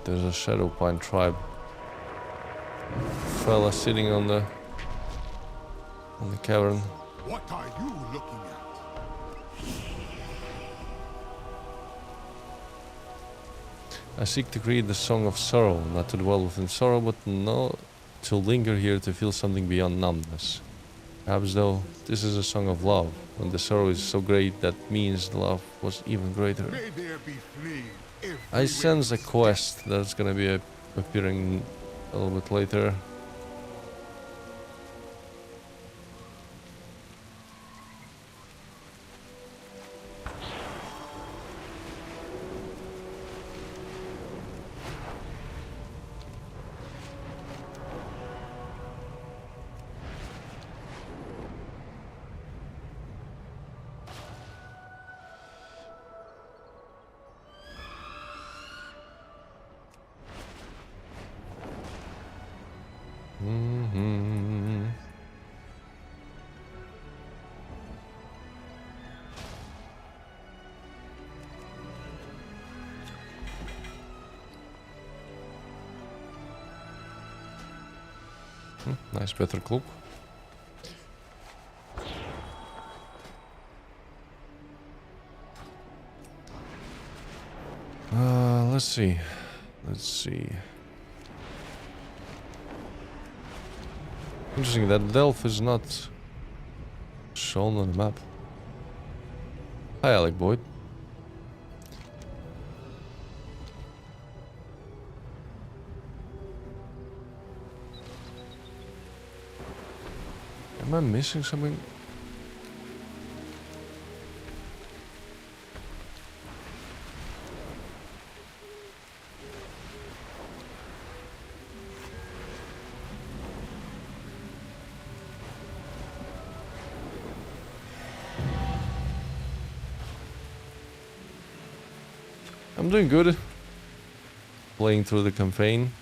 There's a Shadow Pine tribe fella sitting on the cavern. What are you looking at? I seek to create the song of sorrow, not to dwell within sorrow, but no, to linger here to feel something beyond numbness. Perhaps though, this is a song of love, when the sorrow is so great that means the love was even greater. May there be fleas. I sense a quest that's gonna be appearing a little bit later. Mm-hmm. Nice, better cloak. Let's see. Let's see. Interesting that Delph is not shown on the map. Hi, Alec Boyd. Am I missing something? I'm doing good. Playing through the campaign.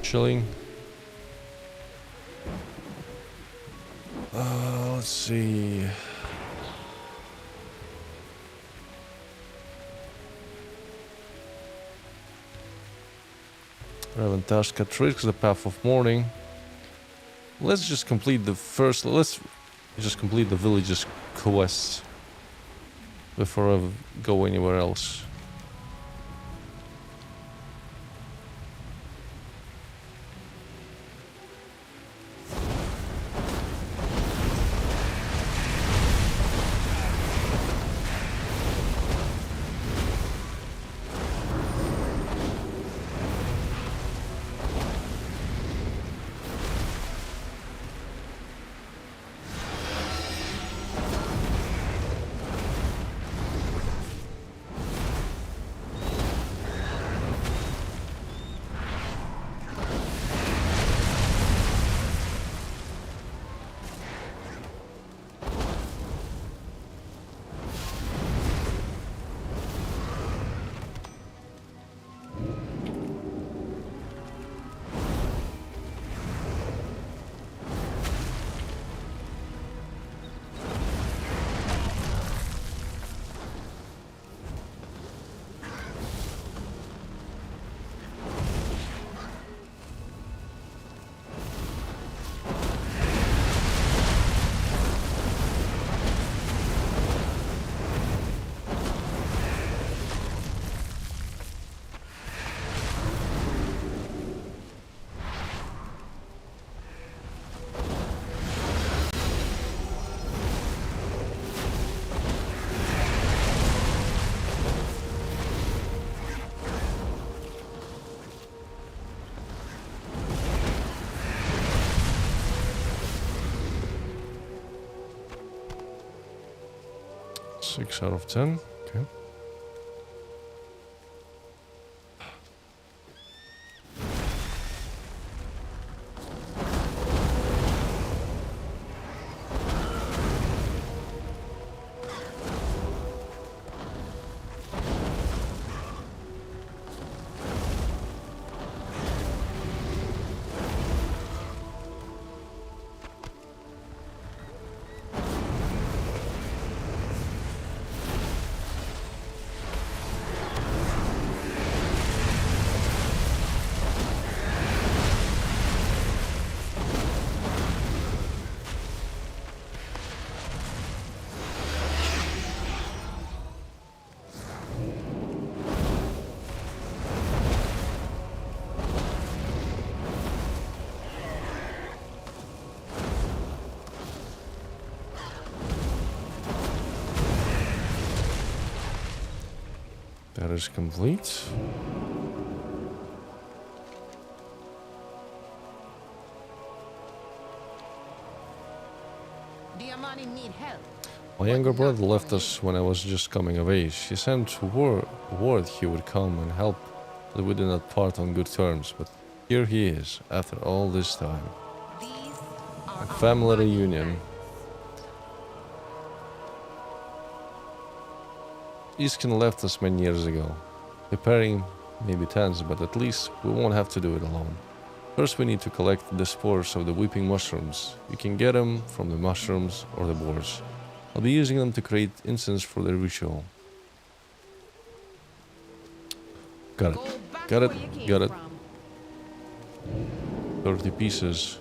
Chilling. Let's see. Raventaska tricks the path of mourning. Let's just complete the first. Let's just complete the village's quests before I go anywhere else. Six out of 10. Okay. That is complete. Diamani need help. My younger brother left us when I was just coming of age. He sent word he would come and help, but we did not part on good terms. But here he is, after all this time. A family reunion. Iskin left us many years ago. Preparing may be tense, but at least we won't have to do it alone. First, we need to collect the spores of the weeping mushrooms. You can get them from the mushrooms or the boars. I'll be using them to create incense for the ritual. Got it. Got it. Got it. 30 pieces.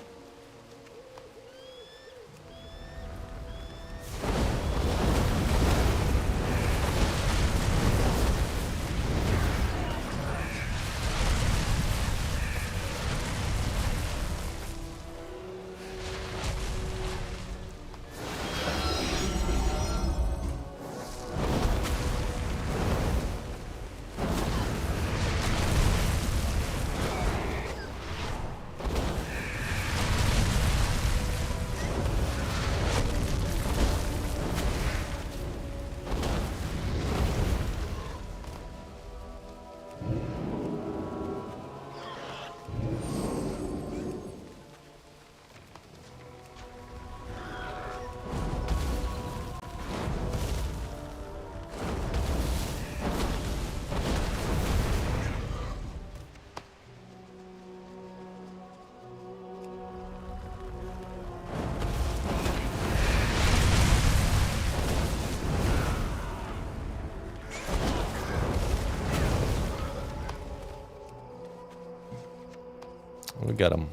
We got them.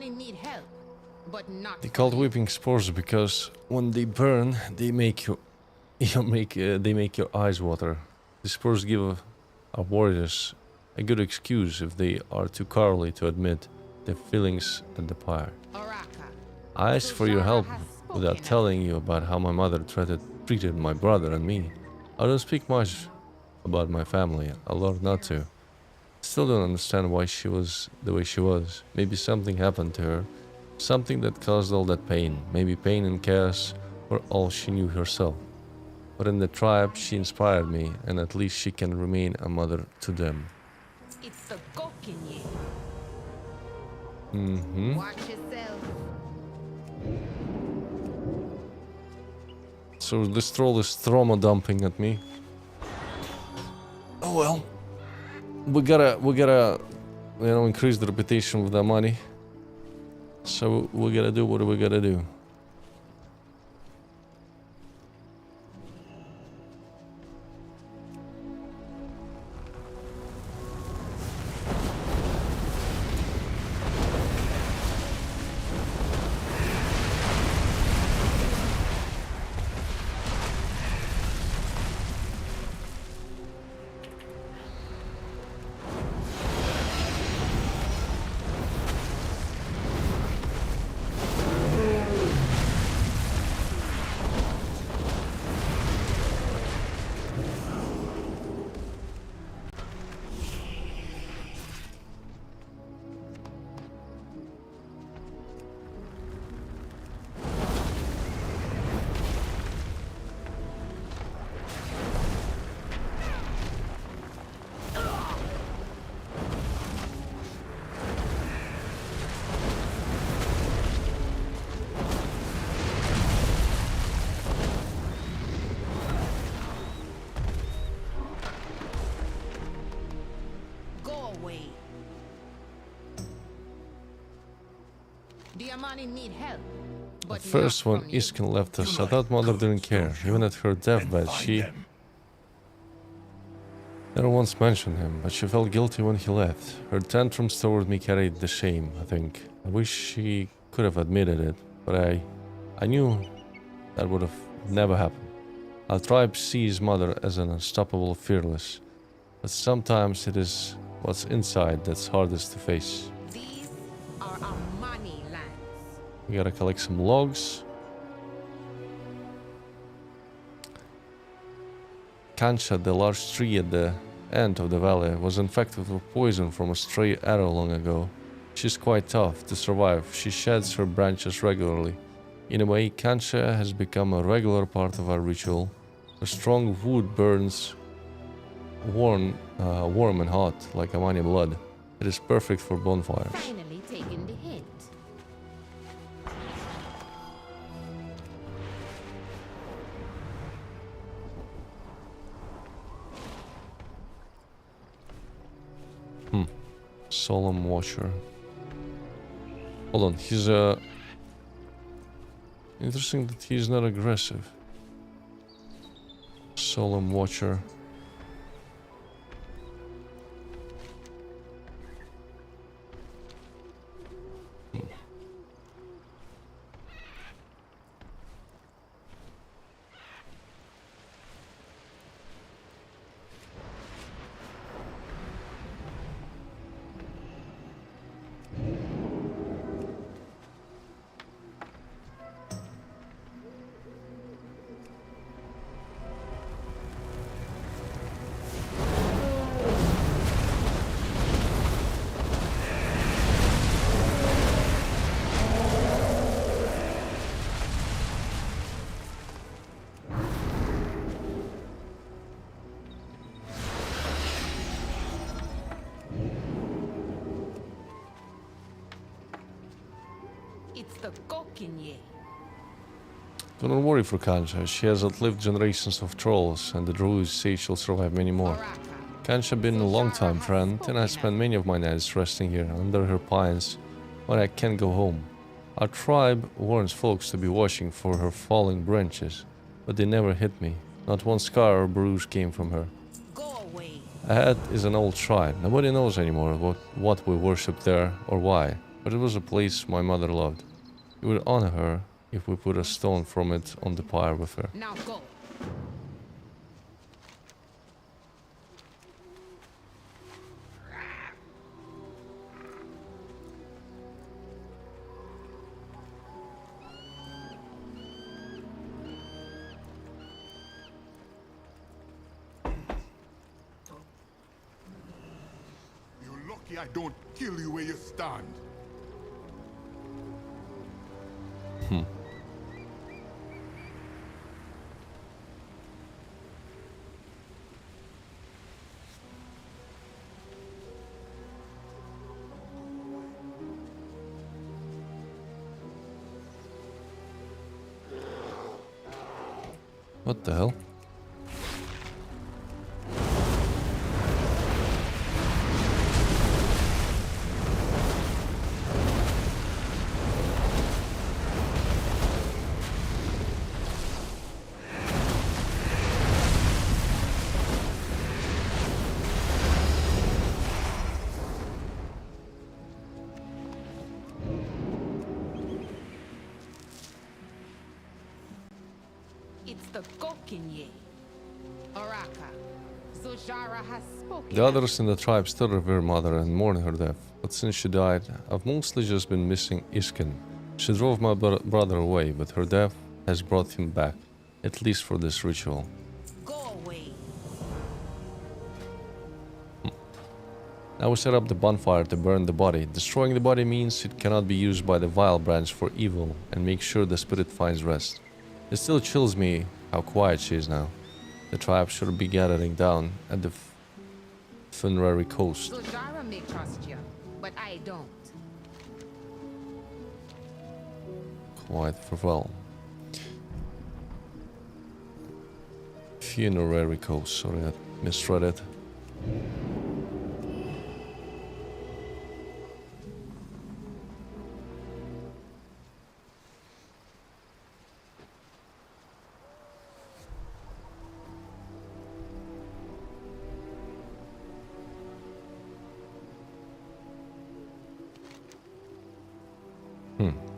Need help, but not They called weeping spores because when they burn, they make they make your eyes water. The spores give our warriors a good excuse if they are too cowardly to admit their feelings at the pyre. I asked for your help without telling you about how my mother treated my brother and me. I don't speak much about my family. I learned not to. Still don't understand why she was the way she was. Maybe something happened to her. Something that caused all that pain. Maybe pain and chaos were all she knew herself. But in the tribe, she inspired me, and at least she can remain a mother to them. It's the gok in you. Watch yourself. So this troll is trauma dumping at me. Oh well. We gotta, you know, increase the reputation with that money. So we gotta do what we gotta do. Need help. At first, when Iskin left us, I thought Mother didn't care. Even at her deathbed, she never once mentioned him, but she felt guilty when he left. Her tantrums toward me carried the shame, I think. I wish she could have admitted it, but I knew that would have never happened. Our tribe sees Mother as an unstoppable, fearless, but sometimes it is what's inside that's hardest to face. These are our money lands. We gotta collect some logs. Kancha, the large tree at the end of the valley, was infected with poison from a stray arrow long ago. She's quite tough to survive. She sheds her branches regularly. In a way, Kancha has become a regular part of our ritual. Her strong wood burns warm and hot, like Amani blood. It is perfect for bonfires. Finally taking the hint. Solemn Watcher. Hold on, he's interesting that he's not aggressive. Solemn Watcher. It's the Kokinye. Do not worry for Kancha, she has outlived generations of trolls, and the druids say she'll survive many more. Kancha been a long time friend, and I spent many of my nights resting here under her pines when I can't go home. Our tribe warns folks to be watching for her falling branches, but they never hit me. Not one scar or bruise came from her. Ahead is an old shrine. Nobody knows anymore what we worship there or why, but it was a place my mother loved. We would honor her if we put a stone from it on the pyre with her. Now go. You're lucky I don't kill you where you stand. What the hell? It's the Kokinye. Araka. Zojara has spoken. The others in the tribe still revere mother and mourn her death, but since she died, I've mostly just been missing Isken. She drove my brother away, but her death has brought him back, at least for this ritual. Go away. Now we set up the bonfire to burn the body. Destroying the body means it cannot be used by the vile branch for evil, and make sure the spirit finds rest. It still chills me how quiet she is now. The tribe should be gathering down at the funerary coast. Zojara may trust you, but I don't. Quite farewell. Funerary coast, sorry, I misread it.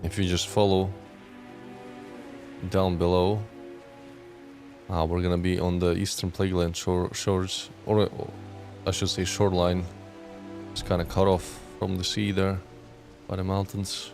If you just follow down below, we're gonna be on the eastern Plagueland shores, or I should say shoreline. It's kind of cut off from the sea there by the mountains.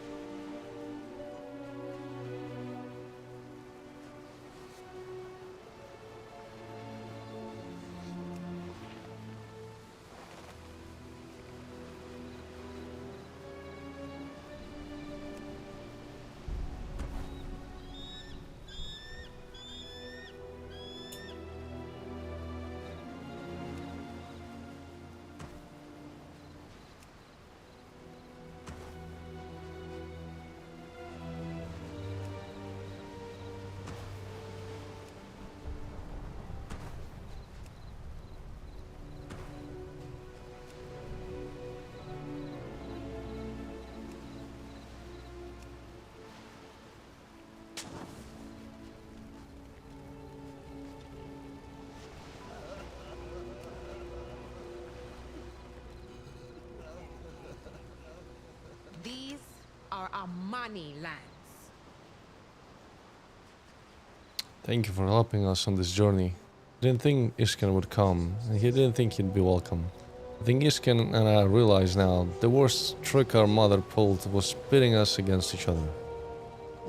are a money lands. Thank you for helping us on this journey. Didn't think Isken would come, and he didn't think he'd be welcome. I think Isken and I realize now the worst trick our mother pulled was pitting us against each other.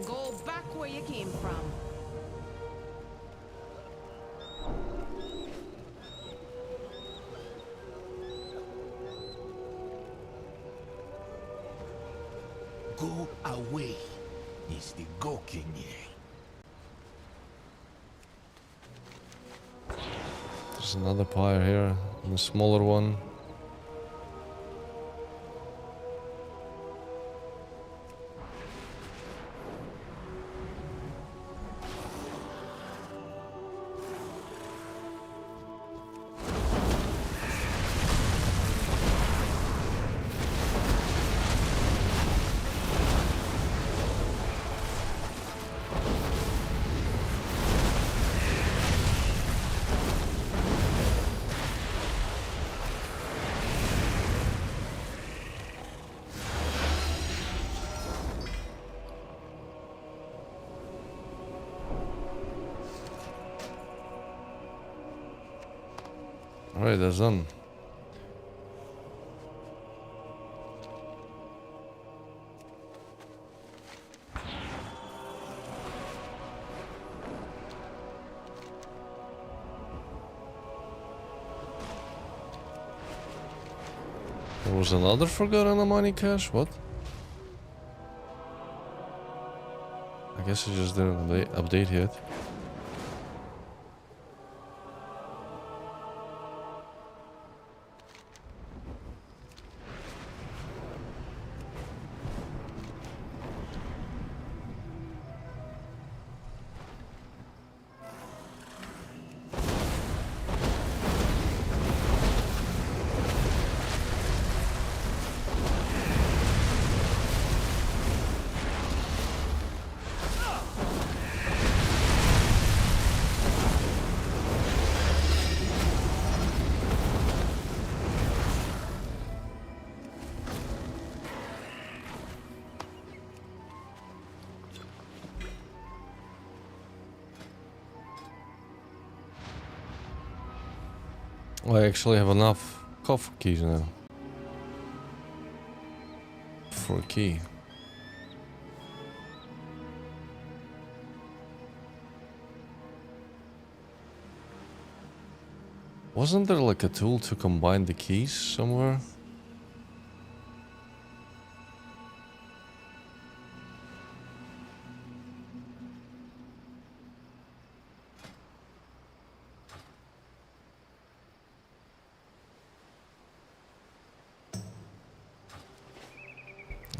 Go back where you came from. Go away. It's the Gokin. There's another pyre here, and a smaller one. Alright, that's done. There was another forgotten money cache? What? I guess it just didn't update yet. I actually have enough coffer keys now for a key. Wasn't there like a tool to combine the keys somewhere?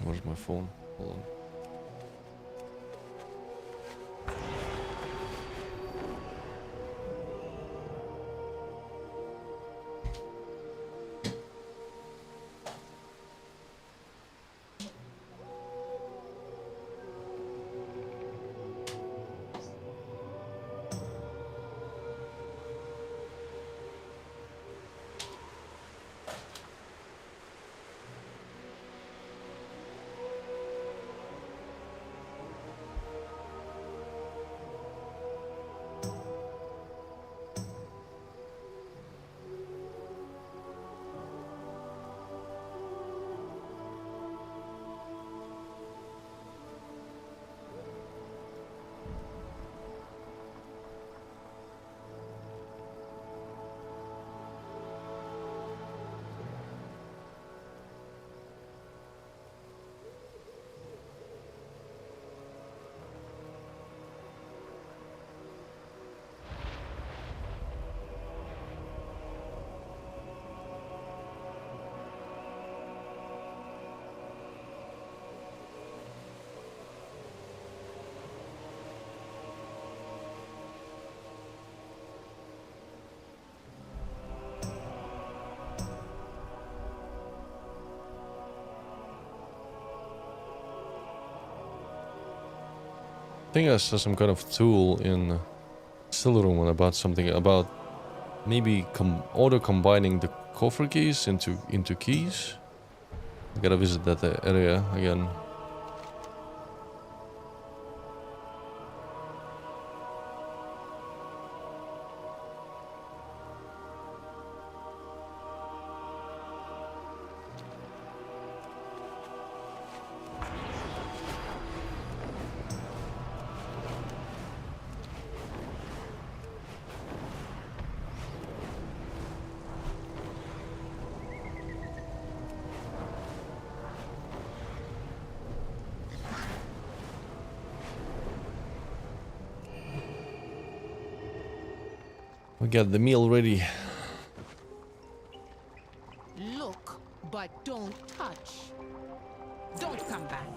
Where's my phone? Hold on. I think I saw some kind of tool in Zul'Aman about something about maybe auto combining the coffer keys into keys. I gotta visit that area again. We got the meal ready. Look, but don't touch. Don't come back.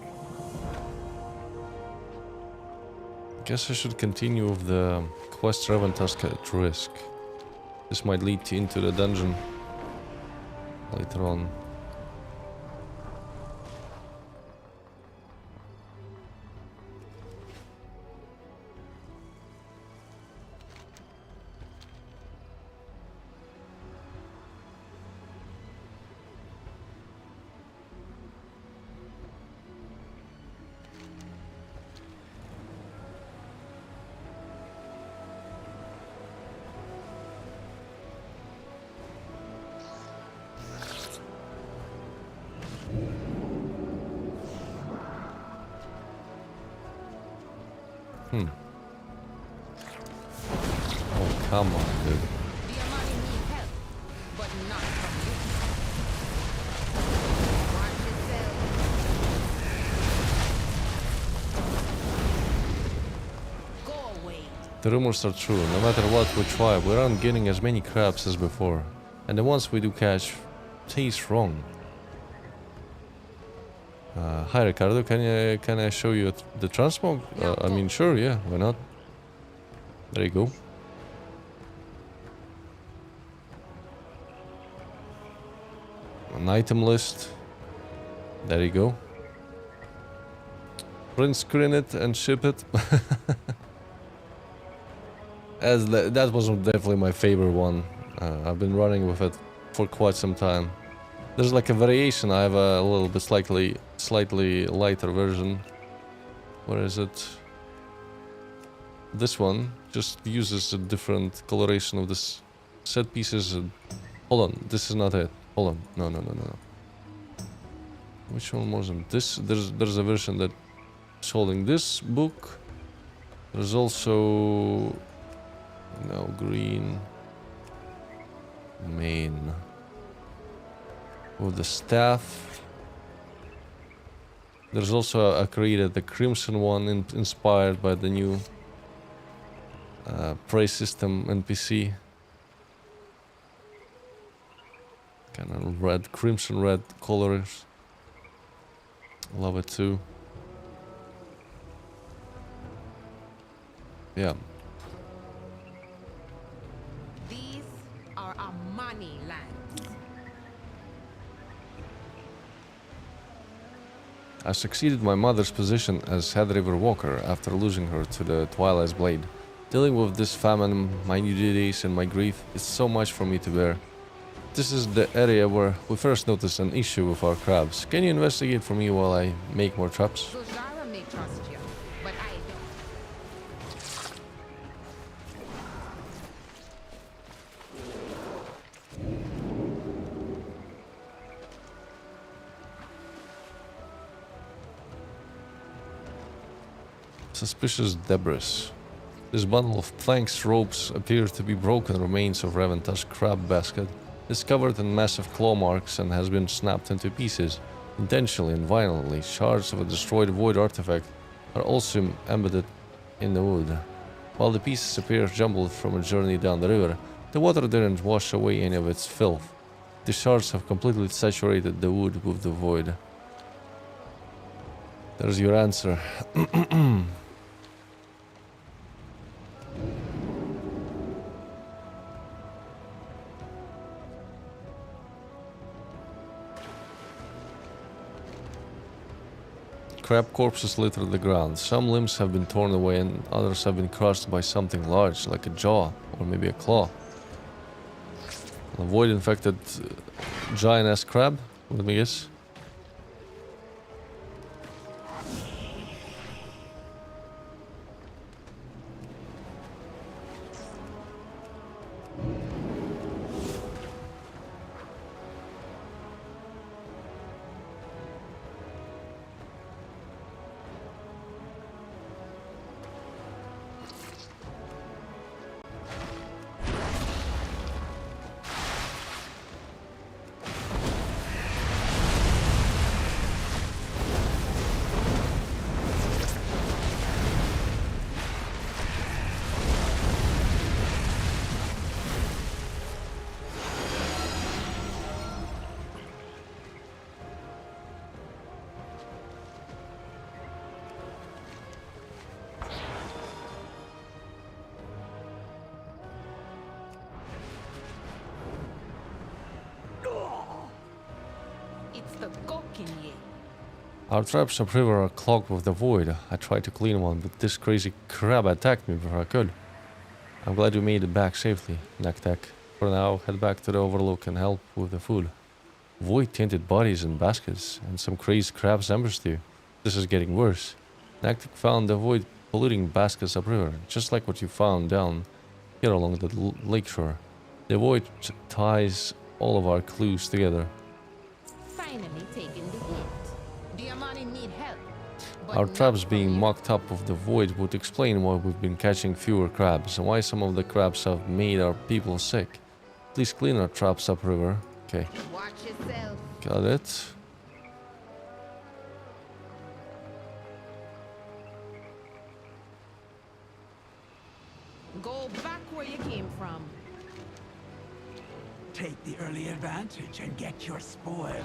Guess I should continue with the quest Reventusk at risk. This might lead you into the dungeon later on. Oh, come on, dude. The Amani need help, but not from you. Watch yourself. Go away. The rumors are true. No matter what we try, we aren't getting as many crabs as before. And the ones we do catch taste wrong. Hi Ricardo, can I show you the transmog? I mean, sure, yeah, why not? There you go. An item list. There you go. Print screen it and ship it. That was definitely my favorite one. I've been running with it for quite some time. There's like a variation. I have a little bit slightly lighter version. Where is it? This one just uses a different coloration of this set pieces. Hold on, this is not it. Hold on, no. Which one wasn't this? There's a version that is holding this book. There's also green main. With the staff. There's also I created the crimson one inspired by the new prey system NPC. Kind of red, crimson red colors. Love it too. Yeah. These are Amani lands. I succeeded my mother's position as head river walker after losing her to the Twilight's Blade. Dealing with this famine, my new duties and my grief is so much for me to bear. This is the area where we first noticed an issue with our crabs. Can you investigate for me while I make more traps? Zul'Aman may trust you, but I don't. Suspicious debris. This bundle of planks ropes appears to be broken remains of Reventusk's crab basket. It's covered in massive claw marks and has been snapped into pieces. Intentionally and violently, shards of a destroyed void artifact are also embedded in the wood. While the pieces appear jumbled from a journey down the river, the water didn't wash away any of its filth. The shards have completely saturated the wood with the void. There's your answer. Crab corpses litter the ground. Some limbs have been torn away and others have been crushed by something large, like a jaw or maybe a claw. A void-infected giant-ass crab, let me guess. the gawk in ye. Our traps upriver are clogged with the void. I tried to clean one, but this crazy crab attacked me before I could. I'm glad we made it back safely, Naktek. For now, head back to the Overlook and help with the food. Void-tainted bodies in baskets, and some crazed crabs ambushed you. This is getting worse. Naktek found the void polluting baskets upriver, just like what you found down here along the lakeshore. The void ties all of our clues together. Finally taking the hint. The Amani need help. Our traps being mocked up of the void would explain why we've been catching fewer crabs and why some of the crabs have made our people sick. Please clean our traps upriver. Okay. Watch yourself. Got it. Go back where you came from. Take the early advantage and get your spoil.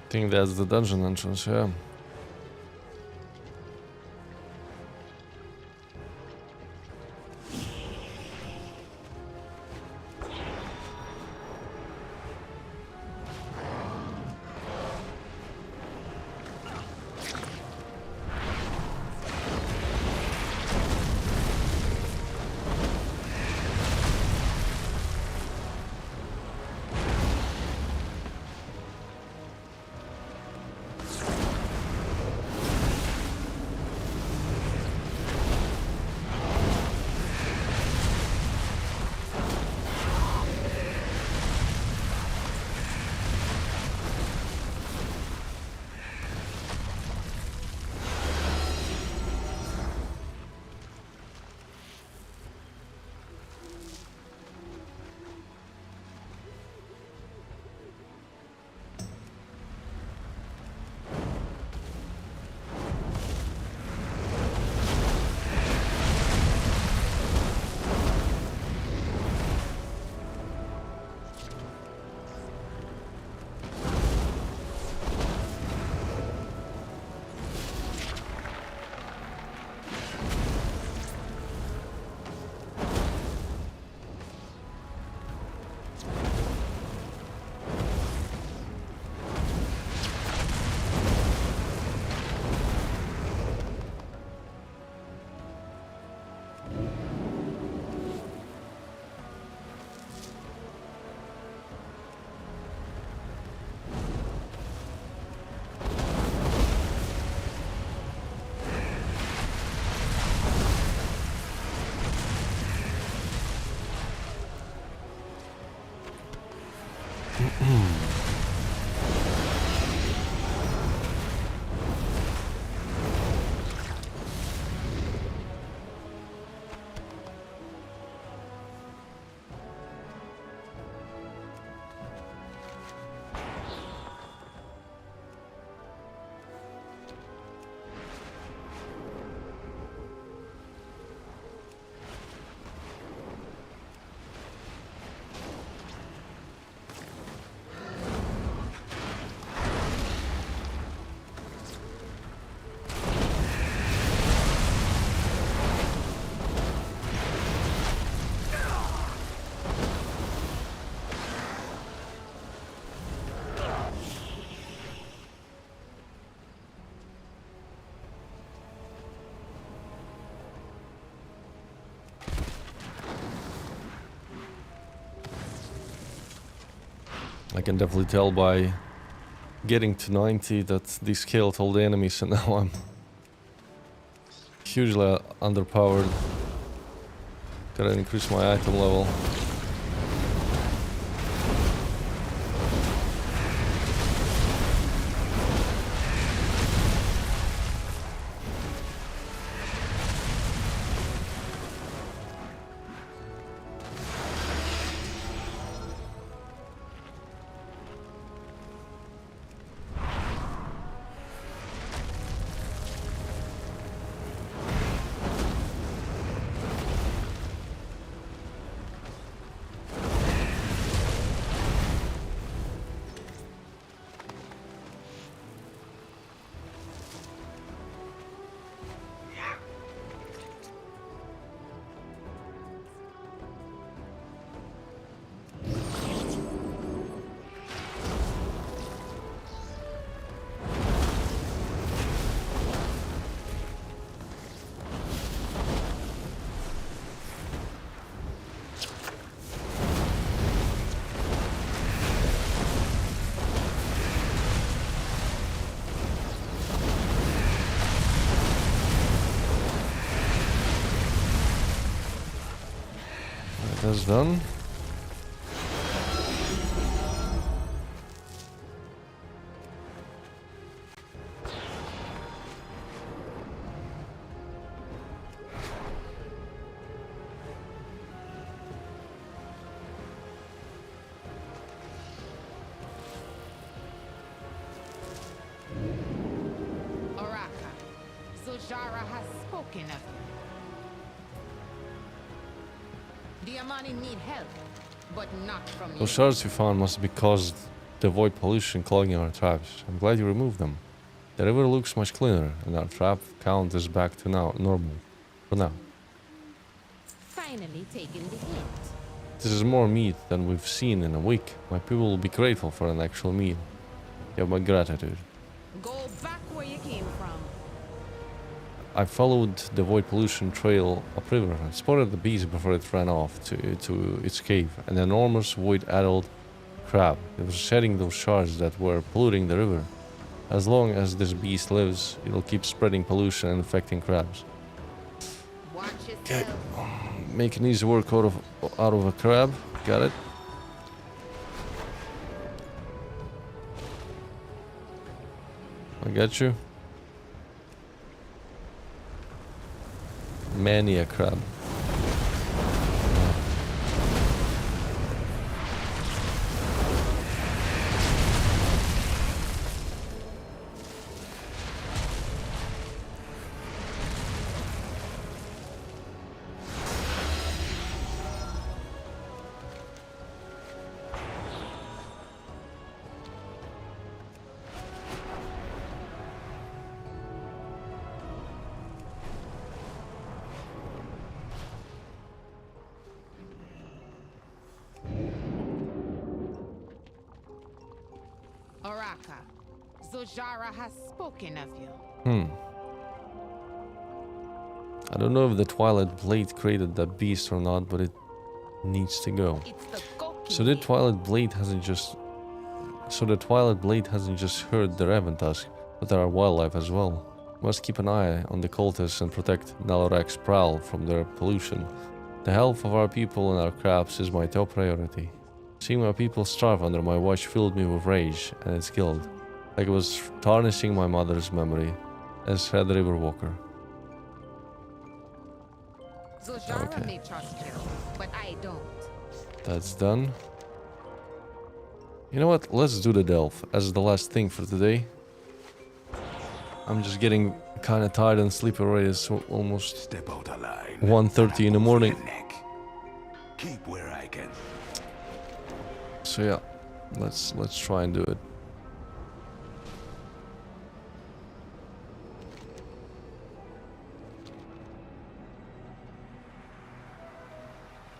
I think that's the dungeon entrance, yeah. I can definitely tell by getting to 90 that they scaled all the enemies and now I'm hugely underpowered. Gotta increase my item level. That's done. Zul'Jara has spoken of you. The Amani need help, but not from you. Those shards you found must be caused to avoid pollution clogging our traps. I'm glad you removed them. The river looks much cleaner, and our trap count is back to normal. For now. Finally taking the hint. This is more meat than we've seen in a week. My people will be grateful for an actual meal. You have my gratitude. Go back where you came from. I followed the void pollution trail upriver and spotted the beast before it ran off to its cave. An enormous void adult crab. It was shedding those shards that were polluting the river. As long as this beast lives, it'll keep spreading pollution and affecting crabs. Watch yourself. Making easy work out of a crab. Got it. I got you. Many a crab. Oraka, Zul'Jara has spoken of you. I don't know if the Twilight Blade created that beast or not, but it needs to go. So the Twilight Blade hasn't just hurt the Reventusk, but our wildlife as well. We must keep an eye on the cultists and protect Nalorak's prowl from their pollution. The health of our people and our crabs is my top priority. Seeing my people starve under my watch filled me with rage and its guilt, like it was tarnishing my mother's memory as head riverwalker. Zul'Jara may trust you, but I don't. That's done. You know what? Let's do the delve as the last thing for today. I'm just getting kind of tired and sleepy already. It's almost 1:30 in the morning. Keep where I can. So yeah, let's try and do it.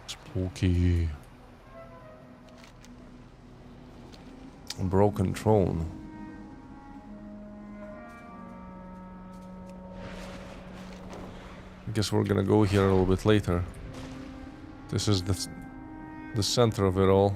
Spooky. Broken throne. I guess we're gonna go here a little bit later. This is the center of it all.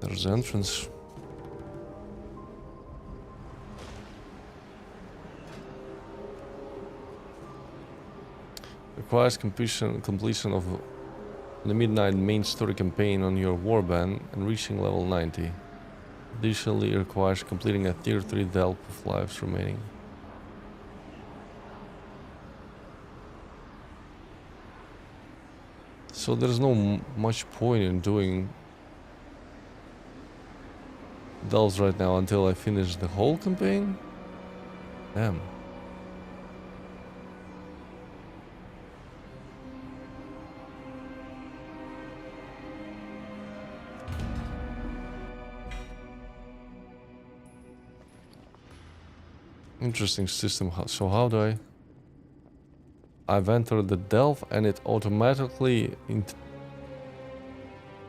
There's the entrance. Requires completion of the Midnight main story campaign on your warband and reaching level 90. Additionally, it requires completing a tier 3 delve with lives remaining. So there's no much point in doing delves right now until I finish the whole campaign? Damn. Interesting system. So how do I... I've entered the delve and it automatically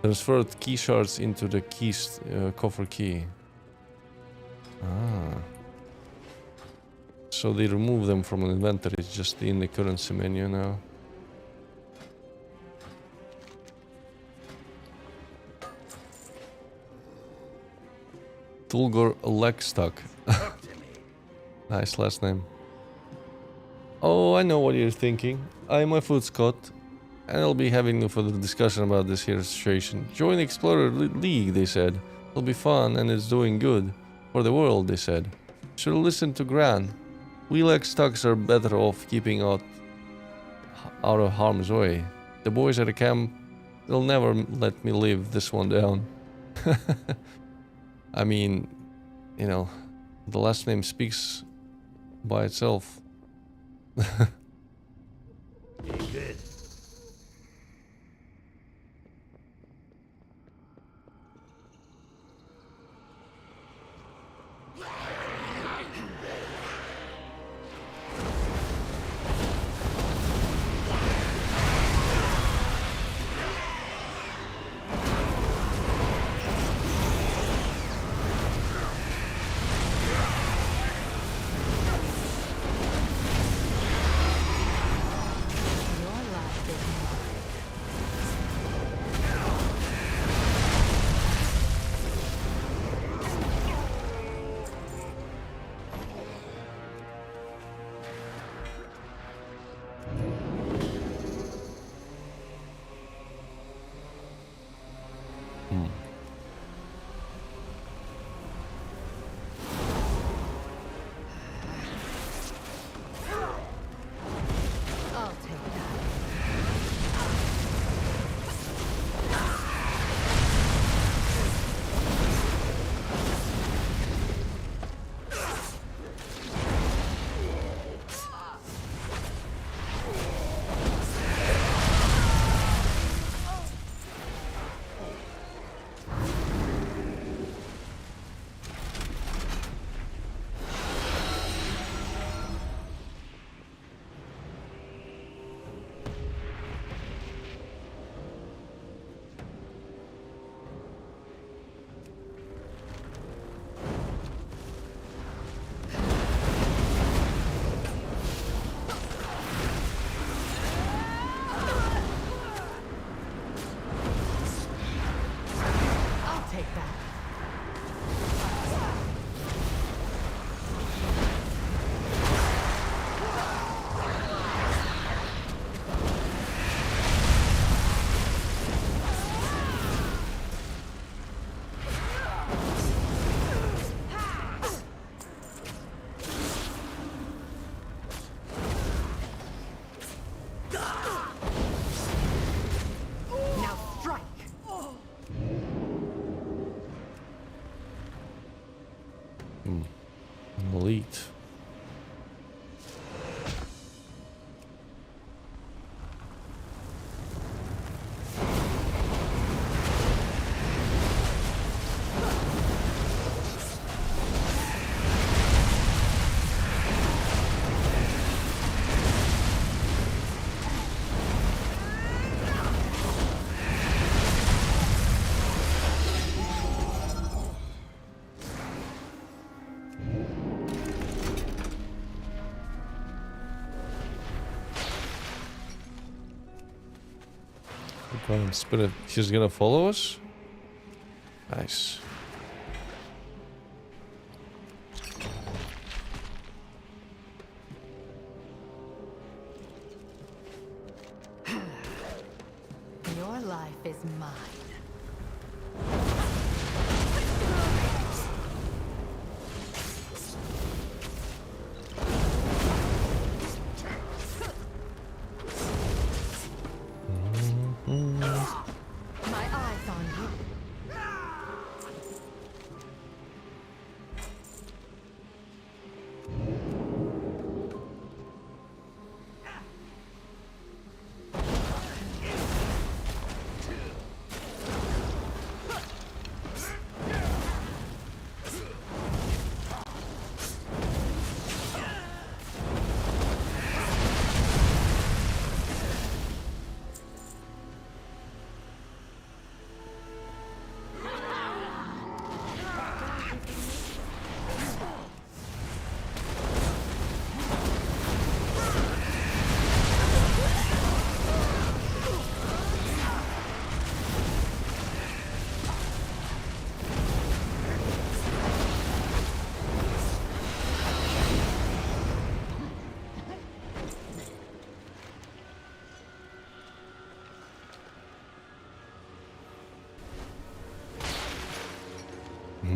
transferred key shards into the keys, coffer key. Ah. So they remove them from an inventory, it's just in the currency menu now. Tulgor Legstock. Nice last name. Oh, I know what you're thinking. I'm a food Scott, and I'll be having a further discussion about this here situation. Join the Explorer League, they said. It'll be fun and it's doing good. For the world, they said. Should listen to Gran. We Legstocks are better off keeping out of harm's way. The boys at the camp, they'll never let me live this one down. I mean, you know, the last name speaks by itself. Good. Elite. Spirit, she's gonna follow us? Nice. Your life is mine.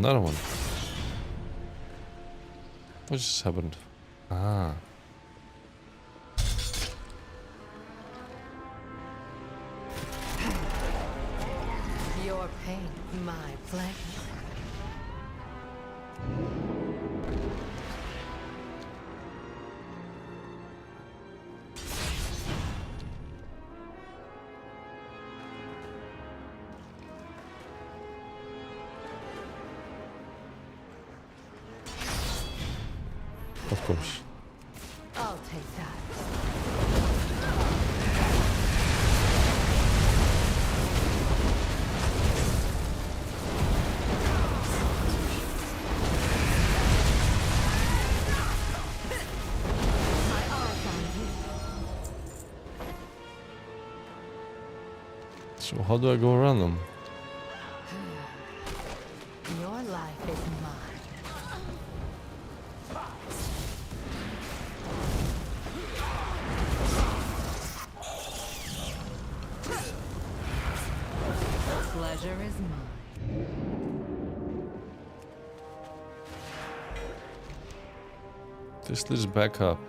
Another one. What just happened? Ah. Your pain, my pleasure. Of course. I'll take that. So how do I go around them? Your life is mine. Pleasure is mine. This leads back up.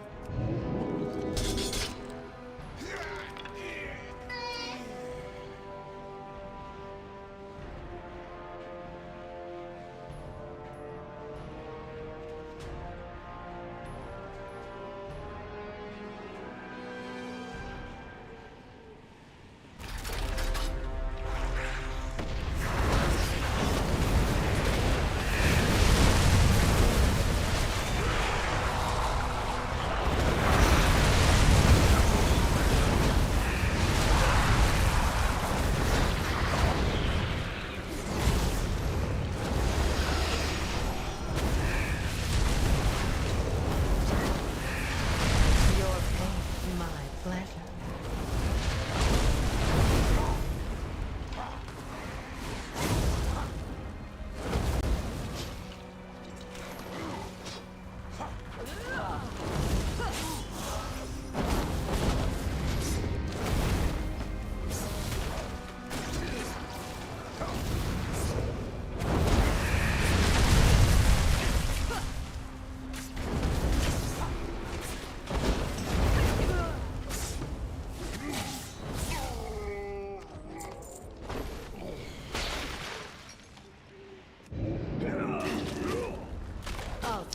Your pain, my pleasure.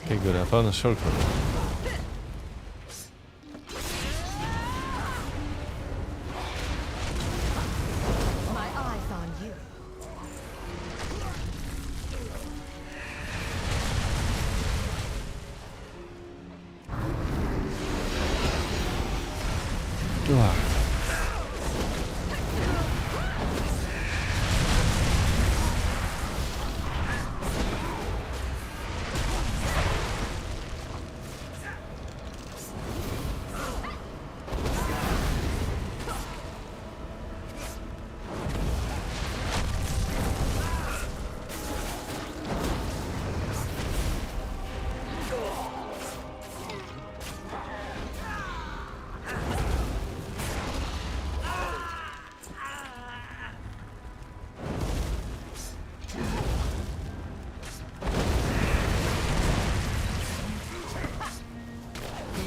Okay, good. I found a shortcut. My eyes on you. Ah.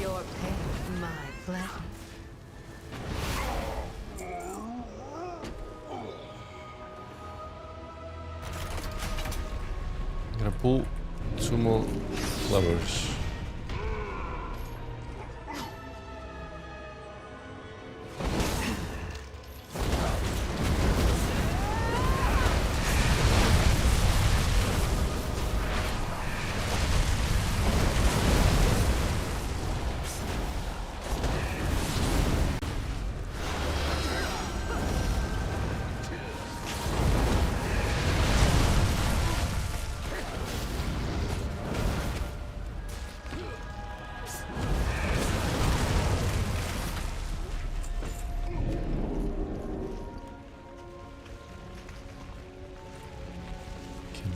Your pain, my pleasure. I'm gonna pull 2 more levers.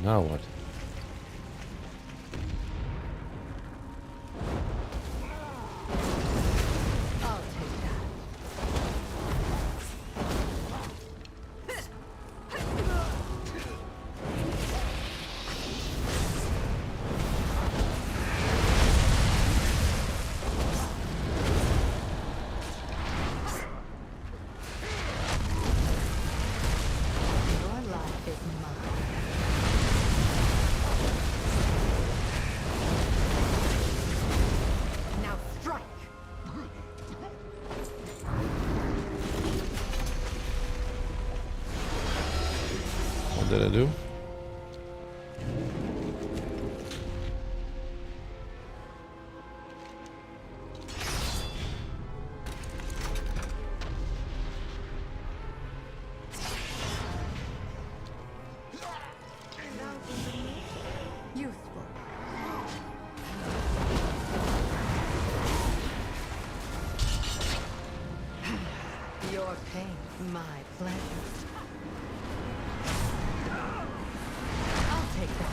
Now what? I'll take that. What did I do? Useful. Your pain, my pleasure. I'll take that.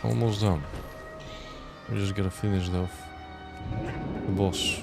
Almost done. We just gotta finish off the boss.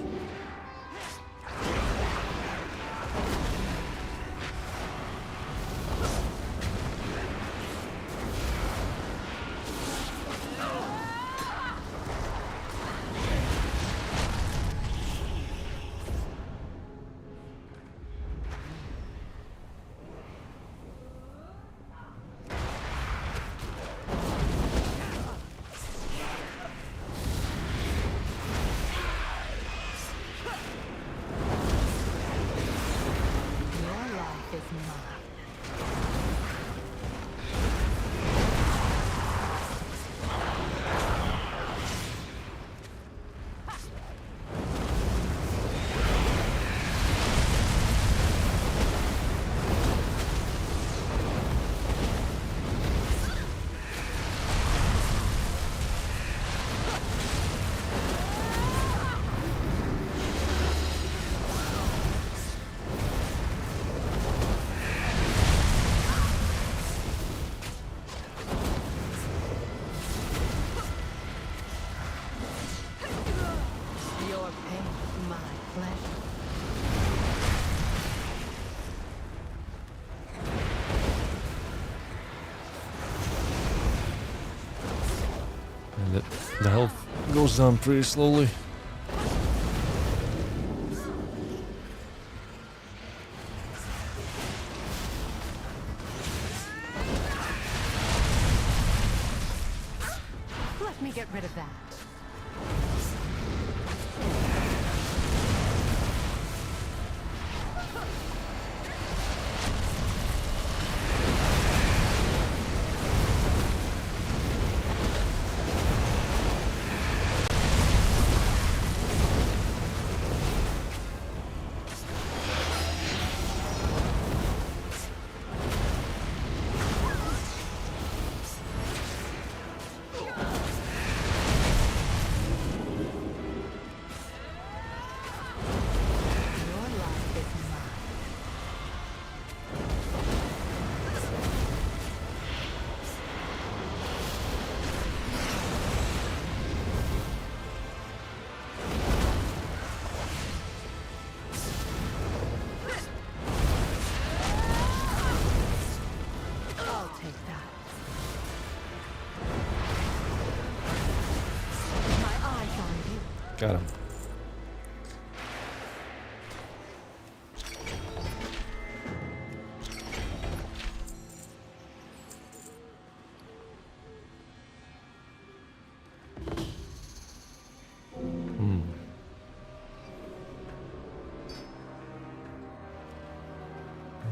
The health goes down pretty slowly. Let me get rid of that. Got him.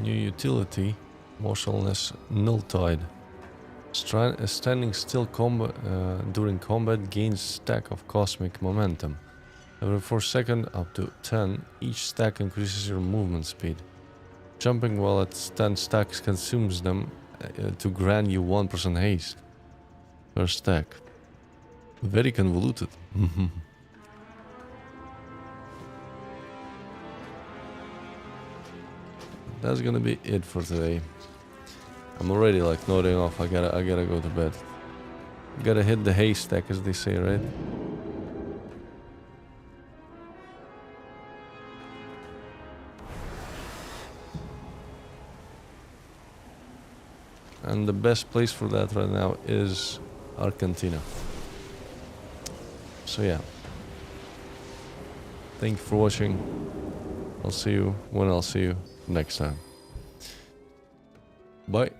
New utility, motionless nulltide. Standing still during combat gains stack of cosmic momentum. Every 4 seconds up to 10, each stack increases your movement speed. Jumping while at 10 stacks consumes them to grant you 1% haste per stack. Very convoluted. That's gonna be it for today. I'm already like nodding off. I gotta go to bed. Gotta hit the haystack, as they say, right? And the best place for that right now is our cantina. So yeah. Thank you for watching. I'll see you when I'll see you next time. Bye.